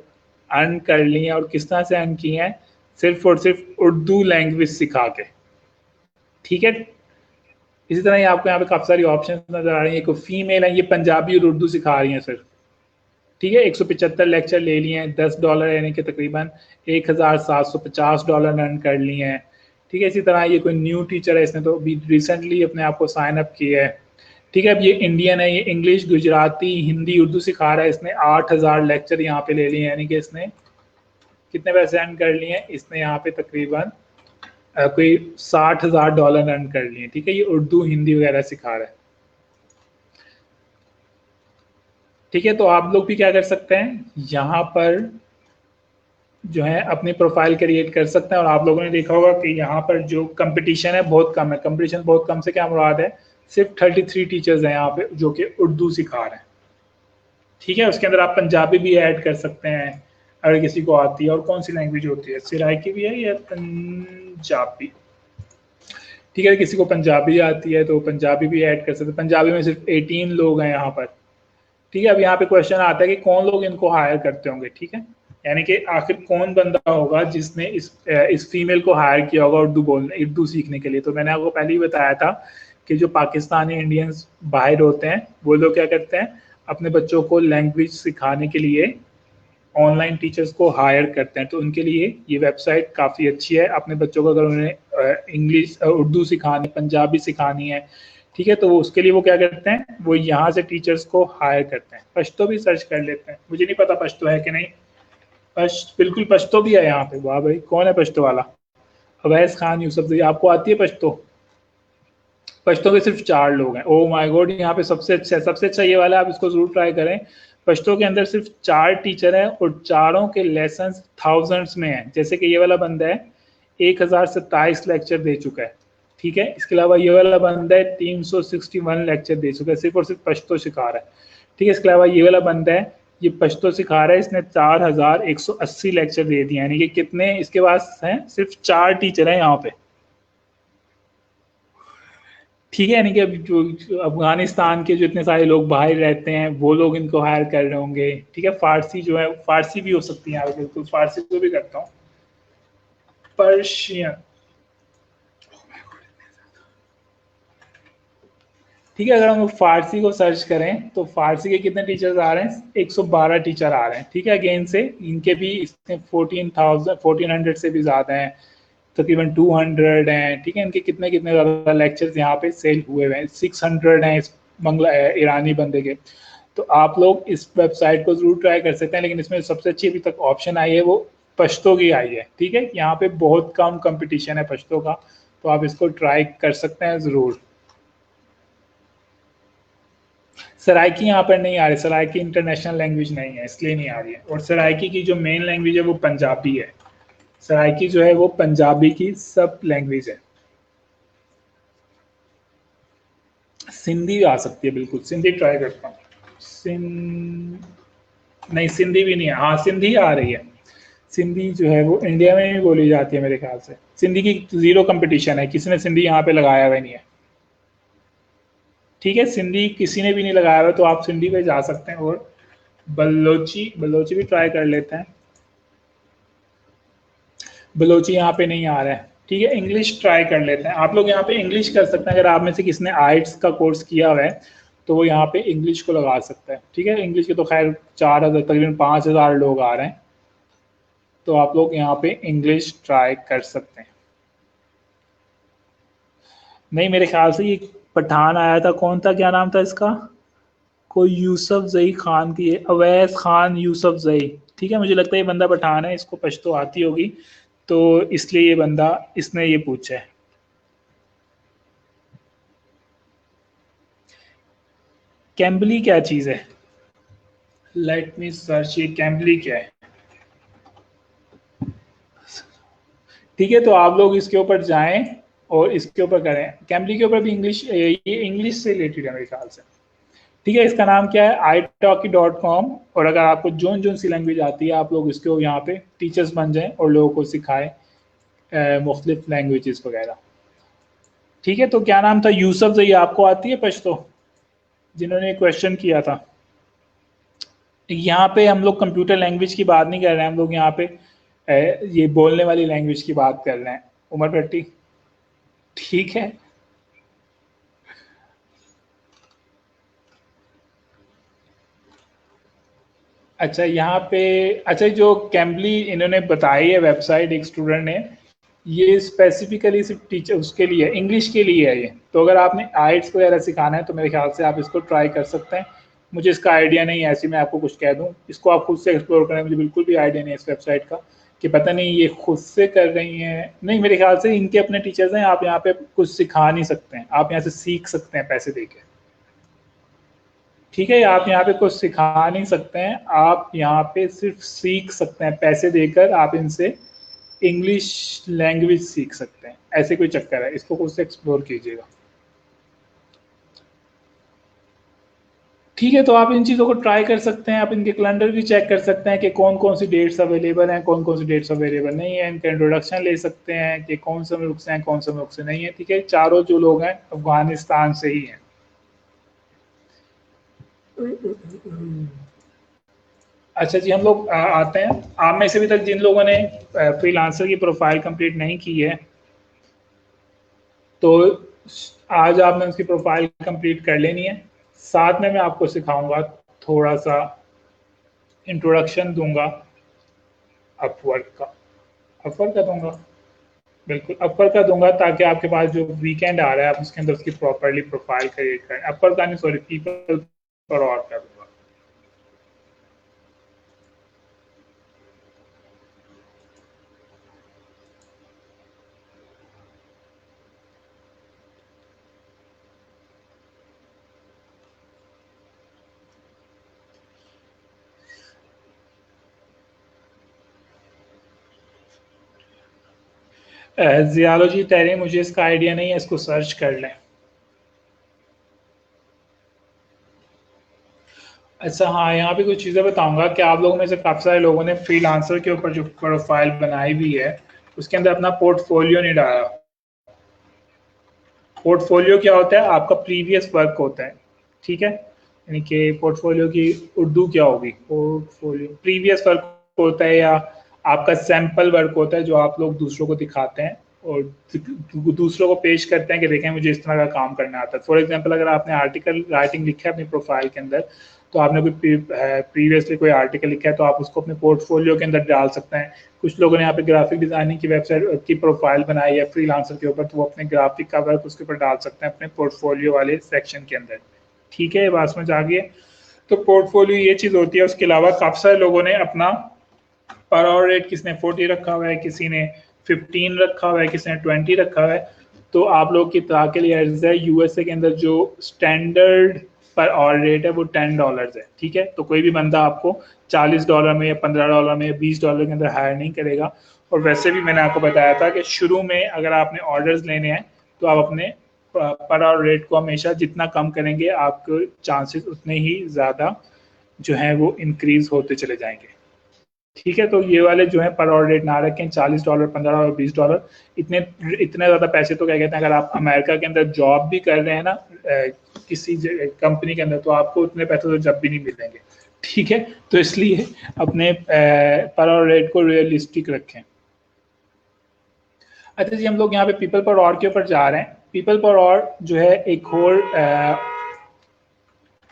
अर्न कर लिए हैं। और किस तरह से अर्न किए हैं, सिर्फ और सिर्फ उर्दू लैंग्वेज सिखा के। ठीक है, इसी तरह ये आपको यहाँ पे काफी सारी ऑप्शन नजर आ रही है। कोई फीमेल है, ये पंजाबी और उर्दू सिखा रही हैं सिर्फ। ठीक है, 175 लेक्चर ले लिए हैं, $10 यानी कि तकरीबन $1,750 अर्न कर लिए हैं। ठीक है, इसी तरह ये कोई न्यू टीचर है, इसने तो अभी रिसेंटली अपने आप को साइन अप किया है। ठीक है, अब ये इंडियन है, ये इंग्लिश, गुजराती, हिंदी, उर्दू सिखा रहा है। इसने 8000 लेक्चर यहाँ पे ले लिए हैं, यानी कि इसने कितने पैसे अर्न कर लिए हैं, इसने यहाँ पे तकरीबन कोई $60,000 अर्न कर लिए। ठीक है, ये उर्दू, हिंदी वगैरह सिखा रहा है। ठीक है, तो आप लोग भी क्या कर सकते हैं, यहाँ पर जो है अपनी प्रोफाइल क्रिएट कर सकते हैं। और आप लोगों ने देखा होगा कि यहाँ पर जो कंपटीशन है बहुत कम है। कंपटीशन बहुत कम से क्या मुराद है, सिर्फ 33 टीचर्स हैं यहाँ पे जो कि उर्दू सिखा रहे हैं। ठीक है, उसके अंदर आप पंजाबी भी ऐड कर सकते हैं अगर किसी को आती है। और कौन सी लैंग्वेज होती है, सिराइकी भी है या पंजाबी। ठीक है, किसी को पंजाबी आती है तो पंजाबी भी ऐड कर सकते हैं। पंजाबी में सिर्फ 18 लोग हैं यहाँ पर। ठीक है, अब यहाँ पे क्वेश्चन आता है कि कौन लोग इनको हायर करते होंगे। ठीक है, यानी कि आखिर कौन बंदा होगा जिसने इस फीमेल को हायर किया होगा उर्दू बोलने, उर्दू सीखने के लिए। तो मैंने आपको पहले ही बताया था कि जो पाकिस्तानी इंडियंस बाहर होते हैं वो लोग क्या करते हैं, अपने बच्चों को लैंग्वेज सिखाने के लिए ऑनलाइन टीचर्स को हायर करते हैं। तो उनके लिए ये वेबसाइट काफ़ी अच्छी है। अपने बच्चों को अगर उन्हें इंग्लिश, उर्दू सिखानी, पंजाबी सिखानी है, ठीक है, तो वो उसके लिए वो क्या करते हैं, वो यहाँ से टीचर्स को हायर करते हैं। पश्तो भी सर्च कर लेते हैं, मुझे नहीं पता पश्तो है कि नहीं। बिल्कुल पश्तो भी है यहाँ पे। वाह भाई, कौन है पश्तो वाला, अवैस खान यूसुफ। आपको आती है पश्तो? पश्तो के सिर्फ 4 लोग हैं। ओ माय गॉड, यहाँ पे सबसे अच्छा ये वाला, आप इसको जरूर ट्राई करें। पश्तो के अंदर सिर्फ 4 टीचर हैं और चारों के लेसन थाउजेंड्स में हैं। जैसे कि ये वाला बंदा है 1027 लेक्चर दे चुका है। ठीक है, इसके अलावा ये वाला बंदा है 361 लेक्चर दे चुका है, सिर्फ और सिर्फ पश्तो सिखा रहा है। ठीक है, इसके अलावा ये वाला बंदा है, ये पश्तो सिखा रहा है, इसने 4180 लेक्चर दे दिए। यानी कि कितने इसके पास हैं, सिर्फ 4 टीचर हैं यहाँ पे। ठीक है, यानी कि अब जो अफगानिस्तान के जो इतने सारे लोग बाहर रहते हैं वो लोग इनको हायर कर रहे होंगे। ठीक है, फारसी जो है, फारसी भी हो सकती है, बिल्कुल फारसी को भी करता हूँ। पर्शियन, ठीक है, अगर हम फारसी को सर्च करें तो फारसी के कितने टीचर्स आ रहे हैं, 112 टीचर आ रहे हैं। ठीक है, अगेन से इनके भी इसमें 1400 से भी ज़्यादा हैं, तकरीबन 200 हैं। ठीक है, इनके कितने कितने ज़्यादा लेक्चर्स यहाँ पे सेल हुए हुए हैं, 600 हैं इस ईरानी बंदे के। तो आप लोग इस वेबसाइट को ज़रूर ट्राई कर सकते हैं। लेकिन इसमें सबसे अच्छी अभी तक ऑप्शन आई है वो पश्तो की आई है। ठीक है, यहाँ पे बहुत कम कंपटीशन है पश्तो का, तो आप इसको ट्राई कर सकते हैं ज़रूर। सराइकी यहाँ पर नहीं आ रही, सराइकी इंटरनेशनल लैंग्वेज नहीं है, इसलिए नहीं आ रही है। और सराइकी की जो मेन लैंग्वेज है वो पंजाबी है। सराइकी जो है वो पंजाबी की सब लैंग्वेज है। सिंधी आ सकती है, बिल्कुल सिंधी ट्राई करता हूँ। नहीं, सिंधी भी नहीं है। हाँ, सिंधी आ रही है। सिंधी जो है वो इंडिया में भी बोली जाती है मेरे ख्याल से। सिंधी की 0 कंपटीशन है, किसी ने सिंधी यहाँ पे लगाया हुआ नहीं है। ठीक है, सिंधी किसी ने भी नहीं लगाया हुआ, तो आप सिंधी पे जा सकते हैं। और बलोची, बलोची भी ट्राई कर लेते हैं। बलोची यहाँ पे नहीं आ रहा है। ठीक है, इंग्लिश ट्राई कर लेते हैं। आप लोग यहाँ पे इंग्लिश कर सकते हैं। अगर आप में से किसी ने आइट्स का कोर्स किया हुआ है तो वो यहाँ पे इंग्लिश को लगा सकता है। ठीक है, इंग्लिश के तो खैर 4000 तकरीबन 5000 लोग आ रहे हैं, तो आप लोग यहाँ पे इंग्लिश ट्राई कर सकते हैं। नहीं, मेरे ख्याल से ये पठान आया था, कौन था, क्या नाम था इसका, कोई यूसुफ जई खान की है, अवैस खान यूसुफ जई। ठीक है, मुझे लगता है ये बंदा पठान है, इसको पश्तो आती होगी, तो इसलिए ये बंदा, इसने ये पूछा है। कैम्बली क्या चीज़ है, लेट मी सर्च, ये कैम्बली क्या है। ठीक है, तो आप लोग इसके ऊपर जाएं और इसके ऊपर करें, कैम्बली के ऊपर भी इंग्लिश, ये इंग्लिश से रिलेटेड है मेरे ख्याल से, ठीक है। इसका नाम क्या है, italki.com। और अगर आपको जोन सी लैंग्वेज आती है आप लोग इसको यहाँ पे टीचर्स बन जाएं और लोगों को सिखाएं मुख्तलिफ लैंग्वेजेस वगैरह, ठीक है। तो क्या नाम था, यूसुफ जई, आपको आती है पश्तो, जिन्होंने क्वेश्चन किया था। यहाँ पे हम लोग कंप्यूटर लैंग्वेज की बात नहीं कर रहे हैं, हम लोग यहाँ पे ये बोलने वाली लैंग्वेज की बात कर रहे हैं, उमर भट्टी, ठीक है। अच्छा यहाँ पे, अच्छा जो कैम्बली इन्होंने बताई है वेबसाइट, एक स्टूडेंट ने, ये स्पेसिफिकली सिर्फ टीचर उसके लिए, इंग्लिश के लिए है ये। तो अगर आपने आइट्स वगैरह सिखाना है तो मेरे ख्याल से आप इसको ट्राई कर सकते हैं। मुझे इसका आइडिया नहीं है, ऐसे मैं आपको कुछ कह दूं, इसको आप खुद से एक्सप्लोर करें, मुझे बिल्कुल भी आइडिया नहीं है इस वेबसाइट का कि पता नहीं ये खुद से कर रही हैं, नहीं मेरे ख्याल से इनके अपने टीचर्स हैं। आप यहाँ पे कुछ सिखा नहीं सकते हैं, आप यहाँ से सीख सकते हैं पैसे दे के, ठीक है। आप यहाँ पे कुछ सिखा नहीं सकते हैं, आप यहाँ पे सिर्फ सीख सकते हैं, पैसे देकर आप इनसे इंग्लिश लैंग्वेज सीख सकते हैं, ऐसे कोई चक्कर है, इसको खुद से एक्सप्लोर कीजिएगा, ठीक है। तो आप इन चीज़ों को ट्राई कर सकते हैं, आप इनके कैलेंडर भी चेक कर सकते हैं कि कौन कौन सी डेट्स अवेलेबल हैं, कौन कौन सी डेट्स अवेलेबल नहीं है, इनका इंट्रोडक्शन ले सकते हैं कि कौन से मुल्क से हैं, कौन से मुल्क से नहीं है, ठीक है। चारों जो लोग हैं अफगानिस्तान से ही हैं। अच्छा जी, हम लोग आते हैं, आप में से भी तक जिन लोगों ने फ्रीलांसर की प्रोफाइल कंप्लीट नहीं की है, तो आज आपने उसकी प्रोफाइल कंप्लीट कर लेनी है। साथ में मैं आपको सिखाऊंगा, थोड़ा सा इंट्रोडक्शन दूंगा अपवर्क का, अपवर्क का दूंगा, बिल्कुल अपवर्क का दूंगा, ताकि आपके पास जो वीकेंड आ रहा है आप उसके अंदर उसकी प्रॉपरली प्रोफाइल क्रिएट करें। अपवर्क का नहीं, सॉरी, पीपल पर और कर दूंगा। जियालॉजी तैरे, मुझे इसका आइडिया नहीं है, इसको सर्च कर लें। अच्छा हाँ, यहाँ पे कुछ चीज़ें बताऊंगा कि आप लोगों में से काफ़ी सारे लोगों ने फ्रीलांसर के ऊपर जो प्रोफाइल बनाई हुई है उसके अंदर अपना पोर्टफोलियो नहीं डाला। पोर्टफोलियो क्या होता है, आपका प्रीवियस वर्क होता है, ठीक है। यानी कि पोर्टफोलियो की उर्दू क्या होगी, पोर्टफोलियो प्रीवियस वर्क होता है, या आपका सैंपल वर्क होता है जो आप लोग दूसरों को दिखाते हैं और दूसरों को पेश करते हैं कि देखें मुझे इस तरह का काम करना आता है। फॉर एग्जांपल, अगर आपने आर्टिकल राइटिंग लिखा है अपनी प्रोफाइल के अंदर, तो आपने कोई प्रीवियसली कोई आर्टिकल लिखा है तो आप उसको अपने पोर्टफोलियो के अंदर डाल सकते हैं। कुछ लोगों ने यहाँ पे ग्राफिक डिजाइनिंग की वेबसाइट की प्रोफाइल बनाई है फ्रीलांसर के ऊपर, तो वो अपने ग्राफिक का वर्क उसके ऊपर डाल सकते हैं अपने पोर्टफोलियो वाले सेक्शन के अंदर, ठीक है। बात समझ आ गई है। तो पोर्टफोलियो ये चीज़ होती है। उसके अलावा काफ़ी सारे लोगों ने अपना पर आवर रेट, किसी ने 40 रखा हुआ है, किसी ने 15 रखा हुआ है, किसी ने 20 रखा हुआ है। तो आप लोग की इत्तला के लिए अर्ज है, यूएसए के अंदर जो स्टैंडर्ड पर आवर रेट है वो $10 है, ठीक है। तो कोई भी बंदा आपको $40 में या $15 में या $20 के अंदर हायर नहीं करेगा। और वैसे भी मैंने आपको बताया था कि शुरू में अगर आपने ऑर्डर्स लेने हैं तो आप अपने पर आवर रेट को हमेशा जितना कम करेंगे आपके चांसेस उतने ही ज़्यादा जो है वो इंक्रीज होते चले जाएंगे, ठीक है। तो ये वाले जो है पर आवर रेट ना रखें, $40, $15, $20, इतने इतने ज़्यादा पैसे तो क्या कहते हैं, अगर आप अमेरिका के अंदर जॉब भी कर रहे हैं ना किसी कंपनी के अंदर, तो आपको उतने पैसे तो जब भी नहीं मिलेंगे, ठीक है। तो इसलिए अपने पर आवर रेट को रियलिस्टिक रखें। अच्छा जी, हम लोग यहाँ पे पीपल पर और के ऊपर जा रहे हैं। पीपल पर और जो है एक और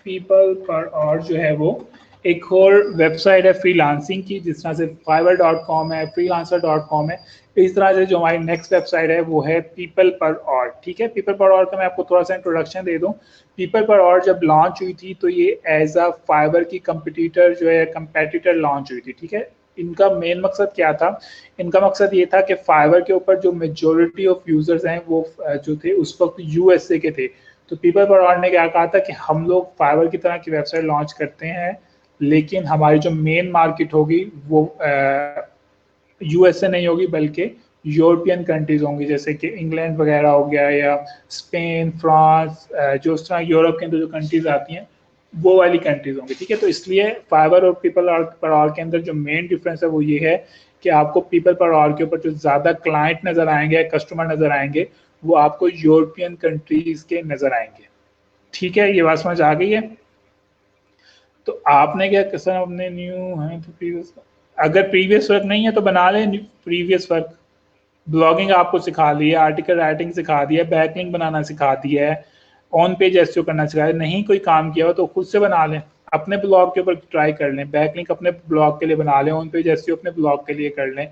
पीपल पर और जो है वो एक और वेबसाइट है फ्रीलांसिंग की, जिस तरह से fiverr.com है, freelancer.com है। इस तरह से जो हमारी नेक्स्ट वेबसाइट है वो है पीपल पर और, ठीक है। पीपल पर और का मैं आपको थोड़ा सा इंट्रोडक्शन दे दूं। पीपल पर और जब लॉन्च हुई थी तो ये एज अ फाइवर की कंपटीटर जो है कंपेटिटर लॉन्च हुई थी, ठीक है। इनका मेन मकसद क्या था, इनका मकसद ये था कि फाइवर के ऊपर जो मेजोरिटी ऑफ यूजर्स हैं वो जो थे उस वक्त यूएसए के थे। तो पीपल पर और ने क्या कहा था कि हम लोग फाइवर की तरह की वेबसाइट लॉन्च करते हैं, लेकिन हमारी जो मेन मार्केट होगी वो यूएसए नहीं होगी बल्कि यूरोपियन कंट्रीज होंगी, जैसे कि इंग्लैंड वगैरह हो गया या स्पेन, फ्रांस, जो उस तरह यूरोप के अंदर जो कंट्रीज आती हैं वो वाली कंट्रीज होंगी, ठीक है। तो इसलिए फाइवर और पीपल पर आवर के अंदर जो मेन डिफरेंस है वो ये है कि आपको पीपल पर आवर के ऊपर जो ज़्यादा क्लाइंट नज़र आएंगे, कस्टमर नज़र आएंगे, वो आपको यूरोपियन कंट्रीज के नज़र आएंगे, ठीक है। ये बात समझ आ गई है। तो आपने क्या कसम अपने न्यू है तो प्रीवियस, अगर प्रीवियस वर्क नहीं है तो बना लें प्रीवियस वर्क। ब्लॉगिंग आपको सिखा दी है, आर्टिकल राइटिंग सिखा दिया है, बैकलिंक बनाना सिखा दिया है, ऑन पेज एसईओ करना सिखा दिया। नहीं कोई काम किया हो तो खुद से बना लें, अपने ब्लॉग के ऊपर ट्राई कर लें, बैकलिंक अपने ब्लॉग के लिए बना लें, ऑन पेज एसईओ अपने ब्लॉग के लिए कर लें,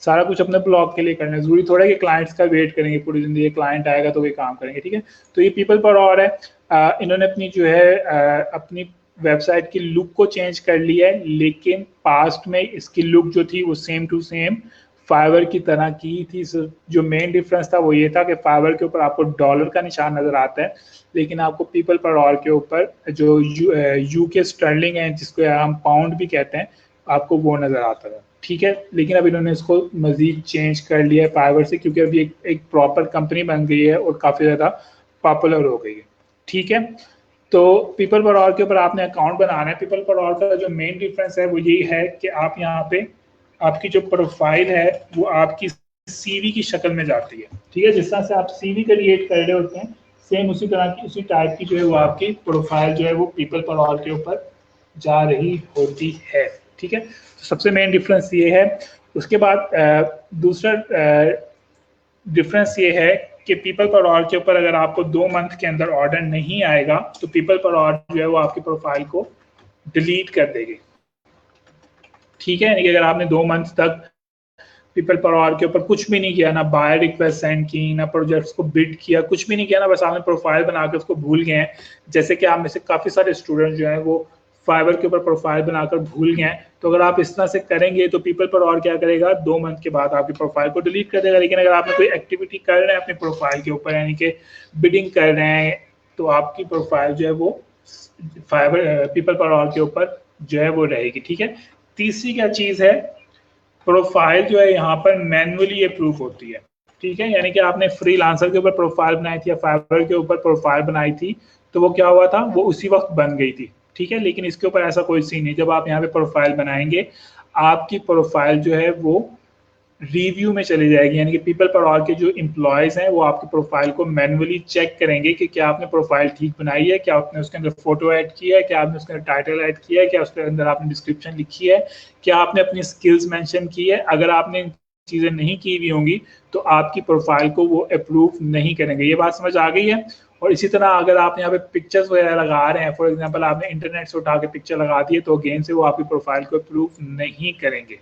सारा कुछ अपने ब्लॉग के लिए करना है। जरूरी थोड़ा है कि क्लाइंट्स का वेट करेंगे पूरी जिंदगी, क्लाइंट आएगा तो वे काम करेंगे, ठीक है। तो ये पीपल पर और है, इन्होंने अपनी जो है अपनी वेबसाइट की लुक को चेंज कर लिया है, लेकिन पास्ट में इसकी लुक जो थी वो सेम टू सेम फाइवर की तरह की थी। जो मेन डिफरेंस था वो ये था कि फाइवर के ऊपर आपको डॉलर का निशान नजर आता है, लेकिन आपको पीपल पर और के ऊपर जो यू के स्टर्लिंग है, जिसको हम पाउंड भी कहते हैं, आपको वो नजर आता है, ठीक है। लेकिन अब इन्होंने इसको मजीद चेंज कर लिया है फाइवर से, क्योंकि अभी एक प्रॉपर कंपनी बन गई है और काफ़ी ज़्यादा पॉपुलर हो गई है, ठीक है। तो पीपल पर ऑल के ऊपर आपने अकाउंट बनाना है। पीपल पर ऑल का जो मेन डिफरेंस है वो यही है कि आप यहाँ पे आपकी जो प्रोफाइल है वो आपकी सीवी की शक्ल में जाती है, ठीक है। जिस तरह से आप सीवी क्रिएट कर रहे होते हैं, सेम उसी तरह की उसी टाइप की जो है वो आपकी प्रोफाइल जो है वो पीपल पर ऑल के ऊपर जा रही होती है, ठीक है। तो सबसे मेन डिफरेंस ये है। उसके बाद दूसरा डिफरेंस ये है कि पीपल पर ऑर्डर के ऊपर अगर आपको 2 मंथ के अंदर ऑर्डर नहीं आएगा तो पीपल पर ऑर्डर जो है वो आपकी प्रोफाइल को डिलीट कर देगी, ठीक है। यानी कि अगर आपने 2 मंथ तक पीपल पर ऑर्डर के ऊपर कुछ भी नहीं किया, ना बाय रिक्वेस्ट सेंड की, ना प्रोजेक्ट्स को बिड किया, कुछ भी नहीं किया ना, बस आपने प्रोफाइल बना के उसको भूल गए हैं। जैसे कि आप में से काफ़ी सारे स्टूडेंट जो हैं वो फाइवर के ऊपर प्रोफाइल बनाकर भूल गए हैं, तो अगर आप इस तरह से करेंगे तो पीपल पर और क्या करेगा, 2 मंथ के बाद आपकी प्रोफाइल को डिलीट कर देगा। लेकिन अगर आपने कोई एक्टिविटी कर रहे हैं अपनी प्रोफाइल के ऊपर, यानी कि बिडिंग कर रहे हैं, तो आपकी प्रोफाइल जो है वो फाइवर पीपल पर और के ऊपर जो है वो रहेगी, ठीक है। तीसरी क्या चीज़ है, प्रोफाइल जो है यहाँ पर मैनुअली अप्रूव होती है, ठीक है। यानी कि आपने फ्रीलांसर के ऊपर प्रोफाइल बनाई थी या फाइवर के ऊपर प्रोफाइल बनाई थी, तो वो क्या हुआ था, वो उसी वक्त बन गई थी, ठीक है। लेकिन इसके ऊपर ऐसा कोई सीन नहीं। जब आप यहाँ पे प्रोफाइल बनाएंगे, आपकी प्रोफाइल जो है वो रिव्यू में चली जाएगी, यानी कि पीपल पर और के जो एम्प्लॉयज हैं वो आपकी प्रोफाइल को मैनुअली चेक करेंगे कि क्या आपने प्रोफाइल ठीक बनाई है, क्या आपने उसके अंदर फोटो ऐड किया है, क्या आपने उसके अंदर टाइटल ऐड किया है, क्या उसके अंदर आपने डिस्क्रिप्शन लिखी है, क्या आपने अपनी स्किल्स मेंशन की है। अगर आपने चीज़ें नहीं की हुई होंगी तो आपकी प्रोफाइल को वो अप्रूव नहीं करेंगे। ये बात समझ आ गई है। और इसी तरह अगर आप यहाँ पे पिक्चर्स वगैरह लगा रहे हैं, फॉर एग्जांपल आपने इंटरनेट से उठा के पिक्चर लगा दी है, तो अगेन से वो आपकी प्रोफाइल को अप्रूव नहीं करेंगे।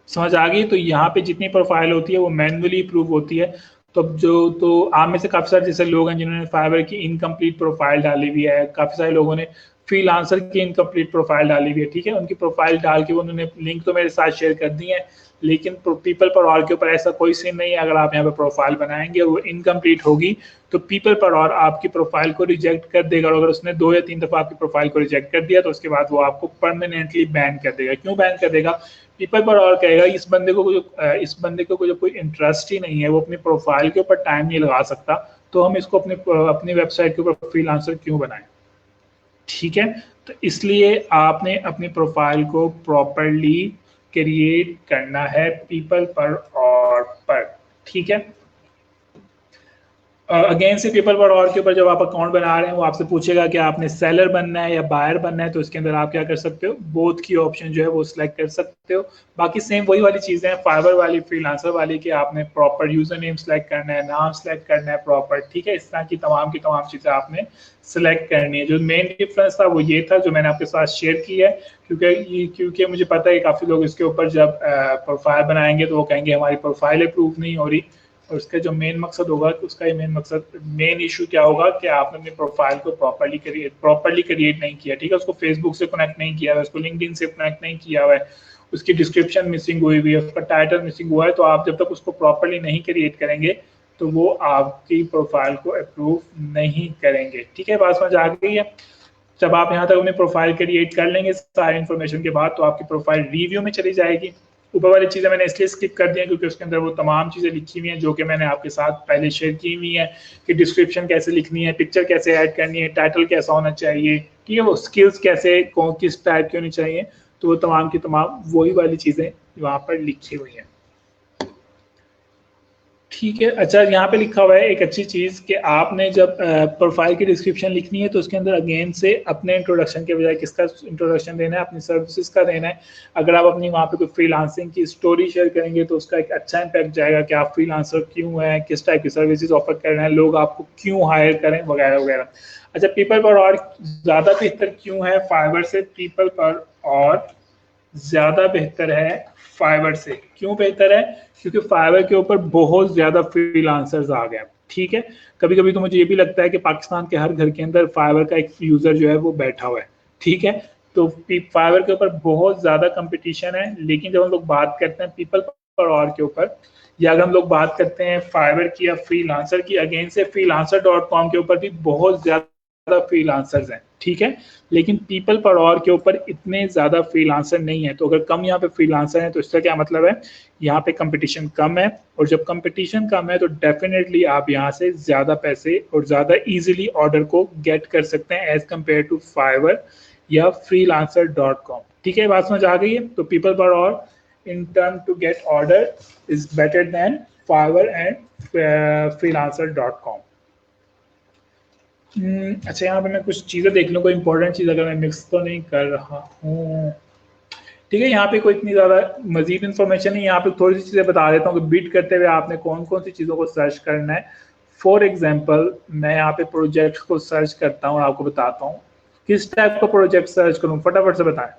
समझ आ गई। तो यहाँ पे जितनी प्रोफाइल होती है वो मैनुअली अप्रूव होती है। तो आप में से काफ़ी सारे जैसे लोग हैं जिन्होंने फाइवर की इनकम्प्लीट प्रोफाइल डाली हुई है, काफ़ी सारे लोगों ने फ्रीलांसर की इनकम्प्लीट प्रोफाइल डाली हुई है, ठीक है। उनकी प्रोफाइल डाल के उन्होंने लिंक तो मेरे साथ शेयर कर दी है, लेकिन पीपल पर ऑल के ऊपर ऐसा कोई सीन नहीं है। अगर आप यहाँ पे प्रोफाइल बनाएंगे और वो इनकम्प्लीट होगी तो पीपल पर और आपकी प्रोफाइल को रिजेक्ट कर देगा। और अगर उसने 2 या 3 दफ़ा आपकी प्रोफाइल को रिजेक्ट कर दिया तो उसके बाद वो आपको परमानेंटली बैन कर देगा। क्यों बैन कर देगा? पीपल पर और कहेगा इस बंदे को जो कोई इंटरेस्ट ही नहीं है, वो अपनी प्रोफाइल के ऊपर टाइम नहीं लगा सकता, तो हम इसको अपनी वेबसाइट के ऊपर फ्रीलांसर क्यों बनाएं, ठीक है। तो इसलिए आपने अपनी प्रोफाइल को प्रॉपरली क्रिएट करना है पीपल पर, ठीक है। अगेन से पीपल पर और के ऊपर जब आप अकाउंट बना रहे हैं वो आपसे पूछेगा कि आपने सेलर बनना है या बायर बनना है, तो इसके अंदर आप क्या कर सकते हो, बोथ की ऑप्शन जो है वो सिलेक्ट कर सकते हो। बाकी सेम वही वाली चीज़ें हैं फाइवर वाली, फ्रीलांसर वाली, कि आपने प्रॉपर यूजर नेम सेलेक्ट करना है, नाम सेलेक्ट करना है प्रॉपर, ठीक है। इस तरह की तमाम चीज़ें आपने सेलेक्ट करनी है। जो मेन डिफरेंस था वो ये था जो मैंने आपके साथ शेयर की है, क्योंकि मुझे पता है काफ़ी लोग इसके ऊपर जब प्रोफाइल बनाएंगे तो वो कहेंगे हमारी प्रोफाइल अप्रूव नहीं हो रही। और उसका जो मेन मकसद होगा, उसका ये मेन इशू क्या होगा कि आपने अपनी प्रोफाइल को प्रॉपर्ली क्रिएट नहीं किया, ठीक है। उसको फेसबुक से कनेक्ट नहीं किया है, उसको लिंक्डइन से कनेक्ट नहीं किया हुआ है, उसकी डिस्क्रिप्शन मिसिंग हुई है, उसका टाइटल मिसिंग हुआ है। तो आप जब तक उसको प्रॉपर्ली नहीं क्रिएट करेंगे तो वो आपकी प्रोफाइल को अप्रूव नहीं करेंगे, ठीक है। बात समझ आ गई है। जब आप यहाँ तक अपनी प्रोफाइल क्रिएट कर लेंगे सारी इन्फॉर्मेशन के बाद, तो आपकी प्रोफाइल रिव्यू में चली जाएगी, ऊपर वाली चीज़ें मैंने इसलिए स्किप कर दी हैं क्योंकि उसके अंदर वो तमाम चीज़ें लिखी हुई हैं जो कि मैंने आपके साथ पहले शेयर की हुई हैं कि डिस्क्रिप्शन कैसे लिखनी है, पिक्चर कैसे ऐड करनी है, टाइटल कैसा होना चाहिए, ठीक है, वो स्किल्स कैसे कौन किस टाइप की होनी चाहिए, तो वो तमाम की तमाम वही वाली चीज़ें वहाँ पर लिखी हुई हैं। ठीक है, अच्छा यहाँ पे लिखा हुआ है एक अच्छी चीज़ कि आपने जब प्रोफाइल की डिस्क्रिप्शन लिखनी है तो उसके अंदर अगेन से अपने इंट्रोडक्शन के बजाय किसका इंट्रोडक्शन देना है, अपनी सर्विसेज का देना है। अगर आप अपनी वहाँ पे कोई फ्रीलांसिंग की स्टोरी शेयर करेंगे तो उसका एक अच्छा इम्पैक्ट जाएगा कि आप फ्रीलांसर क्यों हैं, किस टाइप की सर्विसेज ऑफर कर रहे हैं, लोग आपको क्यों हायर करें वगैरह वगैरह। अच्छा, पीपल पर और ज़्यादा बेहतर क्यों है फाइवर से, पीपल पर और ज़्यादा बेहतर है फाइवर से। क्यों बेहतर है? क्योंकि फाइवर के ऊपर बहुत ज़्यादा फ्रीलांसर्स आ गए। ठीक है, कभी कभी तो मुझे ये भी लगता है कि पाकिस्तान के हर घर के अंदर फाइवर का एक यूज़र जो है वो बैठा हुआ है। ठीक है, तो फाइवर के ऊपर बहुत ज़्यादा कंपटीशन है, लेकिन जब हम लोग बात करते हैं पीपल पर और के ऊपर, या अगर हम लोग बात करते हैं फाइवर की या फ्रीलांसर की, अगेन से freelancer.com के ऊपर भी बहुत ज़्यादा फ्रीलांसर्स हैं। ठीक है, लेकिन पीपल पर और के ऊपर इतने ज़्यादा फ्रीलांसर नहीं है। तो अगर कम यहाँ पे फ्रीलांसर हैं तो इसका क्या मतलब है, यहाँ पे कंपटीशन कम है, और जब कंपटीशन कम है तो डेफिनेटली आप यहाँ से ज़्यादा पैसे और ज़्यादा इजीली ऑर्डर को गेट कर सकते हैं एज कम्पेयर टू फाइवर या freelancer.com। ठीक है, बात समझ आ गई है? तो पीपल पर और in turn to get order is better than Fiverr and freelancer.com। अच्छा, यहाँ पे मैं कुछ चीज़ें देख लूँ, कोई इंपॉर्टेंट चीज़ अगर मैं मिक्स तो नहीं कर रहा हूँ। ठीक है, यहाँ पे कोई इतनी ज़्यादा मजीद इन्फॉर्मेशन नहीं, यहाँ पे थोड़ी सी चीज़ें बता देता हूँ कि बीट करते हुए आपने कौन कौन सी चीज़ों को सर्च करना है। फॉर एग्जाम्पल, मैं यहाँ पे प्रोजेक्ट को सर्च करता हूँ और आपको बताता हूँ किस टाइप का प्रोजेक्ट सर्च करूँ, फटाफट से बताएं।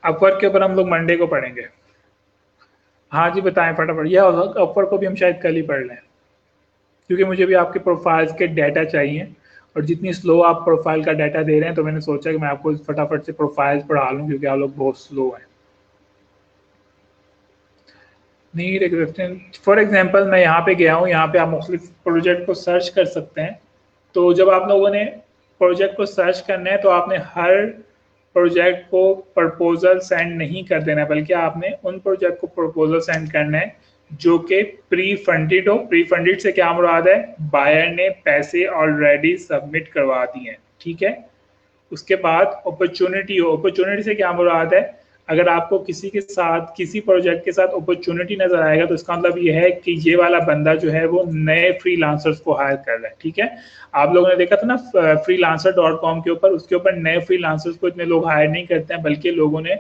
अपवर्क के ऊपर हम लोग मंडे को पढ़ेंगे। हाँ जी, बताएं फटाफट, या अपवर्क को भी हम शायद कल ही पढ़ लें, क्योंकि मुझे भी आपके प्रोफाइल्स के डाटा चाहिए, और जितनी स्लो आप प्रोफाइल का डाटा दे रहे हैं तो मैंने सोचा कि मैं आपको फटाफट से प्रोफाइल्स पढ़ा लूँ क्योंकि आप लोग बहुत स्लो हैं। नीड एग्जिस्टिंग, फॉर एग्जांपल मैं यहाँ पे गया हूँ, यहाँ पे आप मुख्तलिफ प्रोजेक्ट को सर्च कर सकते हैं। तो जब आप लोगों ने प्रोजेक्ट को सर्च करना है तो आपने हर प्रोजेक्ट को प्रपोजल सेंड नहीं कर देना, बल्कि आपने उन प्रोजेक्ट को प्रपोजल सेंड करना है जो कि प्री फंडेड हो। प्री फंडेड से क्या मुराद है, बायर ने पैसे ऑलरेडी सबमिट करवा दिए हैं। ठीक है, उसके बाद अपॉर्चुनिटी हो, अपॉर्चुनिटी से क्या मुराद है, अगर आपको किसी के साथ किसी प्रोजेक्ट के साथ अपॉर्चुनिटी नजर आएगा तो इसका मतलब ये है कि ये वाला बंदा जो है वो नए फ्रीलांसर्स को हायर कर रहा है। ठीक है, आप लोगों ने देखा था ना freelancer.com के ऊपर, उसके ऊपर नए फ्रीलांसर्स को इतने लोग हायर नहीं करते हैं, बल्कि लोगों ने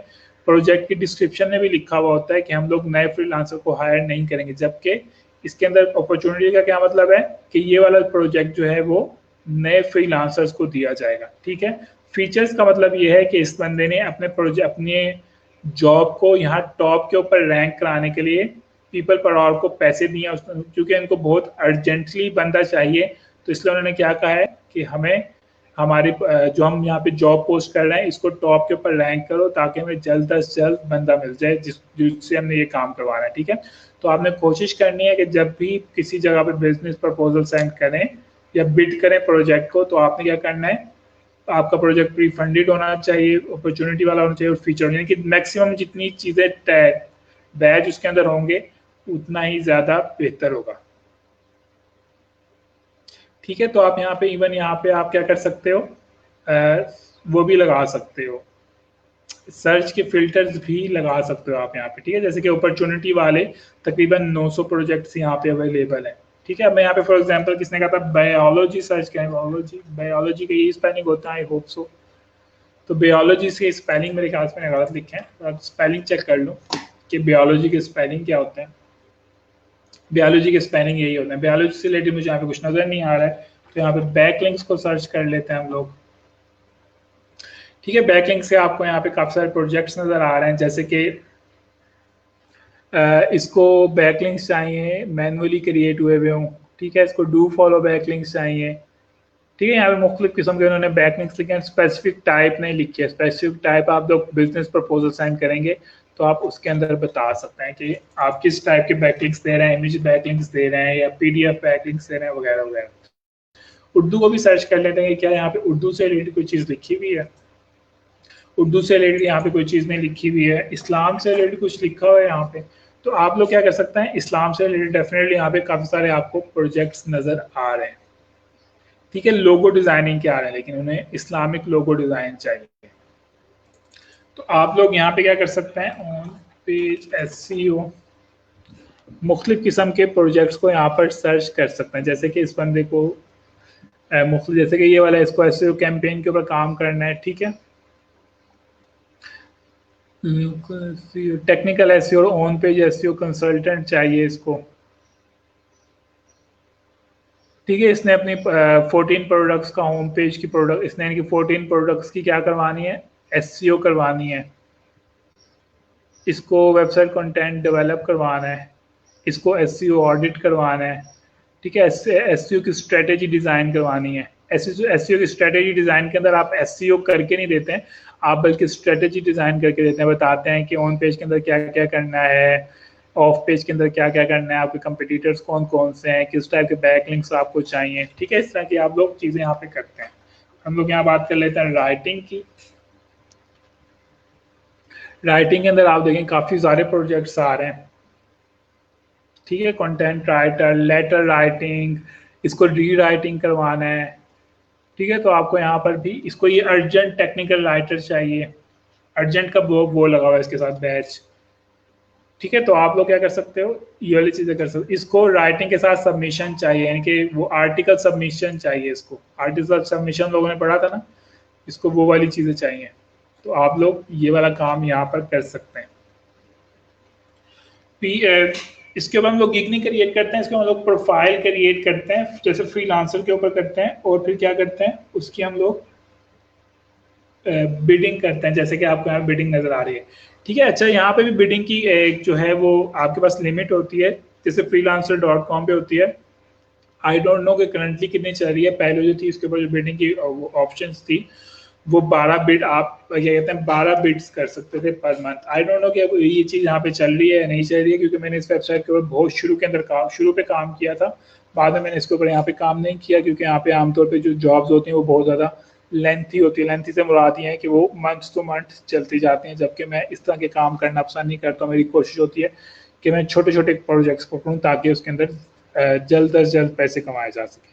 प्रोजेक्ट की डिस्क्रिप्शन में भी लिखा हुआ होता है कि हम लोग नए फ्रीलांसर को हायर नहीं करेंगे, जबकि इसके अंदर अपॉर्चुनिटी का क्या मतलब है कि ये वाला प्रोजेक्ट जो है वो नए फ्रीलांसर्स को दिया जाएगा। ठीक है, फीचर्स का मतलब ये है कि इस बंदे ने अपने प्रोजेक्ट अपने जॉब को यहाँ टॉप के ऊपर रैंक कराने के लिए पीपल पर और को पैसे दिए, क्योंकि इनको बहुत अर्जेंटली बंदा चाहिए, तो इसलिए उन्होंने क्या कहा है कि हमें हमारी जो हम यहाँ पे जॉब पोस्ट कर रहे हैं इसको टॉप के ऊपर रैंक करो ताकि हमें जल्द अज जल्द बंदा मिल जाए जिससे हमने ये काम करवाना है। ठीक है, तो आपने कोशिश करनी है कि जब भी किसी जगह पे बिजनेस प्रपोजल सेंड करें या बिड करें प्रोजेक्ट को, तो आपने क्या करना है, आपका प्रोजेक्ट प्री फंडेड होना चाहिए, अपॉर्चुनिटी वाला होना चाहिए, और फीचर यानी कि मैक्सिमम जितनी चीज़ें बैच उसके अंदर होंगे उतना ही ज़्यादा बेहतर होगा। ठीक है, तो आप यहाँ पे इवन यहाँ पे आप क्या कर सकते हो, वो भी लगा सकते हो, सर्च के फिल्टर्स भी लगा सकते हो आप यहाँ पे। ठीक है, जैसे कि अपॉर्चुनिटी वाले तकरीबन 900 प्रोजेक्ट्स यहाँ पे अवेलेबल हैं। ठीक है, अब मैं यहाँ पे फॉर एग्जांपल किसने कहा था बायोलॉजी सर्च करें, बायोलॉजी, बायोलॉजी का ये स्पेलिंग होता है, आई होप सो। तो बायोलॉजी से स्पेलिंग मेरे ख्याल से मैंने गलत लिखे हैं, तो आप स्पेलिंग चेक कर लो कि बायोलॉजी के स्पेलिंग क्या होते हैं। बायोलॉजी के स्पेलिंग यही होते हैं। बायोलॉजी से रिलेटेड मुझे यहाँ पे कुछ नजर नहीं आ रहा है, तो यहाँ पे बैकलिंक्स को सर्च कर लेते हैं हम लोग। ठीक है, बैकलिंक से आपको यहाँ पे काफी सारे प्रोजेक्ट्स नजर आ रहे हैं, जैसे कि इसको बैकलिंक्स चाहिए मैनुअली क्रिएट हुए हुए हों। ठीक है, इसको डू फॉलो बैकलिंक्स चाहिए। ठीक है, यहाँ पे मुख्तलिफ किस्म के उन्होंने बैकलिंक्स लिखे हैं, स्पेसिफिक टाइप नहीं लिखी है। स्पेसिफिक टाइप आप लोग बिजनेस प्रपोजल साइन करेंगे तो आप उसके अंदर बता सकते हैं कि आप किस टाइप के बैकलिंक्स दे रहे हैं, इमेज बैकलिंक्स दे रहे हैं या PDF बैकलिंक्स दे रहे हैं वगैरह वगैरह। उर्दू को भी सर्च कर लेते हैं कि क्या यहाँ पे उर्दू से रिलेटेड कोई चीज़ लिखी हुई है। उर्दू से रिलेटेड यहाँ पे कोई चीज़ नहीं लिखी हुई है। इस्लाम से रिलेटेड कुछ लिखा हुआ है यहाँ पे, तो आप लोग क्या कर सकते हैं, इस्लाम से रिलेटेड डेफिनेटली यहाँ पे काफ़ी सारे आपको प्रोजेक्ट्स नज़र आ रहे हैं। ठीक है, लोगो डिज़ाइनिंग के आ रहे हैं, लेकिन उन्हें इस्लामिक लोगो डिज़ाइन चाहिए। तो आप लोग यहाँ पे क्या कर सकते हैं, ऑन पेज SEO मुख्तलिफ किस्म के प्रोजेक्ट्स को यहाँ पर सर्च कर सकते हैं। जैसे कि इस बंदे को जैसे कि ये वाला, इसको SEO कैंपेन के ऊपर काम करना है। ठीक है, टेक्निकल SEO और ऑन पेज SEO कंसल्टेंट चाहिए इसको। ठीक है, इसने अपनी 14 प्रोडक्ट्स का होम पेज की प्रोडक्ट, इसने इनकी 14 प्रोडक्ट्स की क्या करवानी है, SEO करवानी है। इसको वेबसाइट कंटेंट डेवलप करवाना है, इसको SEO ऑडिट करवाना है। ठीक है, SEO की स्ट्रेटेजी डिज़ाइन करवानी है। SEO की स्ट्रेटेजी डिज़ाइन के अंदर आप SEO करके नहीं देते हैं, आप बल्कि स्ट्रेटेजी डिज़ाइन करके देते हैं, बताते हैं कि ऑन पेज के अंदर क्या क्या करना है, ऑफ पेज के अंदर क्या क्या करना है, आपके कंपटीटर्स कौन कौन से हैं, किस टाइप के बैकलिंक्स आपको चाहिए। ठीक है, इस तरह की आप लोग चीज़ें यहाँ पे करते हैं। हम लोग यहाँ बात कर लेते हैं राइटिंग की। राइटिंग के अंदर आप देखें काफ़ी सारे प्रोजेक्ट्स आ रहे हैं। ठीक है, कंटेंट राइटर, लेटर राइटिंग, इसको री राइटिंग करवाना है। ठीक है, तो आपको यहाँ पर भी इसको ये अर्जेंट टेक्निकल राइटर चाहिए, अर्जेंट का वो लगा हुआ है इसके साथ बैच। ठीक है, तो आप लोग क्या कर सकते हो, ये वाली चीज़ें कर सकते हो। इसको राइटिंग के साथ सबमिशन चाहिए, यानी कि वो आर्टिकल सबमिशन चाहिए। इसको आर्टिकल सबमिशन लोगों ने पढ़ा था ना, इसको वो वाली चीज़ें चाहिए। तो आप लोग ये वाला काम यहाँ पर कर सकते हैं। इसके ऊपर हम लोग गिग नहीं क्रिएट करते हैं, इसके हम लोग प्रोफाइल क्रिएट करते हैं, जैसे फ्रीलांसर के ऊपर करते हैं, और फिर क्या करते हैं, उसकी हम लोग बिडिंग करते हैं, जैसे कि आपको यहाँ बिडिंग नजर आ रही है। ठीक है, अच्छा, यहाँ पे भी बिडिंग की एक जो है वो आपके पास लिमिट होती है, जैसे freelancer.com पे होती है। आई डोंट नो कि करंटली कितनी चल रही है, पहले जो थी उसके ऊपर जो बिडिंग की ऑप्शन थी वो 12 बिड, आप क्या कहते हैं 12 बिड्स कर सकते थे per month. I don't know कि अब ये चीज़ यहाँ पे चल रही है या नहीं चल रही है, क्योंकि मैंने इस वेबसाइट के ऊपर बहुत शुरू पे काम किया था, बाद में मैंने इसके ऊपर यहाँ पे काम नहीं किया, क्योंकि यहाँ पे आमतौर पे जो जॉब्स होती हैं वो बहुत ज़्यादा लेंथी होती है। लेंथी से मुराद ये है कि वो मंथ टू मंथ चलती जाती हैं, जबकि मैं इस तरह के काम करना पसंद नहीं करता। मेरी कोशिश होती है कि मैं छोटे छोटे प्रोजेक्ट्स पकड़ूँ ताकि उसके अंदर जल्द अज जल्द पैसे कमाए जा सके।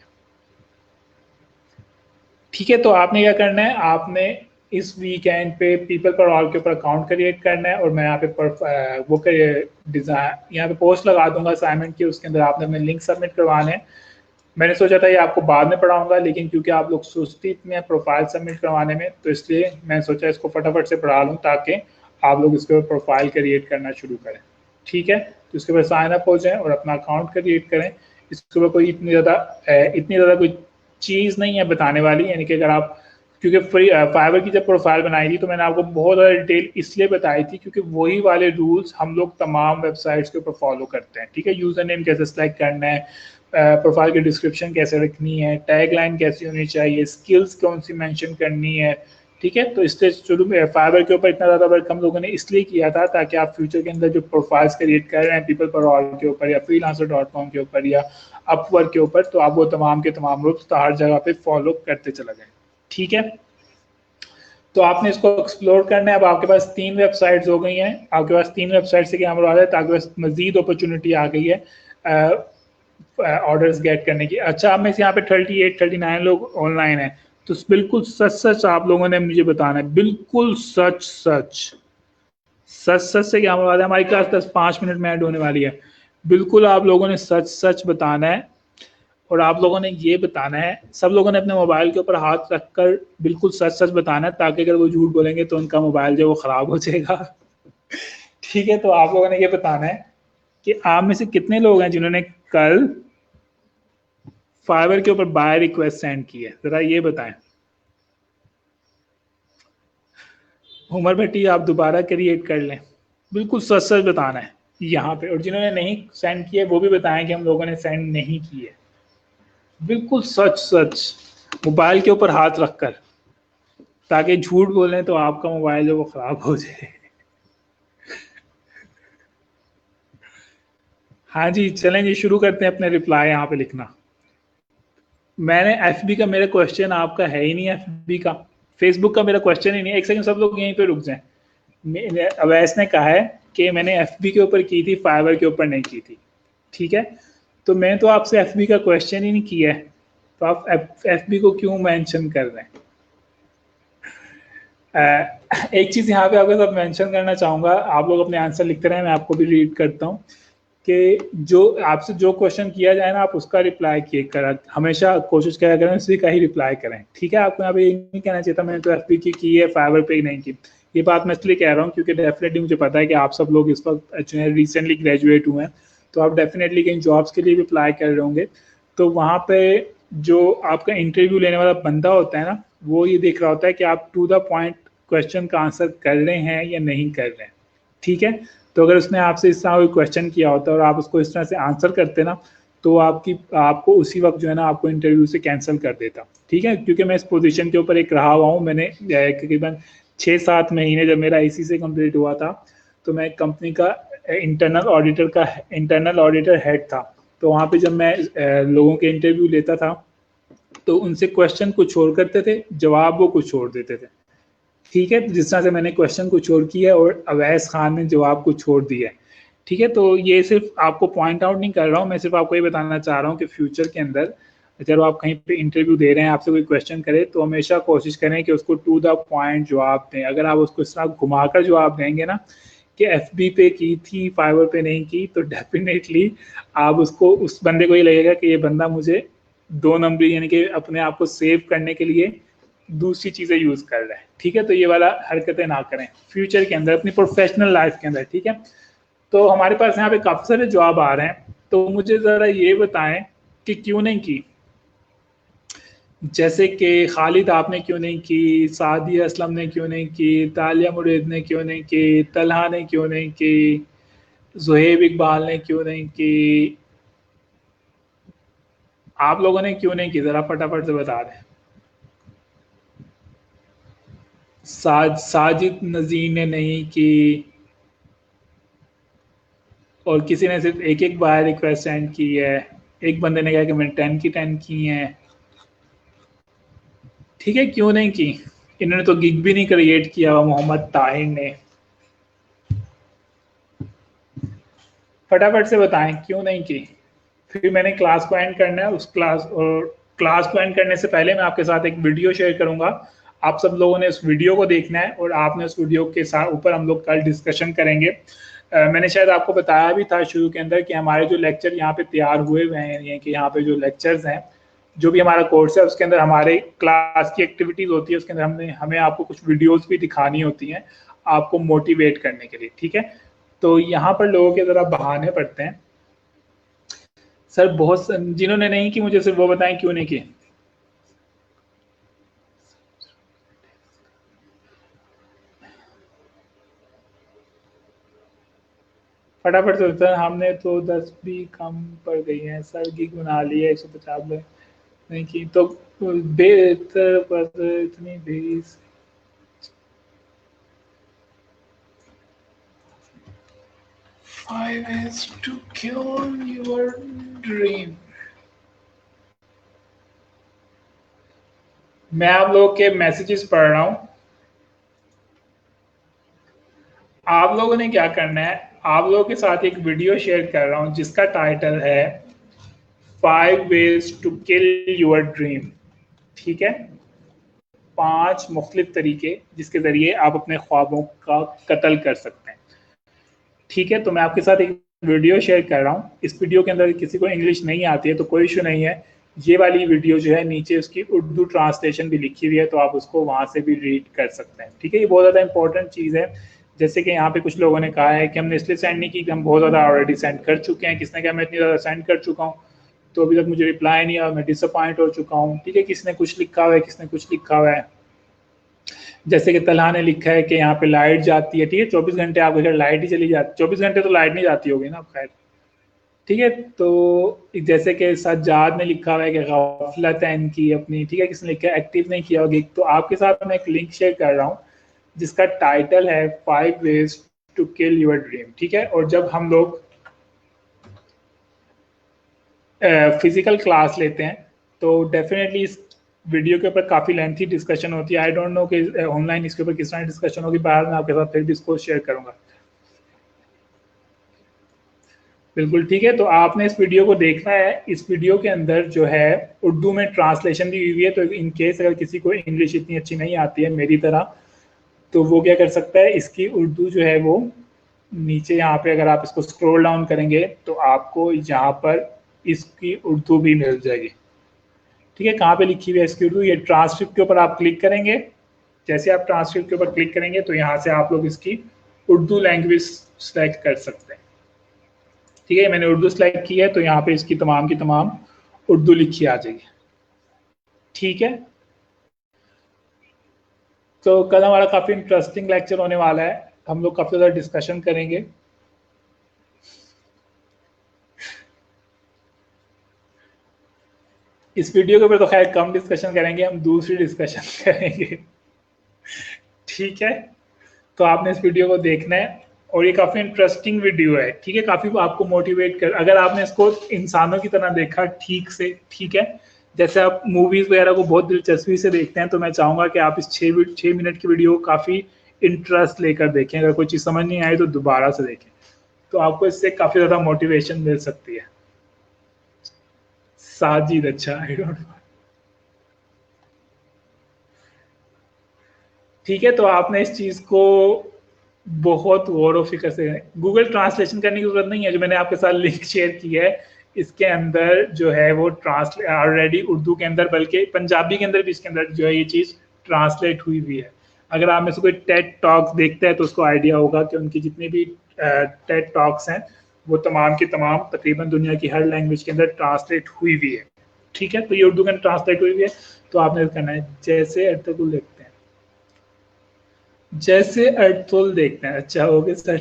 ठीक है, तो आपने क्या करना है, आपने इस वीकेंड पे पीपल पर ऑल के ऊपर अकाउंट क्रिएट करना है, और मैं यहाँ पे वो डिज़ाइन यहाँ पे पोस्ट लगा दूंगा असाइनमेंट की, उसके अंदर आपने अपने लिंक सबमिट करवाने हैं। मैंने सोचा था ये आपको बाद में पढ़ाऊंगा, लेकिन क्योंकि आप लोग सुस्ती इतने हैं प्रोफाइल सबमिट करवाने में, तो इसलिए मैंने सोचा इसको फटाफट से पढ़ा लूँ ताकि आप लोग इसके ऊपर प्रोफाइल क्रिएट करना शुरू करें। ठीक है, तो इसके ऊपर साइन अप हो जाएं और अपना अकाउंट क्रिएट करें। इसके ऊपर कोई इतनी ज़्यादा कोई चीज़ नहीं है बताने वाली, यानी कि अगर आप, क्योंकि फाइवर की जब प्रोफाइल बनाई थी तो मैंने आपको बहुत ज़्यादा डिटेल इसलिए बताई थी क्योंकि वही वाले रूल्स हम लोग तमाम वेबसाइट्स के ऊपर फॉलो करते हैं। ठीक है, यूज़र नेम कैसे सेलेक्ट करना है, प्रोफाइल की डिस्क्रिप्शन कैसे रखनी है, टैग लाइन कैसी होनी चाहिए, स्किल्स कौन सी मेंशन करनी है। ठीक है, तो इससे शुरू में फाइवर के ऊपर इतना ज़्यादा वर्क हम लोगों ने इसलिए किया था ताकि आप फ्यूचर के अंदर जो प्रोफाइल्स क्रिएट कर रहे हैं पीपल पर ऑल के ऊपर या freelancer.com के ऊपर या अपवर्क के ऊपर, तो आप वो तमाम के तमाम रूल्स तो हर जगह पे फॉलो करते चला जाए। ठीक है, तो आपने इसको एक्सप्लोर करना है। अब आपके पास 3 वेबसाइट्स हो गई हैं, आपके पास 3 वेबसाइट से क्या मुराद है, तो आपके पास मजीद अपॉर्चुनिटी आ गई है ऑर्डर्स गेट करने की। अच्छा, अब में से यहाँ पे 38-39 लोग ऑनलाइन हैं, तो बिल्कुल सच सच आप लोगों ने मुझे बताना है, बिल्कुल सच सच। सच सच से क्या मुराद है, हमारी क्लास 10-5 मिनट में ऐड होने वाली है। बिल्कुल आप लोगों ने सच सच बताना है, और आप लोगों ने ये बताना है, सब लोगों ने अपने मोबाइल के ऊपर हाथ रखकर बिल्कुल सच सच बताना है, ताकि अगर वो झूठ बोलेंगे तो उनका मोबाइल जो वो खराब हो जाएगा। ठीक है, तो आप लोगों ने ये बताना है कि आप में से कितने लोग हैं जिन्होंने कल फाइवर के ऊपर बाय रिक्वेस्ट सेंड की है, जरा ये बताएं। उमर भट्टी, आप दोबारा क्रिएट कर लें, बिल्कुल सच सच बताना है यहाँ पे। और जिन्होंने नहीं सेंड किया वो भी बताएं कि हम लोगों ने सेंड नहीं किए, बिल्कुल सच सच मोबाइल के ऊपर हाथ रखकर, ताकि झूठ बोलें तो आपका मोबाइल जो वो खराब हो जाए। हाँ जी, चलें जी, शुरू करते हैं अपने रिप्लाई यहाँ पे लिखना। मैंने एफबी का, मेरा क्वेश्चन आपका है ही नहीं एफबी का, फेसबुक का मेरा क्वेश्चन ही नहीं है। एक सेकंड, सब लोग यहीं पे रुक जाएं। अवैस ने कहा है कि मैंने एफबी के ऊपर की थी, फाइवर के ऊपर नहीं की थी, ठीक है। तो मैं तो आपसे एफबी का क्वेश्चन ही नहीं किया है, तो आप एफबी को क्यों मेंशन कर रहे हैं? एक चीज यहाँ पे आपके साथ मेंशन करना चाहूंगा, आप लोग अपने आंसर लिखते रहे, मैं आपको भी रीड करता हूँ कि जो आपसे जो क्वेश्चन किया जाए ना, आप उसका रिप्लाई किए कर, हमेशा कोशिश करा करें उसी का ही रिप्लाई करें, ठीक है। आपको यहाँ पे ये नहीं कहना चाहिए था मैंने तो एफबी की है, फाइवर पे नहीं की। ये बात मैं इसलिए कह रहा हूँ क्योंकि डेफिनेटली मुझे पता है कि आप सब लोग इस वक्त जो है रिसेंटली ग्रेजुएट हुए हैं, तो आप डेफिनेटली कहीं जॉब्स के लिए भी अप्लाई कर रहे होंगे। तो वहाँ पे जो आपका इंटरव्यू लेने वाला बंदा होता है ना, वो ये देख रहा होता है कि आप टू द पॉइंट क्वेश्चन का आंसर कर रहे हैं या नहीं कर रहे हैं, ठीक है। तो अगर उसने आपसे इस तरह कोई क्वेश्चन किया होता है और आप उसको इस तरह से आंसर करते ना, तो आपको उसी वक्त जो है ना आपको इंटरव्यू से कैंसिल कर देता, ठीक है। क्योंकि मैं इस पोजीशन के ऊपर एक रहा हुआ हूँ, मैंने तकरीबन 6-7 महीने जब मेरा IC से कंप्लीट हुआ था, तो मैं कंपनी का इंटरनल ऑडिटर हेड था। तो वहाँ पे जब मैं लोगों के इंटरव्यू लेता था, तो उनसे क्वेश्चन कुछ और करते थे, जवाब वो कुछ और देते थे, ठीक है। जिस तरह से मैंने क्वेश्चन कुछ और किया और अवैस खान ने जवाब कुछ और दिया है, ठीक है। तो ये सिर्फ आपको पॉइंट आउट नहीं कर रहा हूँ, मैं सिर्फ आपको ये बताना चाह रहा हूँ कि फ्यूचर के अंदर जब आप कहीं पे इंटरव्यू दे रहे हैं, आपसे कोई क्वेश्चन करे, तो हमेशा कोशिश करें कि उसको टू द पॉइंट जवाब दें। अगर आप उसको इस तरह घुमाकर जवाब देंगे ना कि एफबी पे की थी, फाइवर पे नहीं की, तो डेफिनेटली आप उसको, उस बंदे को ये लगेगा कि ये बंदा मुझे 2 नंबरी यानी कि अपने आप को सेव करने के लिए दूसरी चीजें यूज कर रहे हैं, ठीक है। तो ये वाला हरकतें ना करें फ्यूचर के अंदर, अपनी प्रोफेशनल लाइफ के अंदर, ठीक है। तो हमारे पास यहाँ पे काफी सारे जवाब आ रहे हैं, तो मुझे जरा ये बताएं कि क्यों नहीं की। जैसे कि खालिद आपने क्यों नहीं की, सादिया असलम ने क्यों नहीं की, तालिया मुरीद ने क्यों नहीं की, तलहा ने क्यों नहीं की, जुहेब इकबाल ने क्यों नहीं की, आप लोगों ने क्यों नहीं की, जरा फटाफट से बता दें। साजिद नजीर ने नहीं की, और किसी ने सिर्फ एक एक बार रिक्वेस्ट सेंड की है। एक बंदे ने कहा कि मैंने 10 की 10 की हैं, ठीक है। क्यों नहीं की? इन्होंने तो गिग भी नहीं क्रिएट किया हुआ, मोहम्मद ताहिर ने। फटाफट से बताएं क्यों नहीं की, फिर मैंने क्लास को एंड करना है। उस क्लास को एंड करने से पहले मैं आपके साथ एक वीडियो शेयर करूंगा, आप सब लोगों ने उस वीडियो को देखना है और आपने उस वीडियो के साथ ऊपर हम लोग कल डिस्कशन करेंगे। मैंने शायद आपको बताया भी था शुरू के अंदर कि हमारे जो लेक्चर यहाँ पे तैयार हुए हुए हैं, यानी कि यहाँ पे जो लेक्चर्स हैं, जो भी हमारा कोर्स है, उसके अंदर हमारे क्लास की एक्टिविटीज होती है, उसके अंदर हमें आपको कुछ वीडियोस भी दिखानी होती हैं आपको मोटिवेट करने के लिए, ठीक है। तो यहाँ पर लोगों के जरा बहाने पड़ते हैं। सर बहुत जिन्होंने नहीं की मुझे सिर्फ वो बताएं क्यों नहीं की। फटाफट से सर, हमने तो 10 भी कम पड़ गई हैं सर, गिग बना ली है 150 में नहीं की तो बेहतर पर इतनी भी। Five ways to kill your dream। मैं आप लोगों के मैसेजेस पढ़ रहा हूं। आप लोगों ने क्या करना है, आप लोगों के साथ एक वीडियो शेयर कर रहा हूं जिसका टाइटल है 5 ways to kill your dream, ठीक है। 5 मुख्तलिफ तरीके जिसके जरिए आप अपने ख्वाबों का कत्ल कर सकते हैं, ठीक है। तो मैं आपके साथ एक वीडियो शेयर कर रहा हूँ। इस वीडियो के अंदर किसी को इंग्लिश नहीं आती है तो कोई इशू नहीं है, ये वाली वीडियो जो है नीचे उसकी उर्दू ट्रांसलेशन भी लिखी हुई है, तो आप उसको वहां से भी रीड कर सकते हैं, ठीक है। ये बहुत ज़्यादा इंपॉर्टेंट चीज़ है। जैसे कि यहाँ पे कुछ लोगों ने कहा है कि हमने इसलिए सेंड नहीं की कि हम बहुत ज़्यादा ऑलरेडी सेंड कर चुके हैं। किसने कहा मैं इतनी ज़्यादा सेंड कर चुका हूँ, तो अभी तक मुझे रिप्लाई नहीं आया, मैं डिसअपॉइंट हो चुका हूँ, ठीक है। किसने कुछ लिखा हुआ है, किसने कुछ लिखा हुआ है। जैसे कि तलहा ने लिखा है कि यहाँ पे लाइट जाती है, ठीक है। 24 घंटे आपके घर लाइट ही चली जाती, 24 घंटे तो लाइट नहीं जाती होगी ना, खैर, ठीक है। तो जैसे कि सज्जाद ने लिखा हुआ है कि गफलत है इनकी अपनी, ठीक है। किसने लिखा है एक्टिव नहीं किया होगी। तो आपके साथ मैं एक लिंक शेयर कर रहा हूँ जिसका टाइटल है 5 ways to kill your dream, ठीक है। और जब हम लोग फिजिकल क्लास लेते हैं तो डेफिनेटली इस वीडियो के ऊपर काफ़ी लेंथी डिस्कशन होती है। आई डोंट नो कि ऑनलाइन इसके ऊपर किस तरह डिस्कशन होगी, बाद में आपके साथ फिर भी इसको शेयर करूंगा। बिल्कुल ठीक है, तो आपने इस वीडियो को देखना है। इस वीडियो के अंदर जो है उर्दू में ट्रांसलेशन भी हुई है, तो इन केस अगर किसी को इंग्लिश इतनी अच्छी नहीं आती है मेरी तरह, तो वो क्या कर सकता है, इसकी उर्दू जो है वो नीचे यहाँ पे अगर आप इसको स्क्रॉल डाउन करेंगे तो आपको यहाँ पर इसकी उर्दू भी मिल जाएगी। ठीक है, कहाँ पे लिखी हुई है इसकी उर्दू, ये ट्रांसक्रिप्ट के ऊपर आप क्लिक करेंगे। जैसे आप ट्रांसक्रिप्ट के ऊपर क्लिक करेंगे तो यहाँ से आप लोग इसकी उर्दू लैंग्वेज सेलेक्ट कर सकते हैं। ठीक है, मैंने उर्दू सेलेक्ट की है, तो यहाँ पे इसकी तमाम की तमाम उर्दू लिखी आ जाएगी। ठीक है, तो कल हमारा काफ़ी इंटरेस्टिंग लेक्चर होने वाला है, हम लोग काफ़ी ज़्यादा डिस्कशन करेंगे। इस वीडियो के ऊपर तो खैर कम डिस्कशन करेंगे, हम दूसरी डिस्कशन करेंगे। ठीक है, तो आपने इस वीडियो को देखना है, और ये काफ़ी इंटरेस्टिंग वीडियो है। ठीक है, काफ़ी आपको मोटिवेट कर, अगर आपने इसको इंसानों की तरह देखा ठीक से, ठीक है, जैसे आप मूवीज़ वगैरह को बहुत दिलचस्पी से देखते हैं, तो मैं चाहूँगा कि आप इस 6 मिनट की वीडियो को काफ़ी इंटरेस्ट लेकर देखें। अगर कोई चीज़ समझ नहीं आई तो दोबारा से देखें, तो आपको इससे काफ़ी ज़्यादा मोटिवेशन मिल सकती है। साजिद, अच्छा, आई डोंट। ठीक है, तो आपने इस चीज़ को बहुत गौर व फिक्र से, गूगल ट्रांसलेशन करने की जरूरत नहीं है। जो मैंने आपके साथ लिंक शेयर की है, इसके अंदर जो है वो ट्रांसलेट ऑलरेडी उर्दू के अंदर, बल्कि पंजाबी के अंदर भी इसके अंदर जो है ये चीज़ ट्रांसलेट हुई हुई है। अगर आप में से कोई टेड टॉक्स देखता है तो उसको आइडिया होगा कि उनकी जितनी भी टेड टॉक्स हैं वो तमाम की तमाम तकरीबन दुनिया की हर लैंग्वेज के अंदर ट्रांसलेट हुई हुई है। ठीक है, तो ये उर्दू के अंदर ट्रांसलेट हुई हुई है। तो आपने करना है, जैसे अर्तुगरुल देखते हैं, जैसे अर्तुल देखते हैं। अच्छा, हो गया सर।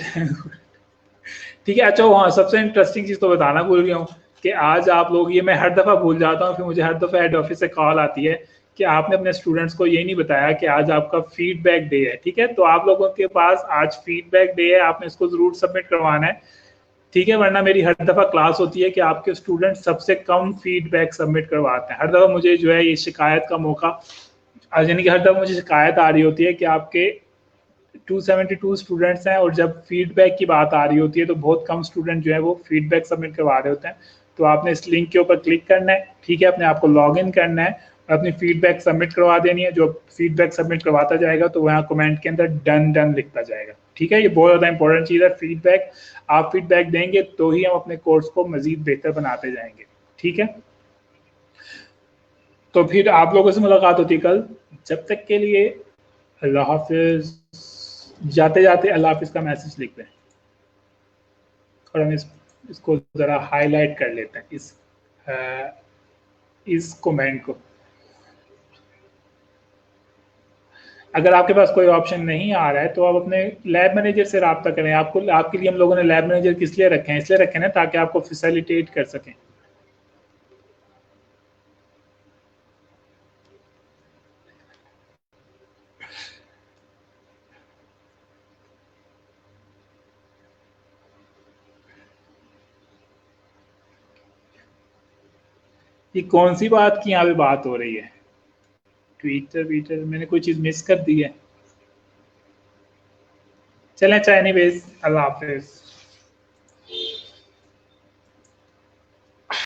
ठीक है, अच्छा हाँ, सबसे इंटरेस्टिंग चीज़ तो बताना भूल गया हूँ कि आज आप लोग, ये मैं हर दफ़ा भूल जाता हूँ, फिर मुझे हर दफ़ा हेड ऑफिस से कॉल आती है कि आपने अपने स्टूडेंट्स को ये नहीं बताया कि आज आपका फीडबैक डे है। ठीक है, तो आप लोगों के पास आज फीडबैक डे है, आपने इसको ज़रूर सबमिट करवाना है। ठीक है, वरना मेरी हर दफ़ा क्लास होती है कि आपके स्टूडेंट सबसे कम फीडबैक सबमिट करवाते हैं। हर दफ़ा मुझे जो है ये शिकायत का मौका, यानी कि हर दफ़ा मुझे शिकायत आ रही होती है कि आपके 272 स्टूडेंट्स हैं, और जब फीडबैक की बात आ रही होती है तो बहुत कम स्टूडेंट जो है वो फीडबैक सबमिट करवा रहे होते हैं। तो आपने इस लिंक के ऊपर क्लिक करना है। ठीक है, अपने आप को लॉग इन करना है और अपनी फीडबैक सबमिट करवा देनी है। जो फीडबैक सबमिट करवाता जाएगा तो वहाँ कमेंट के अंदर डन डन लिखता जाएगा। ठीक है, ये बहुत ज़्यादा इंपॉर्टेंट चीज़ है। फीडबैक, आप फीडबैक देंगे तो ही हम अपने कोर्स को मजीद बेहतर बनाते जाएंगे। ठीक है, तो फिर आप लोगों से मुलाकात होती कल। जब तक के लिए अल्लाह हाफिज। जाते जाते अल्लाह हाफिज का मैसेज लिख दें, और हम इसको ज़रा हाईलाइट कर लेते हैं, इस कमेंट को। अगर आपके पास कोई ऑप्शन नहीं आ रहा है तो आप अपने लैब मैनेजर से रब्ता करें। आपके लिए हम लोगों ने लैब मैनेजर किस लिए रखे हैं, इसलिए रखे ना ताकि आपको फैसिलिटेट कर सकें। ये कौन सी बात की यहाँ पे बात हो रही है? ट्विटर मैंने कोई चीज़ मिस कर दी है? चलें, अच्छा, एनीवेज, अल्लाह हाफिज।